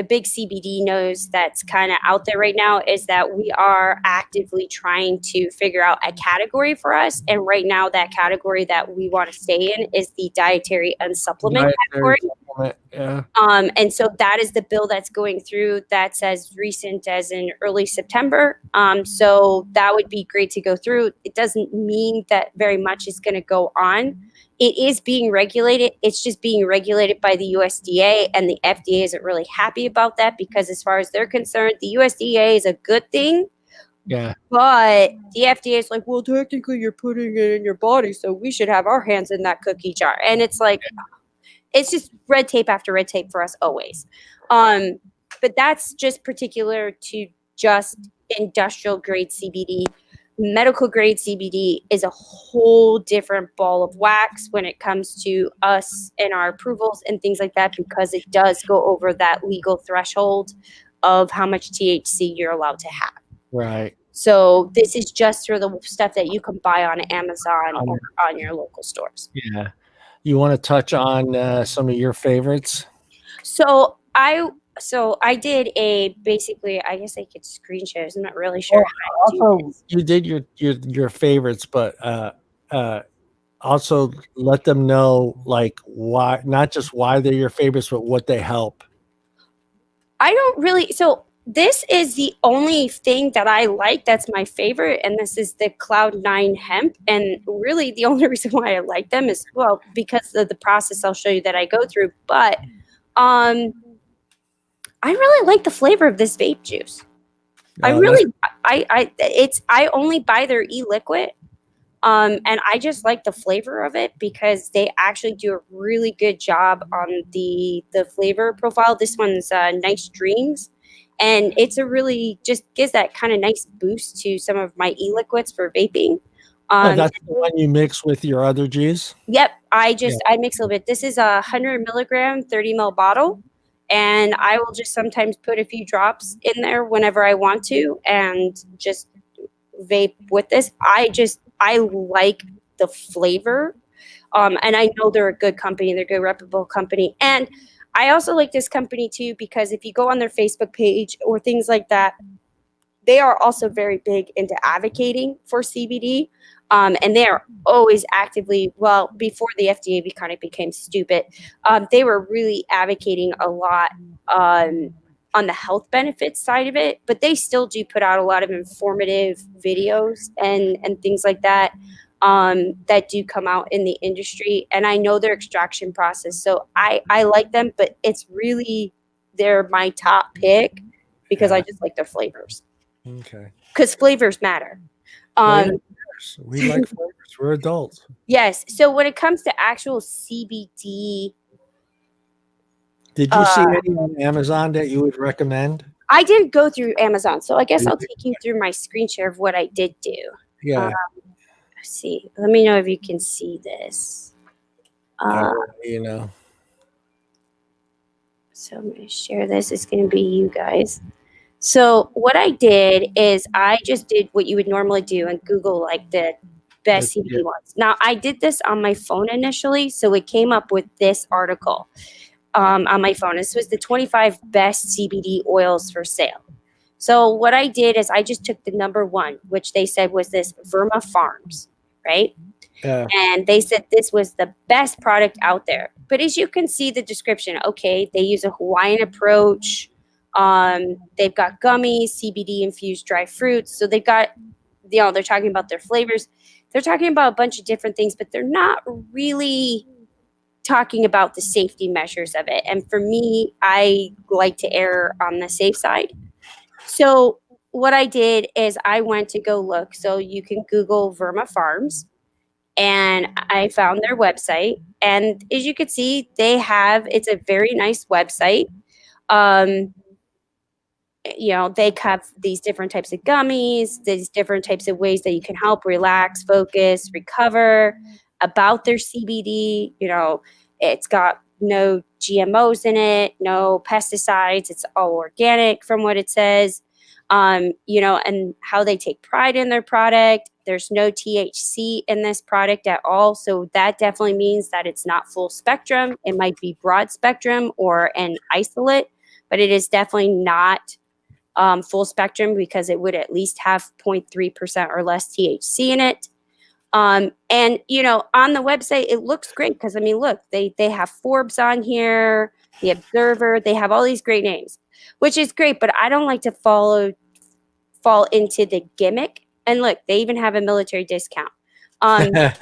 big CBD news that's kind of out there right now is that we are actively trying to figure out a category for us. And right now that category that we want to stay in is the dietary and supplement category. supplement. Yeah. And so that is the bill that's going through. That's as recent as in early September. So that would be great to go through. It doesn't mean that very much is going to go on. It is being regulated. It's just being regulated by the USDA, and the FDA isn't really happy about that because, as far as they're concerned, the USDA is a good thing. Yeah. But the FDA is like, well, technically you're putting it in your body, so we should have our hands in that cookie jar. And it's like, it's just red tape after red tape for us always. But that's just particular to just industrial grade CBD. Medical grade CBD is a whole different ball of wax when it comes to us and our approvals and things like that, because it does go over that legal threshold of how much THC you're allowed to have. Right. So this is just for the stuff that you can buy on Amazon or on your local stores. Yeah. You want to touch on some of your favorites? So I did basically, I guess I could screen share. I'm not really sure how to do this. You did your favorites, but also let them know like why, not just why they're your favorites, but what they help. I don't really. So this is the only thing that I like that's my favorite, and this is the Cloud9 hemp. And really, the only reason why I like them is, well, because of the process I'll show you that I go through. But I really like the flavor of this vape juice. I only buy their e-liquid. And I just like the flavor of it because they actually do a really good job on the flavor profile. This one's Nice Dreams. And it's a really just gives that kind of nice boost to some of my e-liquids for vaping. That's the one you mix with your other juice? Yep. I mix a little bit. This is a 100 milligram, 30 ml bottle. And I will just sometimes put a few drops in there whenever I want to and just vape with this. I like the flavor. And I know they're a good company. They're a good, reputable company. And I also like this company too, because if you go on their Facebook page or things like that, they are also very big into advocating for CBD. And they are always actively, well, before the FDA kind of became stupid, they were really advocating a lot on the health benefits side of it, but they still do put out a lot of informative videos and things like that that do come out in the industry. And I know their extraction process, so I like them, but it's really, they're my top pick because I just like their flavors. Okay. Because flavors matter. We like flavors. We're adults. Yes. So when it comes to actual CBD, did you see any on Amazon that you would recommend? I didn't go through Amazon, so I guess I'll take you through my screen share of what I did do. Yeah. Let's see. Let me know if you can see this. You know. So I'm going to share this. It's going to be you guys. So what I did is I just did what you would normally do and Google like the best CBD ones. Now I did this on my phone initially, so it came up with this article on my phone. This was the 25 best CBD oils for sale. So what I did is I just took the number one, which they said was this Verma Farms, right? Yeah. And they said this was the best product out there. But as you can see the description, okay, they use a Hawaiian approach. They've got gummies, CBD infused dry fruits. So they've got, they're talking about their flavors. They're talking about a bunch of different things, but they're not really talking about the safety measures of it. And for me, I like to err on the safe side. So what I did is I went to go look. So you can Google Verma Farms, and I found their website. And as you can see, it's a very nice website. They have these different types of gummies, these different types of ways that you can help relax, focus, recover, about their CBD. It's got no GMOs in it, no pesticides. It's all organic from what it says, and how they take pride in their product. There's no THC in this product at all. So that definitely means that it's not full spectrum. It might be broad spectrum or an isolate, but it is definitely not full spectrum because it would at least have 0.3% or less THC in it. And you know, on the website, it looks great because I mean, look, they have Forbes on here, the Observer, they have all these great names, which is great. But I don't like to fall into the gimmick. And look, they even have a military discount. I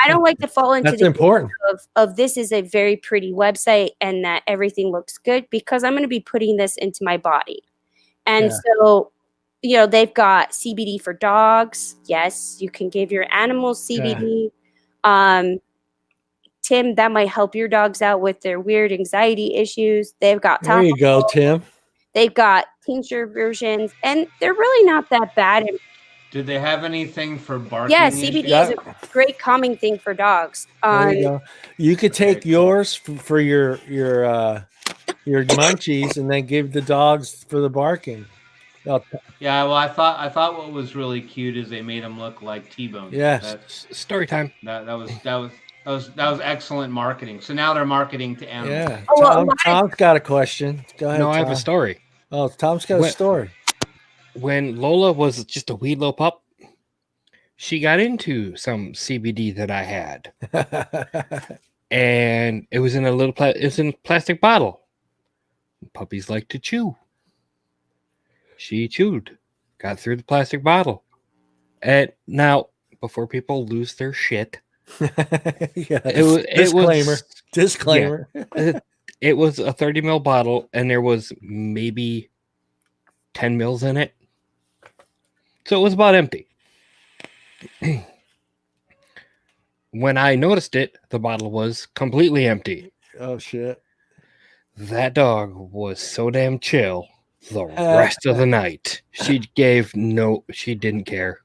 don't like to fall into That's the important. of this is a very pretty website and that everything looks good because I'm going to be putting this into my body. And Yeah. so, you know, they've got CBD for dogs. Yes, you can give your animals CBD. Tim, that might help your dogs out with their weird anxiety issues. They've got There you go, Tim. They've got tincture versions, and they're really not that bad. And Did they have anything for barking? yeah, issues? CBD is a great calming thing for dogs. There you go. You could take Okay. yours for your munchies and then give the dogs for the barking. Yeah, well, I thought what was really cute is they made them look like T-bones. Yes. Story time. That was excellent marketing. So now they're marketing to animals. Yeah. Oh, well, Tom's got a question. Go ahead. No, I have a Tom. story. Oh, Tom's got a story. When Lola was just a wee little pup, she got into some CBD that I had, and it was in a little it's in a plastic bottle. Puppies like to chew. She chewed, got through the plastic bottle, and now before people lose their shit, Yeah. Disclaimer. It was a 30 ml bottle, and there was maybe 10 mils in it, so it was about empty. When I noticed it, the bottle was completely empty. Oh shit. That dog was so damn chill the rest of the night. She didn't care.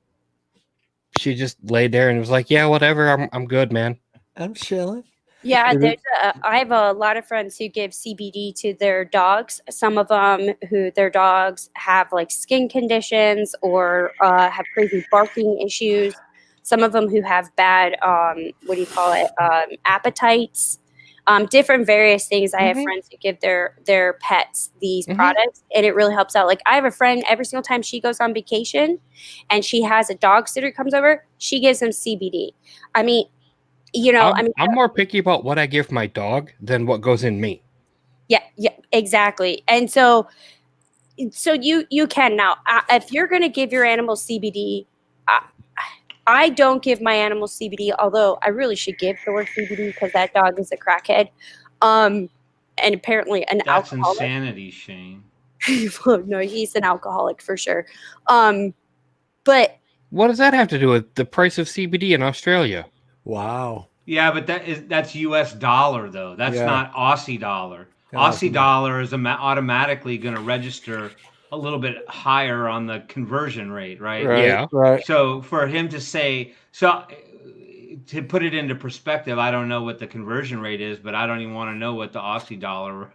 She just laid there and was like, yeah, whatever, I'm good, man. I'm chilling. Yeah, I have a lot of friends who give CBD to their dogs. Some of them who their dogs have like skin conditions or have crazy barking issues. Some of them who have bad, appetites, different various things. I have friends who give their pets these products, and it really helps out. Like I have a friend, every single time she goes on vacation and she has a dog sitter comes over, she gives them CBD. I mean, you know, I'm more picky about what I give my dog than what goes in me. Yeah, exactly. And so you can now, if you're going to give your animal CBD, I don't give my animals CBD, although I really should give Thor CBD because that dog is a crackhead, and apparently an That's alcoholic. insanity, Shane. No, he's an alcoholic for sure. But what does that have to do with the price of CBD in Australia? Wow. Yeah, but that's U.S. dollar though. That's not Aussie dollar. Yeah, Aussie dollar is automatically going to register a little bit higher on the conversion rate, right? Yeah. Right. So for him to say, to put it into perspective, I don't know what the conversion rate is, but I don't even want to know what the Aussie dollar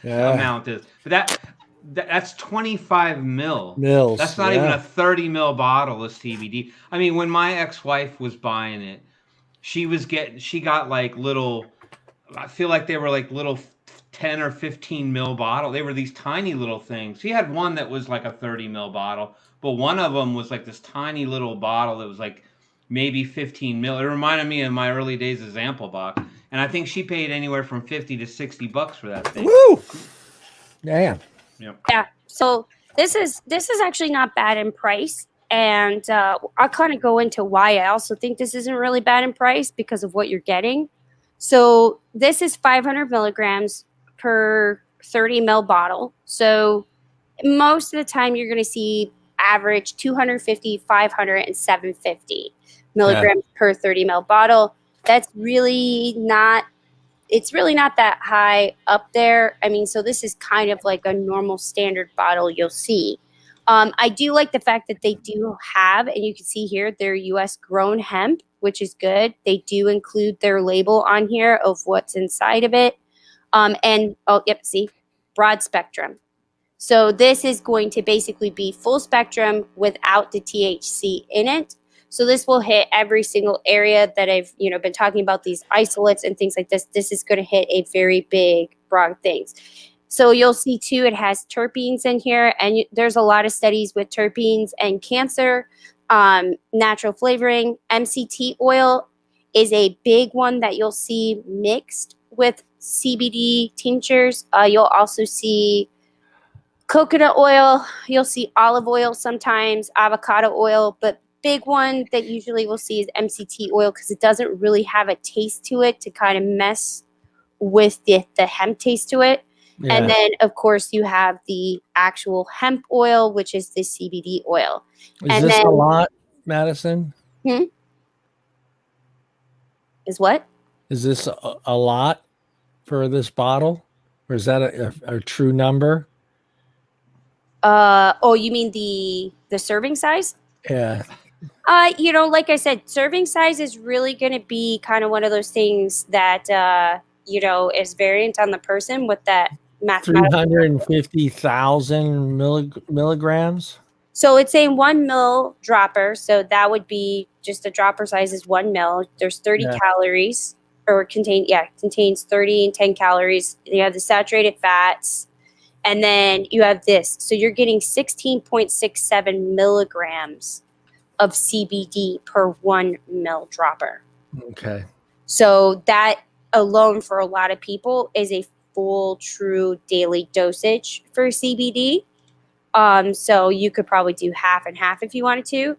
amount is. But that's 25 mils. That's not even a 30 mil bottle of CBD. I mean, when my ex-wife was buying it, she got like little, I feel like they were like little 10 or 15 mil bottle. They were these tiny little things. She had one that was like a 30 mil bottle, but one of them was like this tiny little bottle that was like maybe 15 mil. It reminded me of my early days of Zampelbach. And I think she paid anywhere from 50 to 60 bucks for that thing. Woo! Damn. Yep. yeah, so this is actually not bad in price. And I'll kind of go into why I also think this isn't really bad in price because of what you're getting. So this is 500 milligrams per 30 ml bottle. So most of the time you're going to see average 250, 500, and 750 milligrams per 30 ml bottle. That's really not, it's really not that high up there. I mean, so this is kind of like a normal standard bottle you'll see. I do like the fact that they do have, and you can see here, their U.S. grown hemp, which is good. They do include their label on here of what's inside of it. See, broad spectrum. So this is going to basically be full spectrum without the THC in it. So this will hit every single area that I've, been talking about, these isolates and things like this. This is going to hit a very big, broad things. So you'll see too, it has terpenes in here, and there's a lot of studies with terpenes and cancer. natural flavoring. MCT oil is a big one that you'll see mixed with CBD tinctures. You'll also see coconut oil. You'll see olive oil sometimes, avocado oil, but big one that usually we'll see is MCT oil because it doesn't really have a taste to it to kind of mess with the hemp taste to it. Yeah. And then, of course, you have the actual hemp oil, which is the CBD oil. Is and this then- a lot, Madison? Is what? Is this a lot for this bottle, or is that a true number? Oh, you mean the serving size? Yeah. Like I said, serving size is really going to be kind of one of those things that is variant on the person with that mathematical. 350,000 milligrams. So it's a 1 ml dropper. So that would be just a dropper size is 1 ml. There's 30 calories, or contains 30 and 10 calories. You have the saturated fats, and then you have this. So you're getting 16.67 milligrams of CBD per 1 ml dropper. Okay. So that alone for a lot of people is a full true daily dosage for CBD. So you could probably do half and half if you wanted to.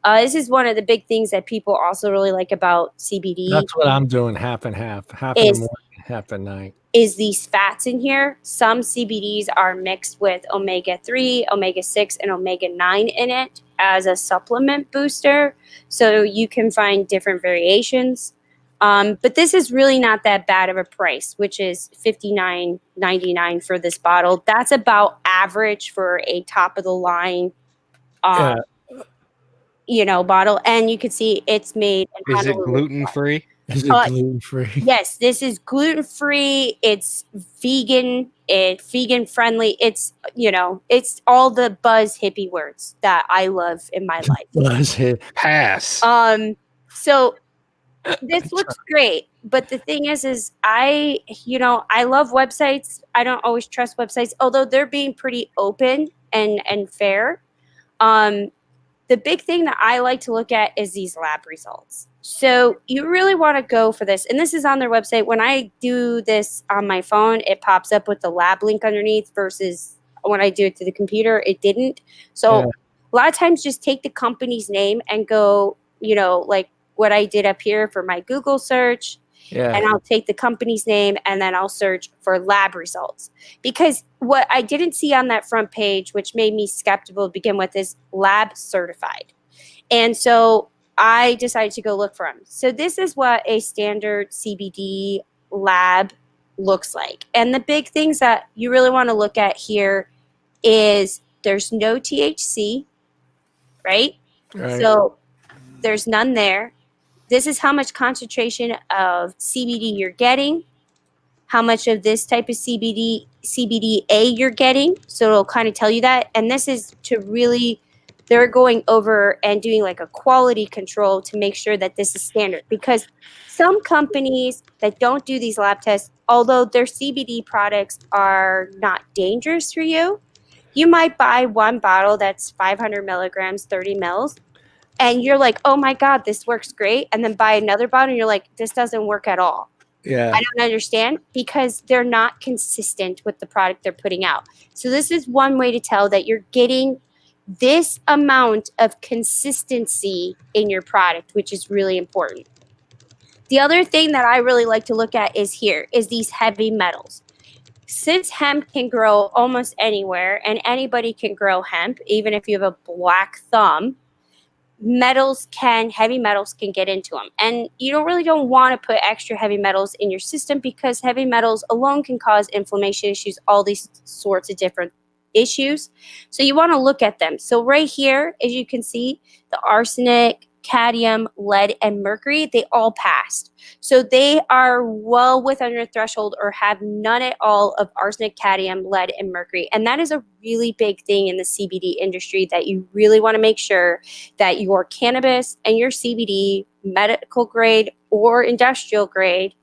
This is one of the big things that people also really like about CBD. That's what I'm doing, half and half. Half in the morning, half at night. Is these fats in here. Some CBDs are mixed with omega-3, omega-6, and omega-9 in it as a supplement booster. So you can find different variations. But this is really not that bad of a price, which is $59.99 for this bottle. That's about average for a top of the line, bottle. And you can see it's made. Is it gluten free? Is it gluten free? Yes, this is gluten free. It's vegan. It's vegan friendly. It's it's all the buzz hippie words that I love in my life. Buzz hit. Pass. So this looks great, but the thing is I love websites. I don't always trust websites, although they're being pretty open and fair. The big thing that I like to look at is these lab results. So you really want to go for this. And this is on their website. When I do this on my phone, it pops up with the lab link underneath versus when I do it to the computer, it didn't. So a lot of times just take the company's name and go, like what I did up here for my Google search. Yeah. And I'll take the company's name and then I'll search for lab results. Because what I didn't see on that front page, which made me skeptical to begin with, is lab certified. And so I decided to go look for them. So this is what a standard CBD lab looks like. And the big things that you really want to look at here is there's no THC, right? So there's none there. This is how much concentration of CBD you're getting, how much of this type of CBDA you're getting. So it'll kind of tell you that. And this is to really, they're going over and doing like a quality control to make sure that this is standard. Because some companies that don't do these lab tests, although their CBD products are not dangerous for you, you might buy one bottle that's 500 milligrams, 30 mils. And you're like, oh my God, this works great. And then buy another bottle and you're like, this doesn't work at all. Yeah. I don't understand because they're not consistent with the product they're putting out. So this is one way to tell that you're getting this amount of consistency in your product, which is really important. The other thing that I really like to look at is these heavy metals. Since hemp can grow almost anywhere and anybody can grow hemp, even if you have a black thumb, heavy metals can get into them. And you don't want to put extra heavy metals in your system because heavy metals alone can cause inflammation issues, all these sorts of different issues. So you want to look at them. So right here, as you can see, the arsenic, cadmium, lead, and mercury, they all passed. So they are well within your threshold or have none at all of arsenic, cadmium, lead, and mercury. And that is a really big thing in the CBD industry that you really want to make sure that your cannabis and your CBD, medical grade or industrial grade,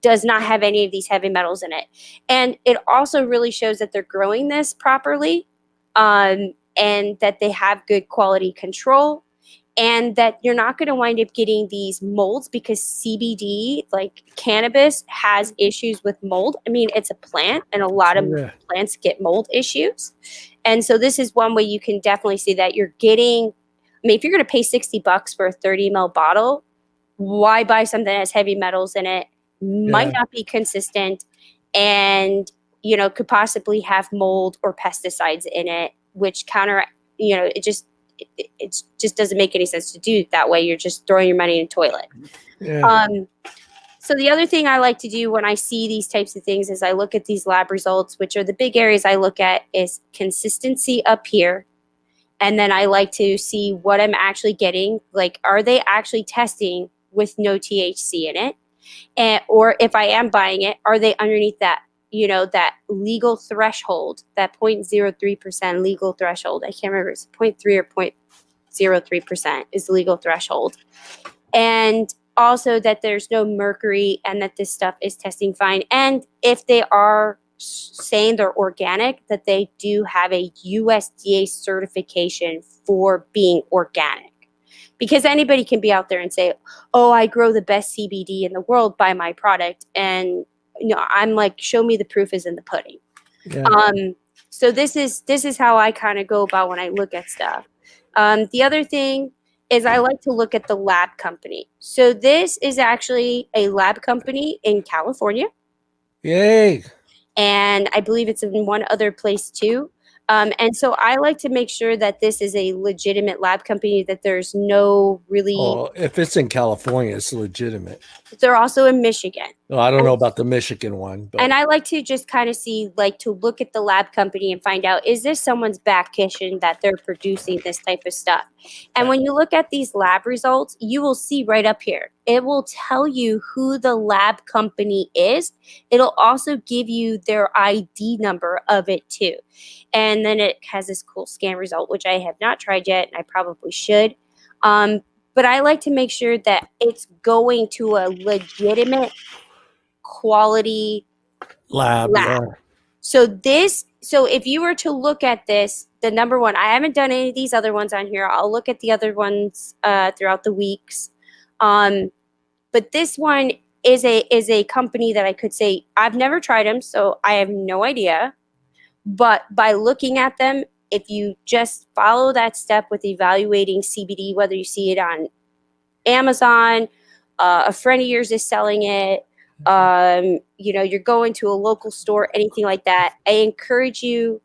does not have any of these heavy metals in it. And it also really shows that they're growing this properly and that they have good quality control. and that you're not going to wind up getting these molds, because CBD, like cannabis, has issues with mold. I mean, it's a plant, and a lot of plants get mold issues. And so this is one way you can definitely see that you're getting, I mean, if you're going to pay $60 for a 30 ml bottle, why buy something that has heavy metals in it? Might not be consistent, and, you know, could possibly have mold or pesticides in it, which you know, it just doesn't make any sense to do it that way. You're just throwing your money in the toilet. Yeah. So the other thing I like to do when I see these types of things is I look at these lab results, which are the big areas I look at is consistency up here. And then I like to see what I'm actually getting. Like, are they actually testing with no THC in it? Or if I am buying it, are they underneath that, you know, that legal threshold, that 0.03% legal threshold? I can't remember, it's 0.3 or 0.03% is the legal threshold. And also that there's no mercury and that this stuff is testing fine. And if they are saying they're organic, that they do have a USDA certification for being organic. Because anybody can be out there and say, oh, I grow the best CBD in the world, buy my product. And, you know, I'm like, show me the proof is in the pudding. Yeah. So this is how I kind of go about when I look at stuff. The other thing is I like to look at the lab company. So this is actually a lab company in California. Yay. And I believe it's in one other place too. And so I like to make sure that this is a legitimate lab company, that there's no really. Oh, if it's in California, it's legitimate. They're also in Michigan. Well, I don't know about the Michigan one. But. And I like to just kind of see, like, to look at the lab company and find out, is this someone's back kitchen that they're producing this type of stuff? And when you look at these lab results, you will see right up here, it will tell you who the lab company is. It'll also give you their ID number of it too. And then it has this cool scan result, which I have not tried yet, and I probably should. But I like to make sure that it's going to a legitimate quality lab. Yeah. So if you were to look at this, the number one, I haven't done any of these other ones on here. I'll look at the other ones throughout the weeks. But this one is a company that I could say I've never tried them, so I have no idea. But by looking at them, if you just follow that step with evaluating CBD, whether you see it on Amazon, a friend of yours is selling it, you know, you're going to a local store, anything like that, I encourage you,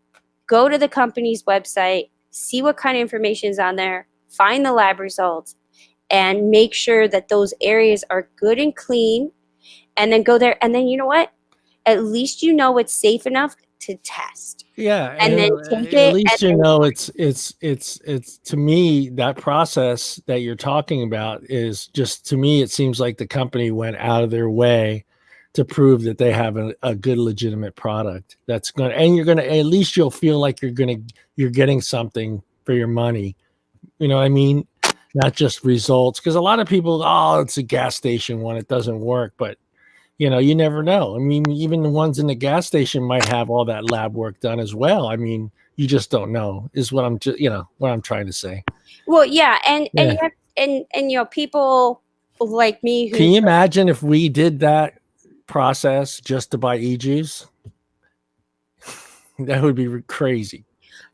go to the company's website, see what kind of information is on there, find the lab results, and make sure that those areas are good and clean, and then go there. And then, you know what? At least you know it's safe enough to test. Yeah, and then take it. At least you know it's to me, that process that you're talking about is just, to me, it seems like the company went out of their way to prove that they have a good legitimate product that's going to, and you're going to, at least you'll feel like you're getting something for your money. You know what I mean? Not just results, because a lot of people, oh, it's a gas station one, it doesn't work, but you know, you never know. I mean, even the ones in the gas station might have all that lab work done as well. I mean, you just don't know, is what I'm just, you know, what I'm trying to say. Well, yeah. And you know, people like me who, can you imagine if we did that process just to buy e-juice? That would be crazy.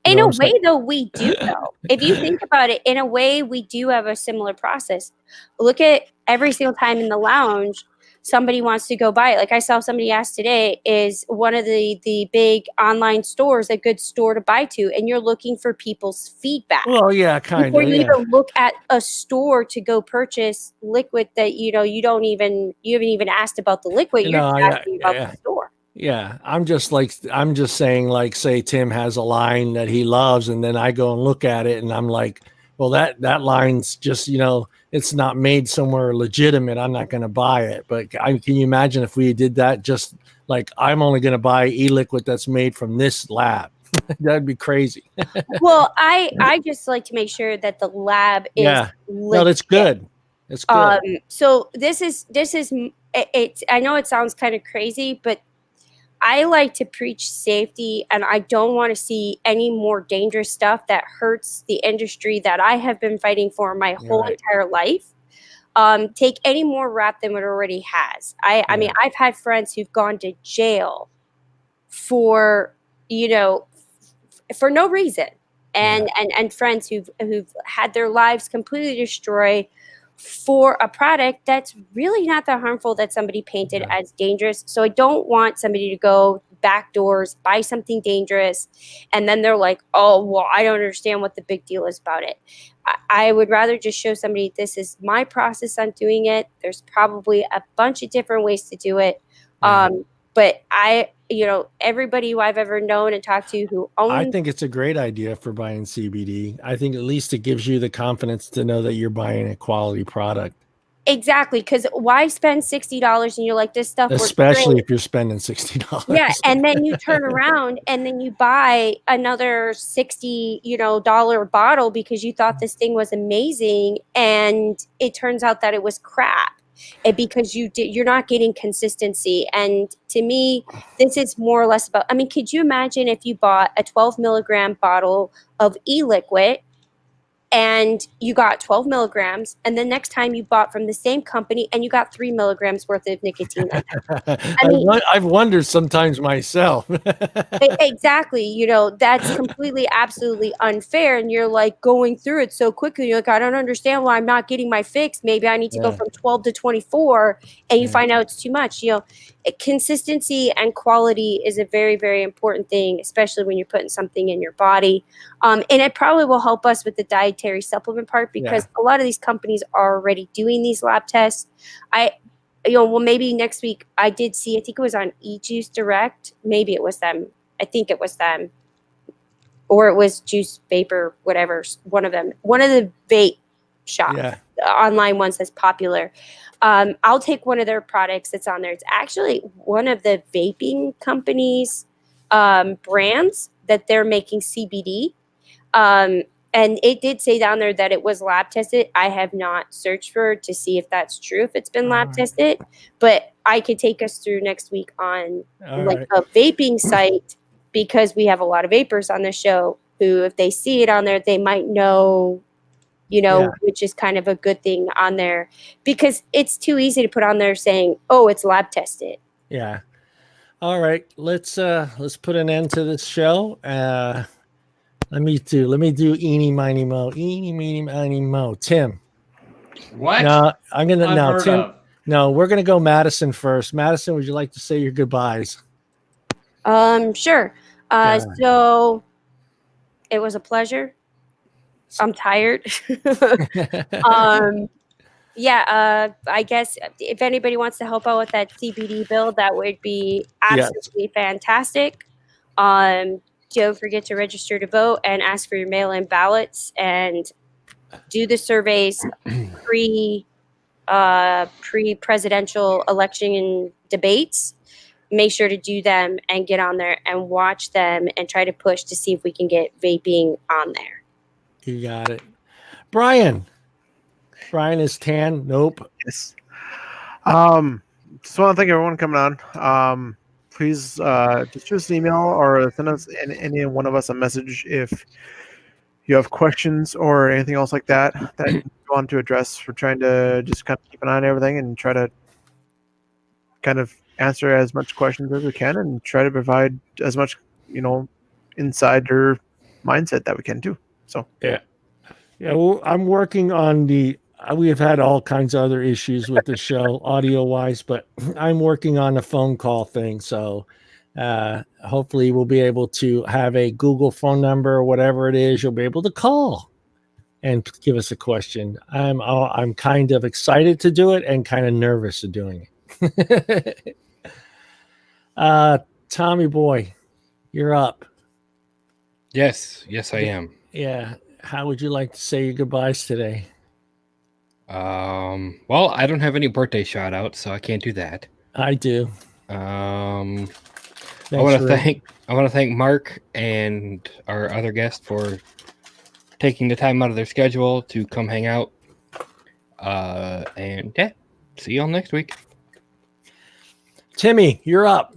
In a way, though, we do though. If you think about it, in a way, we do have a similar process. Look at every single time in the lounge, somebody wants to go buy it. Like I saw somebody ask today, is one of the big online stores a good store to buy to? And you're looking for people's feedback. Well, yeah, kind of. Before you even look at a store to go purchase liquid that, you know, you haven't even asked about the liquid. You're just asking about the store. Yeah, I'm just saying, like, say Tim has a line that he loves, and then I go and look at it, and I'm like, well, that line's just, you know, it's not made somewhere legitimate. I'm not going to buy it. But can you imagine if we did that? Just like, I'm only going to buy e-liquid that's made from this lab. That'd be crazy. Well, I just like to make sure that the lab is legit. No, that's good. It's good. So this is it. I know it sounds kind of crazy, but I like to preach safety, and I don't want to see any more dangerous stuff that hurts the industry that I have been fighting for my whole Right. entire life. Take any more rap than it already has. I mean, I've had friends who've gone to jail for, you know, for no reason, and friends who've had their lives completely destroyed for a product that's really not that harmful, that somebody painted as dangerous. So I don't want somebody to go back doors, buy something dangerous, and then they're like, oh, well, I don't understand what the big deal is about it. I would rather just show somebody, this is my process on doing it. There's probably a bunch of different ways to do it. But everybody who I've ever known and talked to who owns, I think it's a great idea for buying CBD. I think at least it gives you the confidence to know that you're buying a quality product. exactly, because why spend $60 and you're like, this stuff works Especially great. if you're spending $60. Yeah, and then you turn around and then you buy another $60 bottle because you thought this thing was amazing, and it turns out that it was crap. And because you're not getting consistency. And to me, this is more or less about, I mean, could you imagine if you bought a 12 milligram bottle of e-liquid and you got 12 milligrams, and the next time you bought from the same company and you got 3 milligrams worth of nicotine in there? I mean, I've wondered sometimes myself. exactly. That's completely, absolutely unfair. And you're like going through it so quickly. You're like, I don't understand why I'm not getting my fix. Maybe I need to go from 12 to 24. And you find out it's too much. Consistency and quality is a very, very important thing, especially when you're putting something in your body. And it probably will help us with the dietary supplement part, because a lot of these companies are already doing these lab tests. Well, maybe next week I did see, I think it was on eJuice Direct. Maybe it was them. I think it was them. Or it was Juice Vapor, whatever. One of them. One of the vape shops, online ones that's popular. I'll take one of their products that's on there. It's actually one of the vaping companies' brands that they're making CBD. And it did say down there that it was lab tested. I have not searched for it to see if that's true, if it's been lab tested, but I could take us through next week on a vaping site, because we have a lot of vapors on the show who, if they see it on there, they might know, which is kind of a good thing on there, because it's too easy to put on there saying, oh, it's lab tested. Yeah. All right. Let's put an end to this show. Let me do eeny, miny, mo. Eeny, meeny, miny, mo. Tim. What? No, I'm going to, no, Tim. Of. No, we're going to go Madison first. Madison, would you like to say your goodbyes? Sure. So it was a pleasure. I'm tired. I guess if anybody wants to help out with that CBD bill, that would be absolutely fantastic. Don't forget to register to vote and ask for your mail-in ballots, and do the surveys pre-presidential election and debates. Make sure to do them and get on there and watch them and try to push to see if we can get vaping on there. You got it. Brian is tan. Nope. Yes. Just want to thank everyone coming on. Please just shoot us an email or send us any one of us a message if you have questions or anything else like that you want to address. We're trying to just kind of keep an eye on everything and try to kind of answer as much questions as we can, and try to provide as much, insider mindset that we can too. So yeah. Well, I'm working on we have had all kinds of other issues with the show audio wise, but I'm working on a phone call thing. So hopefully we'll be able to have a Google phone number or whatever it is. You'll be able to call and give us a question. I'm kind of excited to do it and kind of nervous of doing it. Tommy boy, you're up. Yes, I am. Yeah. How would you like to say your goodbyes today? Well, I don't have any birthday shout outs, so I can't do that. I do. I want to thank Mark and our other guest for taking the time out of their schedule to come hang out. And see y'all next week. Timmy, you're up.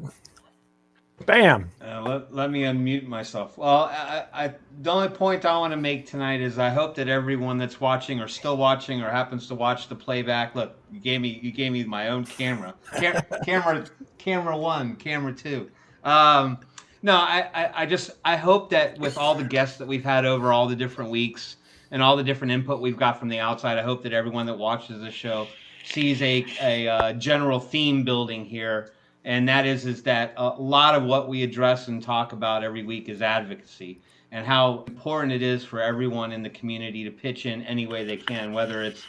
Bam. Let me unmute myself. Well, the only point I want to make tonight is I hope that everyone that's watching or still watching or happens to watch the playback. Look, you gave me my own camera. Camera one, camera two. No, I hope that with all the guests that we've had over all the different weeks and all the different input we've got from the outside, I hope that everyone that watches the show sees a general theme building here. And that is that a lot of what we address and talk about every week is advocacy and how important it is for everyone in the community to pitch in any way they can, whether it's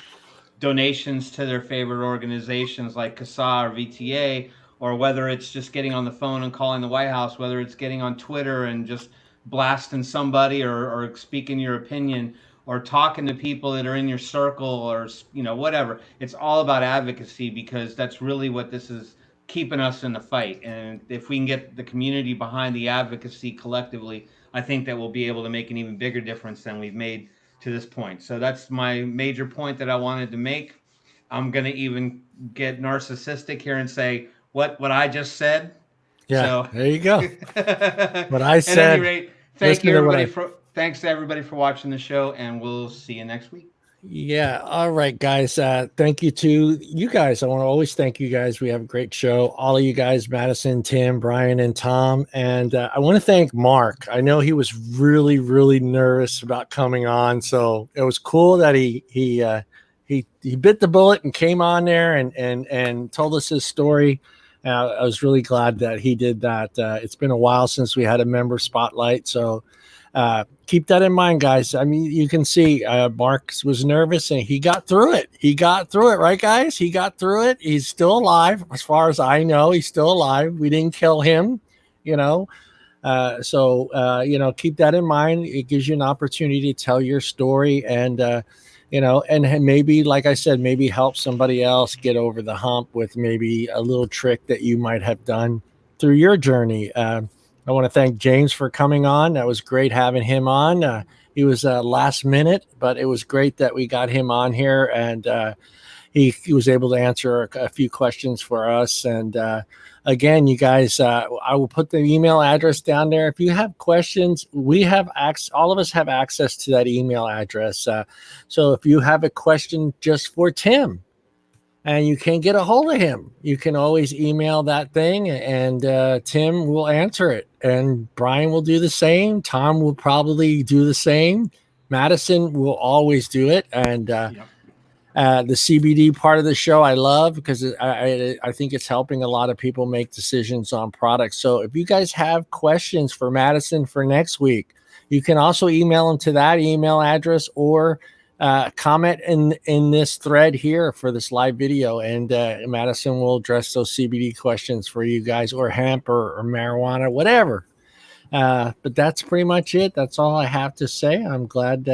donations to their favorite organizations like CASA or VTA, or whether it's just getting on the phone and calling the White House, whether it's getting on Twitter and just blasting somebody or speaking your opinion or talking to people that are in your circle or, whatever. It's all about advocacy because that's really what this is keeping us in the fight. And if we can get the community behind the advocacy collectively, I think that we'll be able to make an even bigger difference than we've made to this point. So that's my major point that I wanted to make. I'm going to even get narcissistic here and say what I just said. Yeah, so, there you go. What I said. At any rate, thanks to everybody for watching the show, and we'll see you next week. Yeah. All right, guys. Thank you to you guys. I want to always thank you guys. We have a great show. All of you guys, Madison, Tim, Brian, and Tom. And I want to thank Mark. I know he was really, really nervous about coming on. So it was cool that he bit the bullet and came on there and told us his story. I was really glad that he did that. It's been a while since we had a member spotlight. So keep that in mind, guys. I mean, you can see Mark was nervous and he got through it. Right, guys? He got through it. He's still alive. As far as I know, he's still alive. We didn't kill him, So keep that in mind. It gives you an opportunity to tell your story and, and maybe, like I said, maybe help somebody else get over the hump with maybe a little trick that you might have done through your journey. I want to thank James for coming on. That was great having him on. He was last minute, but it was great that we got him on here, and he was able to answer a few questions for us. And again, you guys, I will put the email address down there. If you have questions, we have all of us have access to that email address. So if you have a question just for Tim, and you can't get a hold of him, you can always email that thing and Tim will answer it. And Brian will do the same. Tom will probably do the same. Madison will always do it. And the CBD part of the show I love because I think it's helping a lot of people make decisions on products. So if you guys have questions for Madison for next week, you can also email them to that email address or comment in this thread here for this live video, and Madison will address those CBD questions for you guys, or hemp or marijuana, whatever. But that's pretty much it. That's all I have to say. I'm glad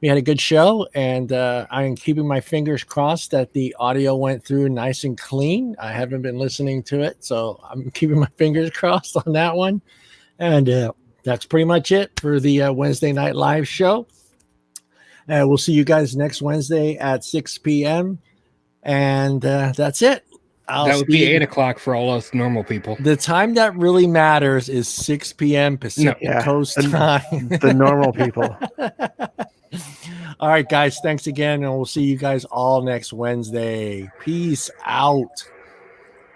we had a good show, and I am keeping my fingers crossed that the audio went through nice and clean. I haven't been listening to it, so I'm keeping my fingers crossed on that one. And that's pretty much it for the Wednesday Night Live show. We'll see you guys next Wednesday at 6 p.m. And that's it. That would be 8 o'clock for all us normal people. The time that really matters is 6 p.m. Pacific Coast time. The normal people. All right, guys. Thanks again. And we'll see you guys all next Wednesday. Peace out.